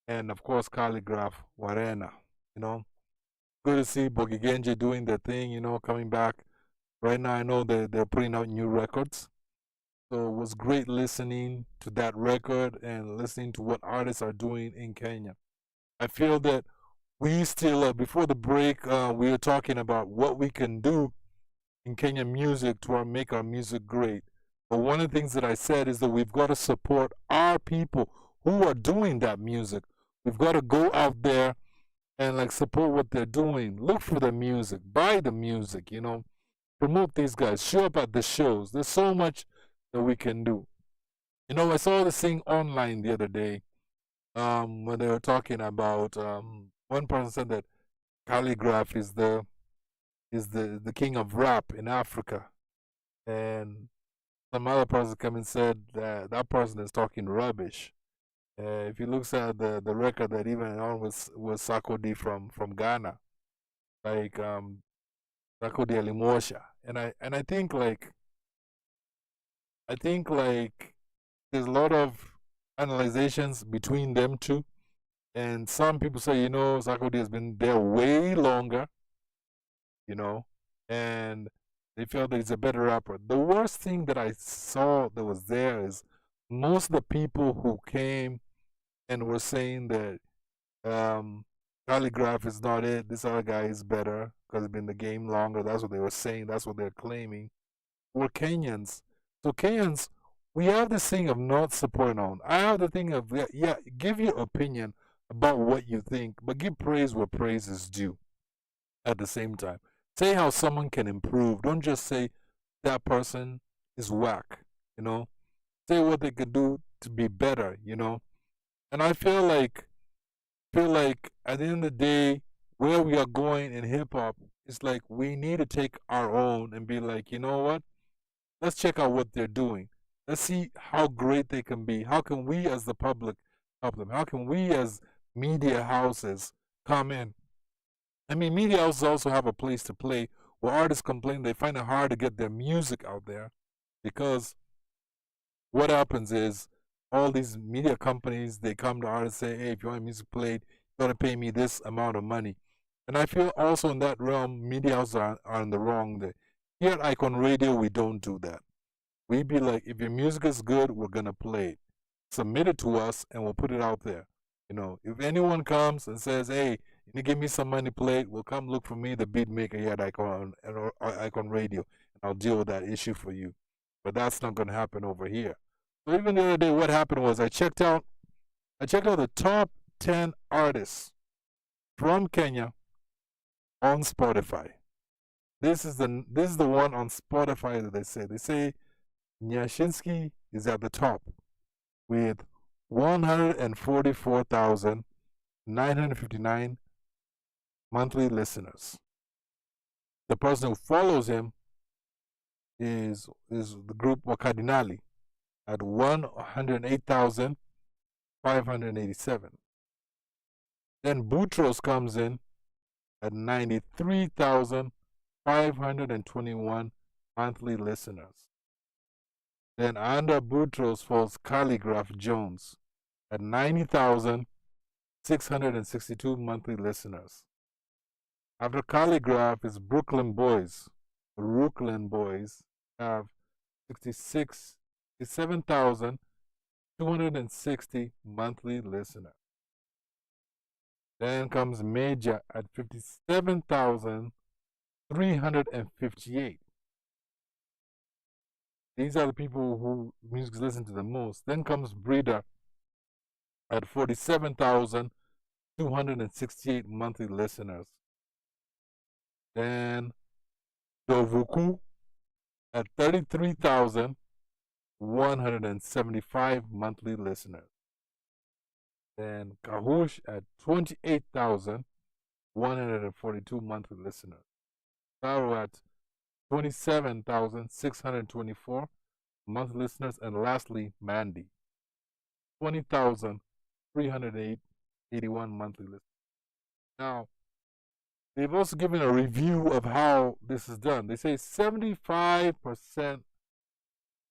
And, of course, Calligraph Warena. You know, good to see Bogi Genje doing their thing, you know, coming back Right now, I know they're putting out new records. So it was great listening to that record and listening to what artists are doing in Kenya. I feel that we still, before the break, we were talking about what we can do in Kenyan music to make our music great. But one of the things that I said is that we've got to support our people who are doing that music. We've got to go out there and like support what they're doing. Look for the music, buy the music, you know, promote these guys, show up at the shows. There's so much that we can do. You know, I saw this thing online the other day when they were talking about one person said that Calligraph is the king of rap in Africa, and some other person came and said that that person is talking rubbish. If you look at the record that even on was Sakodi from Ghana, like Sakodi Alimosha, and I think like there's a lot of analyzations between them two, and some people say, you know, Sakodi has been there way longer, you know, and they felt that he's a better rapper. The worst thing that I saw that was there is most of the people who came and were saying that Calligraph is not it, this other guy is better because he's been in the game longer. That's what they were saying. That's what they're claiming. We're Kenyans. So Kenyans, we have this thing of not supporting on. I have the thing of, yeah, give your opinion about what you think, but give praise where praise is due at the same time. Say how someone can improve. Don't just say that person is whack, you know. Say what they could do to be better, you know. And I feel like at the end of the day, where we are going in hip hop, it's like we need to take our own and be like, you know what? Let's check out what they're doing. Let's see how great they can be. How can we as the public help them? How can we as media houses come in? I mean, media houses also have a place to play where artists complain they find it hard to get their music out there because what happens is all these media companies, they come to artists and say, hey, if you want music played, you got to pay me this amount of money. And I feel also in that realm, media houses are in the wrong. Here at Icon Radio, we don't do that. We be like, if your music is good, we're going to play it. Submit it to us and we'll put it out there. You know, if anyone comes and says, hey, you give me some money played, well, come look for me, the Beatmekah here at Icon Radio, and I'll deal with that issue for you. But that's not going to happen over here. So even the other day, what happened was I checked out the top 10 artists from Kenya on Spotify. This is the one on Spotify that they say. They say Nyashinsky is at the top with 144,959 monthly listeners. The person who follows him is the group Wakadinali at 108,587. Then Boutros comes in at 93,521 monthly listeners. Then under Boutros falls Calligraph Jones at 90,662 monthly listeners. After Calligraph is Brooklyn Boys. The Brooklyn Boys have 67,260 monthly listeners. Then comes Major at 57,358. These are the people who music is listened to the most. Then comes Breeder at 47,268 monthly listeners. Then Dovuku at 33,175 monthly listeners. Then Kahush at 28,142 monthly listeners. Saru at 27,624 monthly listeners. And lastly, Mandy, 20,381 monthly listeners. Now, they've also given a review of how this is done. They say 75%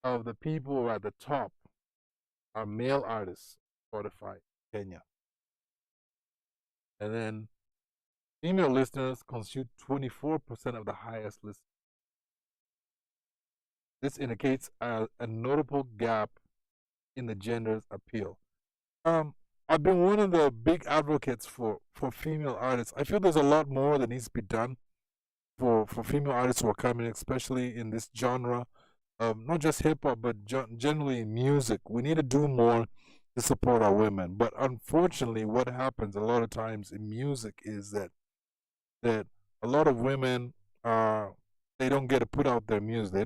of the people who are at the top are male artists, Spotify, Kenya. And then female listeners constitute 24% of the highest listeners. This indicates a notable gap in the gender's appeal. I've been one of the big advocates for female artists. I feel there's a lot more that needs to be done for female artists who are coming, especially in this genre, not just hip hop, but generally in music. We need to do more to support our women. But unfortunately, what happens a lot of times in music is that a lot of women they don't get to put out their music. They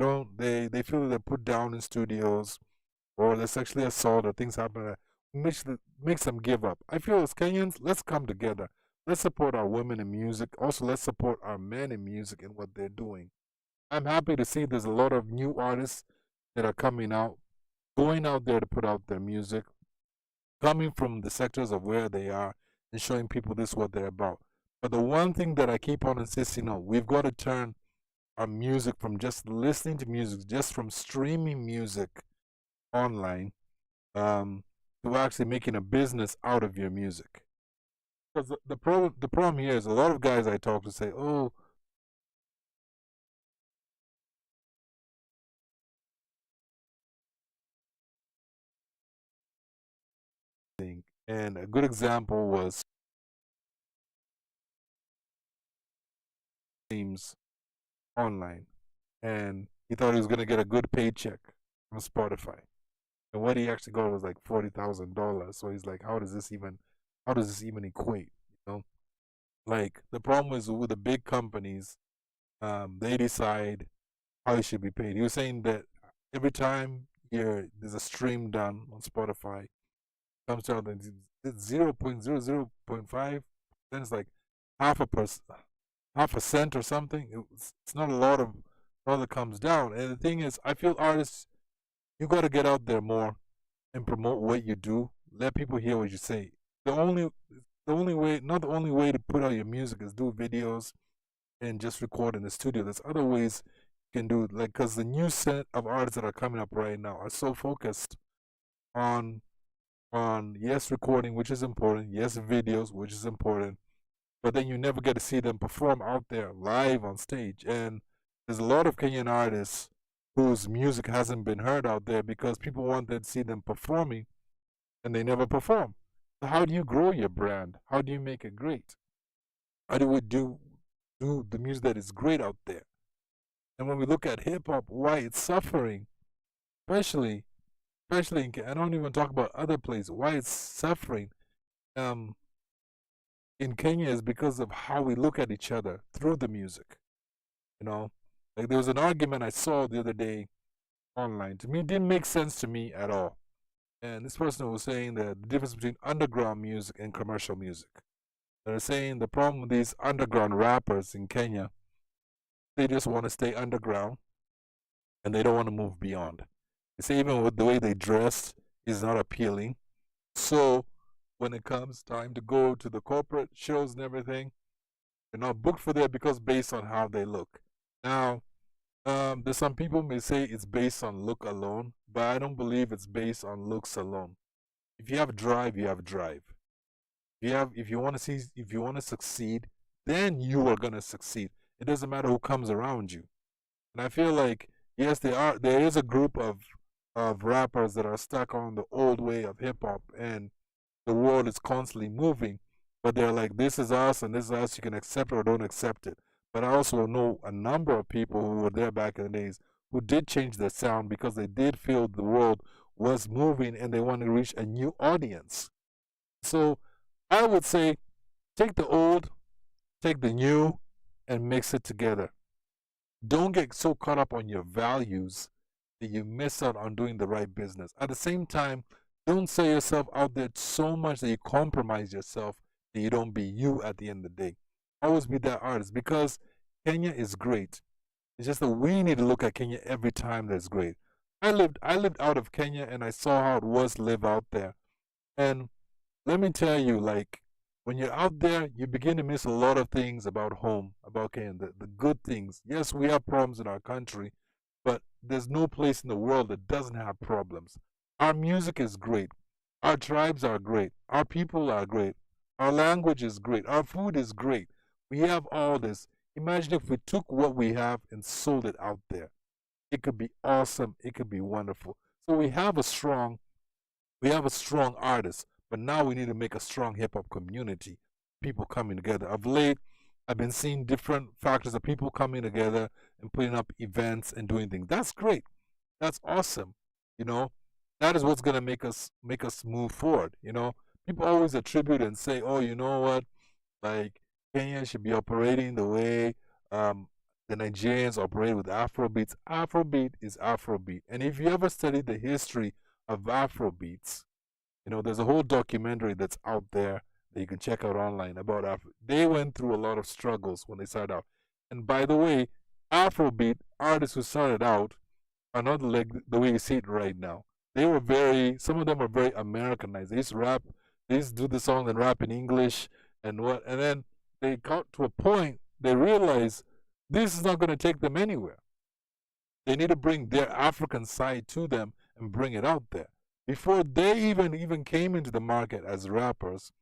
feel that they're put down in studios, or they're sexually assaulted, or things happen that makes them give up. I feel as Kenyans, let's come together. Let's support our women in music. Also, let's support our men in music and what they're doing. I'm happy to see there's a lot of new artists that are coming out, going out there to put out their music, coming from the sectors of where they are and showing people this is what they're about. But the one thing that I keep on insisting on, we've got to turn our music from just listening to music, just from streaming music online, to actually making a business out of your music. Because the problem here is a lot of guys I talk to say, oh, and a good example was streams online, and he thought he was going to get a good paycheck from Spotify, and what he actually got was like $40,000. So he's like, how does this even equate? You know, like the problem is with the big companies, they decide how you should be paid. He was saying that every time there's a stream done on Spotify, comes out and it's 0.00.5, then it's like half a cent or something. It's not a lot of all that comes down. And the thing is, I feel artists, you got to get out there more and promote what you do. Let people hear what you say. The only way, not the only way to put out your music is do videos and just record in the studio. There's other ways you can do it, like, because the new set of artists that are coming up right now are so focused on yes, recording, which is important, yes, videos, which is important, but then you never get to see them perform out there live on stage. And there's a lot of Kenyan artists whose music hasn't been heard out there because people wanted to see them performing and they never perform. So how do you grow your brand? How do you make it great? How do we do the music that is great out there? And when we look at hip hop, why it's suffering, especially in I don't even talk about other places, why it's suffering in Kenya is because of how we look at each other through the music. You know, like there was an argument I saw the other day online. To me, it didn't make sense to me at all. And this person was saying that the difference between underground music and commercial music. They're saying the problem with these underground rappers in Kenya, they just want to stay underground and they don't want to move beyond. They say even with the way they dress is not appealing. So when it comes time to go to the corporate shows and everything, they're not booked for that because based on how they look. Now, there's some people may say it's based on look alone, but I don't believe it's based on looks alone. If you have drive, you have drive. If you want to succeed, then you are gonna succeed. It doesn't matter who comes around you. And I feel like yes, there is a group of rappers that are stuck on the old way of hip hop, and the world is constantly moving, but they're like, this is us and this is us, you can accept it or don't accept it. But I also know a number of people who were there back in the days who did change their sound because they did feel the world was moving and they wanted to reach a new audience. So I would say take the old, take the new, and mix it together. Don't get so caught up on your values that you miss out on doing the right business. At the same time, don't sell yourself out there so much that you compromise yourself that you don't be you at the end of the day. Always be that artist, because Kenya is great. It's just that we need to look at Kenya every time that's great. I lived out of Kenya and I saw how it was to live out there. And let me tell you, like, when you're out there, you begin to miss a lot of things about home, about Kenya, the good things. Yes, we have problems in our country, but there's no place in the world that doesn't have problems. Our music is great. Our tribes are great. Our people are great. Our language is great. Our food is great. We have all this. Imagine if we took what we have and sold it out there. it could be awesome, it could be wonderful. So we have a strong artist, but now we need to make a strong hip hop community, people coming together. Of late, I've been seeing different factors of people coming together and putting up events and doing things. That's great. That's awesome. You know, that is what's gonna make us move forward. You know, people always attribute and say, "Oh, you know what? Like Kenya should be operating the way the Nigerians operate with Afrobeats." Afrobeat is Afrobeat, and if you ever study the history of Afrobeats, you know, there's a whole documentary that's out there that you can check out online about Afro. They went through a lot of struggles when they started out. And by the way, Afrobeat artists who started out are not like the way you see it right now. They were some of them were very Americanized. They used to rap, they used to do the song and rap in English and then they got to a point, they realized this is not going to take them anywhere. They need to bring their African side to them and bring it out there. Before they even came into the market as rappers,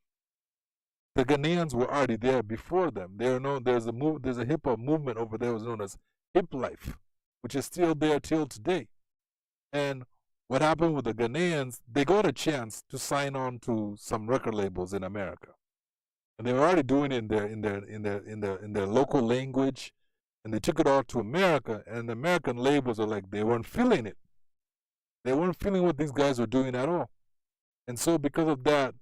the Ghanaians were already there before them. There's a hip hop movement over there was known as Hip Life, which is still there till today. And what happened with the Ghanaians, they got a chance to sign on to some record labels in America. And they were already doing it in their local language, and they took it all to America, and the American labels are like, they weren't feeling it. They weren't feeling what these guys were doing at all. And so because of that,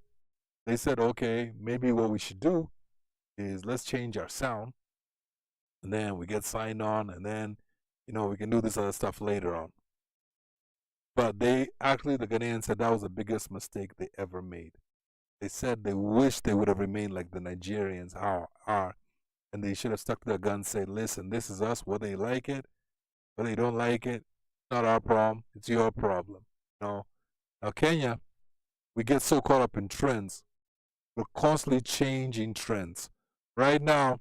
they said, okay, maybe what we should do is let's change our sound, and then we get signed on, and then, you know, we can do this other stuff later on. But the Ghanaians said that was the biggest mistake they ever made. They said they wish they would have remained like the Nigerians are, and they should have stuck to their guns, say, listen, this is us, whether they like it, whether they don't like it, it's not our problem, it's your problem. You know? Now Kenya, we get so caught up in trends. We're constantly changing trends. Right now,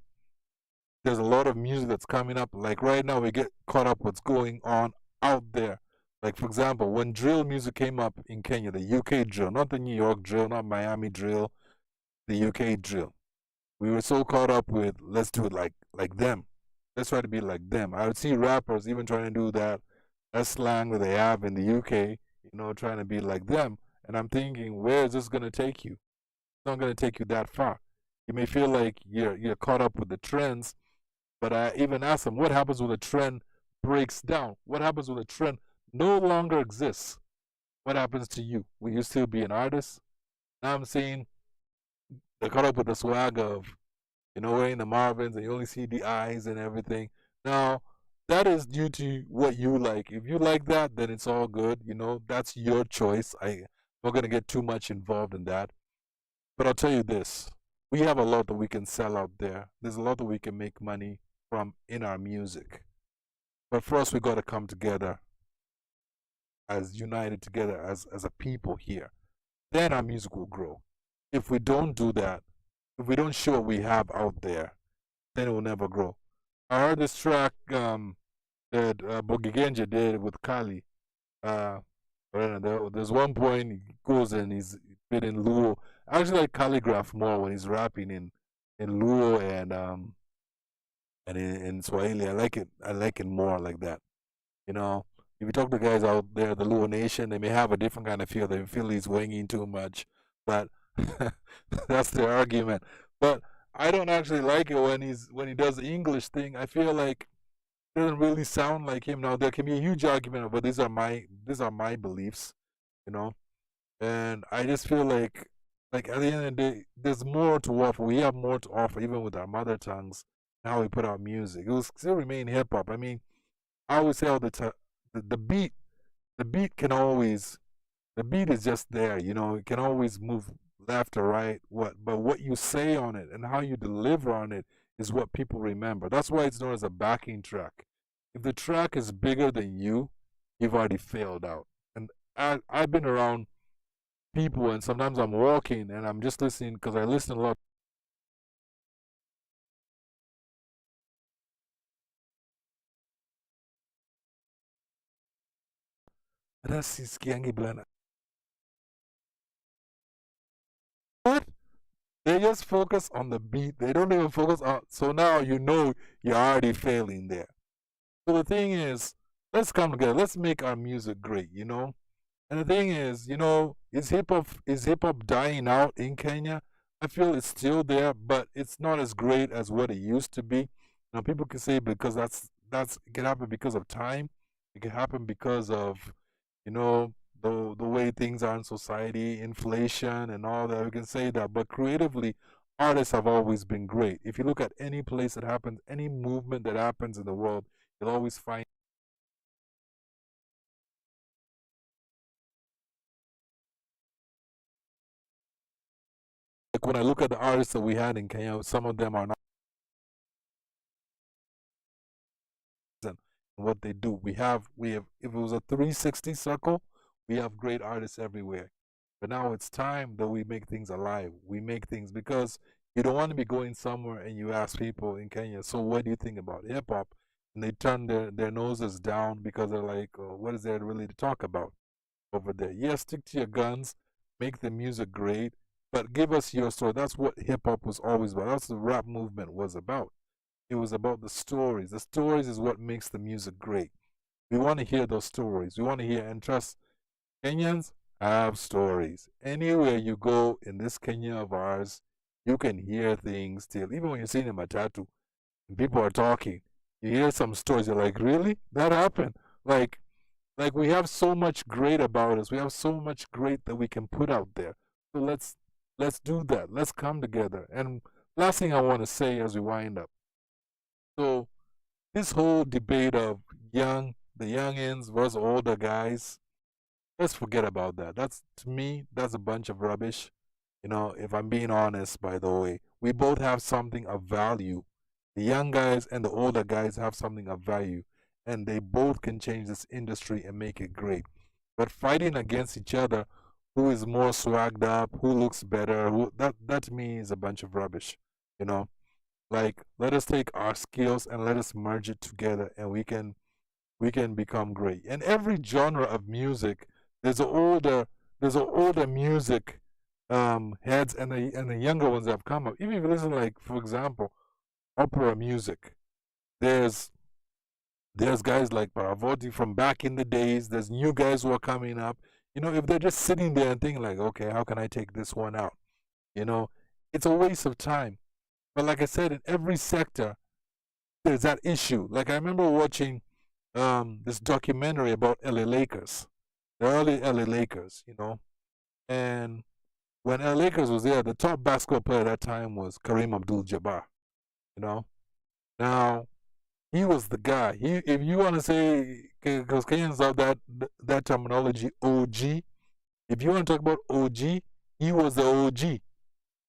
there's a lot of music that's coming up. Like right now, we get caught up what's going on out there. Like for example, when drill music came up in Kenya, the UK drill, not the New York drill, not Miami drill, the UK drill. We were so caught up with, let's do it like them. Let's try to be like them. I would see rappers even trying to do that slang that they have in the UK, you know, trying to be like them. And I'm thinking, where is this going to take you? It's not going to take you that far. You may feel like you're caught up with the trends, but I even ask them, what happens when the trend breaks down? What happens when the trend no longer exists? What happens to you? Will you still be an artist? Now I'm seeing they're caught up with the swag of, you know, wearing the Marvins and you only see the eyes and everything. Now, that is due to what you like. If you like that, then it's all good. You know, that's your choice. I'm not going to get too much involved in that. But I'll tell you this. We have a lot that we can sell out there. There's a lot that we can make money from in our music. But first, we got to come together as united together as a people here. Then our music will grow. If we don't do that, if we don't show what we have out there, then it will never grow. I heard this track that Bogi Genje did with Kali. There's one point he goes and he's bit in Luo. I actually like Calligraph more when he's rapping in Luo and in Swahili. I like it more like that. You know, if you talk to guys out there, the Luo Nation, they may have a different kind of feel. They feel he's winging too much, but that's their argument. But I don't actually like it when he does the English thing. I feel like it doesn't really sound like him. Now there can be a huge argument, but these are my beliefs, you know. And I just feel like at the end of the day, there's more to offer. We have more to offer, even with our mother tongues and how we put out music. It will still remain hip hop. I mean, I always say all the time, the beat is just there, you know. It can always move left or right, but what you say on it and how you deliver on it is what people remember. That's why it's known as a backing track. If the track is bigger than you, you've already failed out. And I've been around people, and sometimes I'm walking and I'm just listening because I listen a lot. What? They just focus on the beat. They don't even focus on. So now you know you're already failing there. So the thing is, let's come together. Let's make our music great, you know. And the thing is, you know, is hip hop dying out in Kenya? I feel it's still there, but it's not as great as what it used to be. Now people can say because that's it can happen because of time. It can happen because of, you know, the way things are in society, inflation and all that. We can say that. But creatively, artists have always been great. If you look at any place that happens, any movement that happens in the world, you'll always find like when I look at the artists that we had in Kenya, some of them are not and what they do. We have if it was a 360 circle, we have great artists everywhere. But now it's time that we make things alive. We make things because you don't want to be going somewhere and you ask people in Kenya, so what do you think about hip hop? And they turn their noses down because they're like, oh, what is there really to talk about over there? Yes, stick to your guns, make the music great, but give us your story. That's what hip hop was always about. That's what the rap movement was about. It was about the stories. The stories is what makes the music great. We want to hear those stories. We want to hear, and trust, Kenyans have stories. Anywhere you go in this Kenya of ours, you can hear things still. Even when you're sitting in Matatu and people are talking, you hear some stories. You're like, really? That happened? Like we have so much great about us. We have so much great that we can put out there. So let's do that. Let's come together. And last thing I want to say as we wind up. So this whole debate of the youngins versus older guys, let's forget about that. That's, to me, that's a bunch of rubbish. You know, if I'm being honest, by the way, we both have something of value. The young guys and the older guys have something of value, and they both can change this industry and make it great. But fighting against each other, who is more swagged up, who looks better, that to me is a bunch of rubbish. You know, like, let us take our skills and let us merge it together, and we can become great. And every genre of music, there's an older music heads and the younger ones that have come up. Even if you listen, like, for example, opera music, there's guys like Paravoti from back in the days. There's new guys who are coming up. You know, if they're just sitting there and thinking like, okay, how can I take this one out? You know, it's a waste of time. But like I said, in every sector, there's that issue. Like, I remember watching this documentary about LA Lakers, the early LA Lakers, you know. And when LA Lakers was there, the top basketball player at that time was Kareem Abdul-Jabbar, you know. Now, he was the guy. If you want to say, because Kenyans have that terminology, OG. If you want to talk about OG, he was the OG.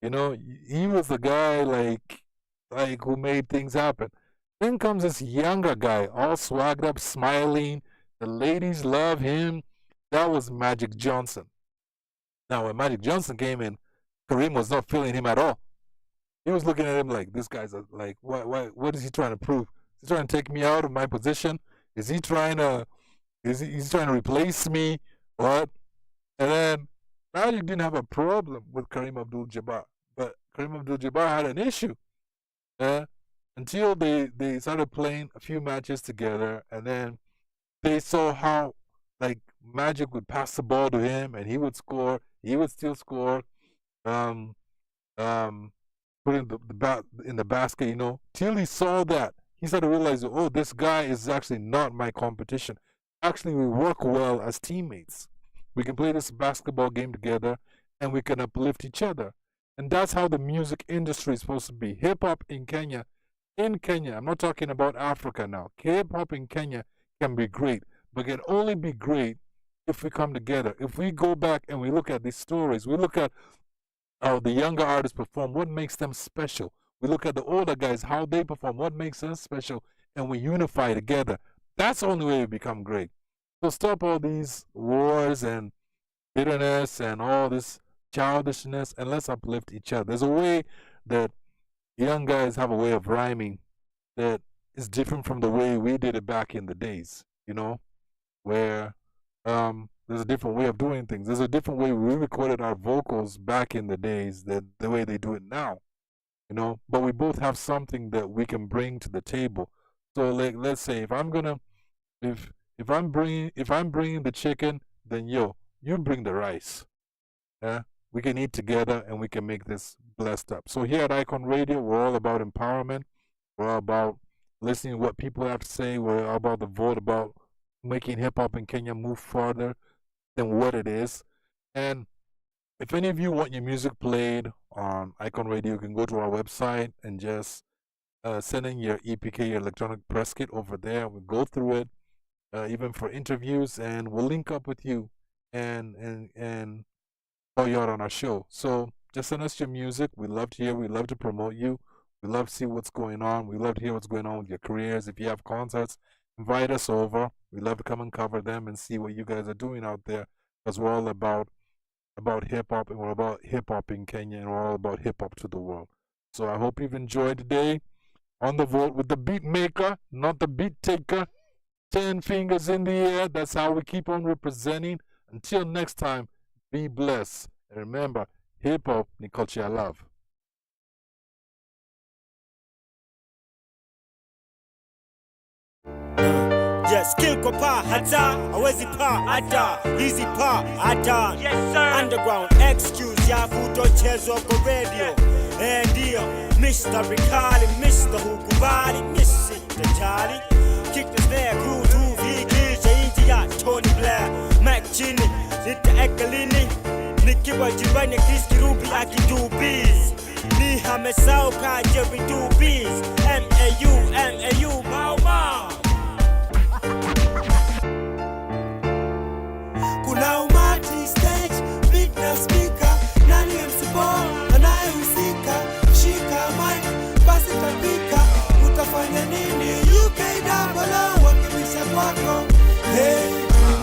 You know, he was the guy like who made things happen. Then comes this younger guy, all swagged up, smiling. The ladies love him. That was Magic Johnson. Now, when Magic Johnson came in, Kareem was not feeling him at all. He was looking at him like, this guy's like, what is he trying to prove? Is he trying to take me out of my position? Is he trying to replace me? What? And then Magic didn't have a problem with Kareem Abdul-Jabbar, but Kareem Abdul-Jabbar had an issue. Until they started playing a few matches together, and then they saw how, like, Magic would pass the ball to him and he would score. He would still score. Put in the basket, you know. Till he saw that, he started realizing, oh, this guy is actually not my competition. Actually, we work well as teammates. We can play this basketball game together, and we can uplift each other. And that's how the music industry is supposed to be. Hip-hop in Kenya, I'm not talking about Africa now. Hip-hop in Kenya can be great, but can only be great if we come together. If we go back and we look at these stories, we look at how the younger artists perform, what makes them special. We look at the older guys, how they perform, what makes them special, and we unify together. That's the only way we become great. So stop all these wars and bitterness and all this childishness, and let's uplift each other. There's a way that young guys have a way of rhyming that is different from the way we did it back in the days, you know, where there's a different way of doing things. There's a different way we recorded our vocals back in the days than the way they do it now, you know. But we both have something that we can bring to the table. So, like, let's say if If I'm bringing the chicken, then yo, you bring the rice. Yeah, we can eat together and we can make this blessed up. So here at Icon Radio, we're all about empowerment. We're all about listening to what people have to say. We're all about the vote, about making hip hop in Kenya move farther than what it is. And if any of you want your music played on Icon Radio, you can go to our website and just send in your EPK, your electronic press kit over there. We'll go through it, even for interviews, and we'll link up with you and call you out on our show. So just send us your music. We love to hear. We love to promote you. We love to see what's going on. We love to hear what's going on with your careers. If you have concerts, invite us over. We love to come and cover them and see what you guys are doing out there, because we're all about hip-hop, and we're about hip-hop in Kenya, and we're all about hip-hop to the world. So I hope you've enjoyed today on the vote with the beat maker, not the beat taker. 10 fingers in the air. That's how we keep on representing. Until next time, be blessed. And remember, hip-hop ni culture ya love. Yes, kill kwa pa hata, hawezi pa hata, easy pa hata. Yes sir. Underground excuse ya kutochezwa kwa radio. Ndio, Mr. Rikali, Mr. Hukubali, Mr. Jali. Kick the snare, crew to vikisha inji ya Tony Blair. Mac Chini, Nita Ekalini. Nikiwa jirani ya Chris Kirubi akidu bees. Ni hamesao ka Jerry do bees. M-A-U, Mau Mau. Kuna umati stage, beat na speaker. Nani MC Ball, anayehusika. Shika mic, basi tapika. Utafanya nini? UK wakimisha kwako. Hey.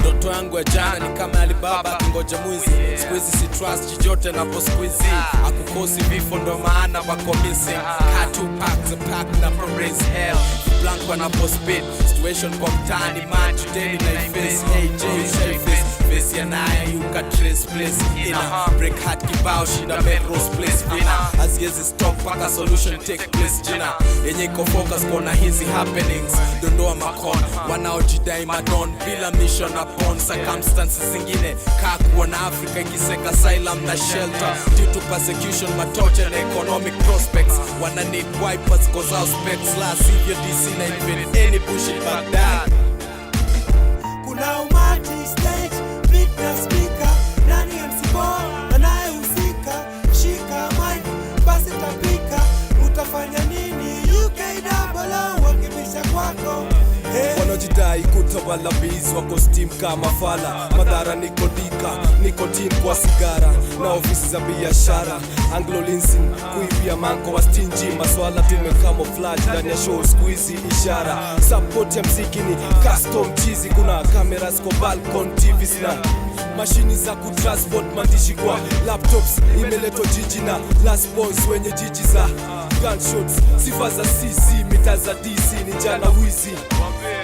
Ndoto yangu ya jana ni kama Alibaba kingoja mwizi. Squeezy si trust jijote na po squeezy. Akukosi vifo ndo maana wako missing. Cut 2 packs a pack na pro raise hell. Blank wanapo speed. Situation kwa mtani man today na face. Hey J face. Face ya naye you can trace place. Break heart kibao shida Melrose place. Haziwezi stop paka solution take place jina. Yenye iko focus kona hizi happenings. Dondoa makon wanaojidai madon bila mission upon circumstances zingine kakuwa na Africa ikiseka asylum na shelter due to persecution, torture and economic prospects. Wana need wipers cause our specs last if your DC na invade any bullshit back that. Kuna umati stage, beat na speaker. Nani MC Ball, anayehusika. Shika mic, basi tapika. Utafanya nini? UK wakimisha kwako. Wanajidai kutawala biz wako steam kama fala. Madhara nikodika, nikotin kwa sigara. Na ofisi za biashara Anglo Linsin, kuibia manko wa stingy. Maswala tumecamouflage ndani ya show squeezy ishara. Support ya mziki ni custom cheesy. Kuna cameras kwa balcon, TVs na mashini za kutransport mandishi kwa laptops. Imeletwa jiji na last boys wenye jiji za gunshots. Sifa za CC, mita za DC ni jana wizi.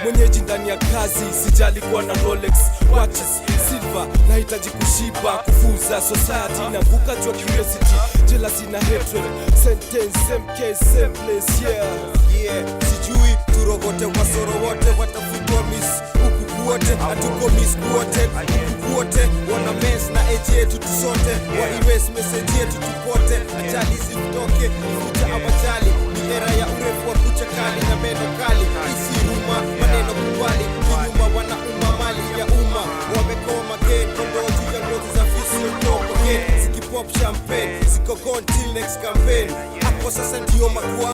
Mwenyeji ndani ya kazi, sijali kuwa na Rolex watches, silver, nahitaji kushiba, kufuza society, navuka jua curiosity, jealousy na hatred, sentence, same case, same place, yeah. Sijui, turogote, wasoro wote, watafutwa miss, huku kuote, hatuko miss kuote, huku kuote, wana mess na age yetu tusote, wa erase message yetu tupote, ajali zimtoke, ifuta abajali, ni era ya urefu wa kucha kali na meno kali, isi ruma, maneno kubali, kinyuma wanauma mali ya umma, wamekoma gate, kondoji ya ngozi za fisi utoko gate, zikipop champagne, ziko gone till next campaign, hapo sasa ndio makua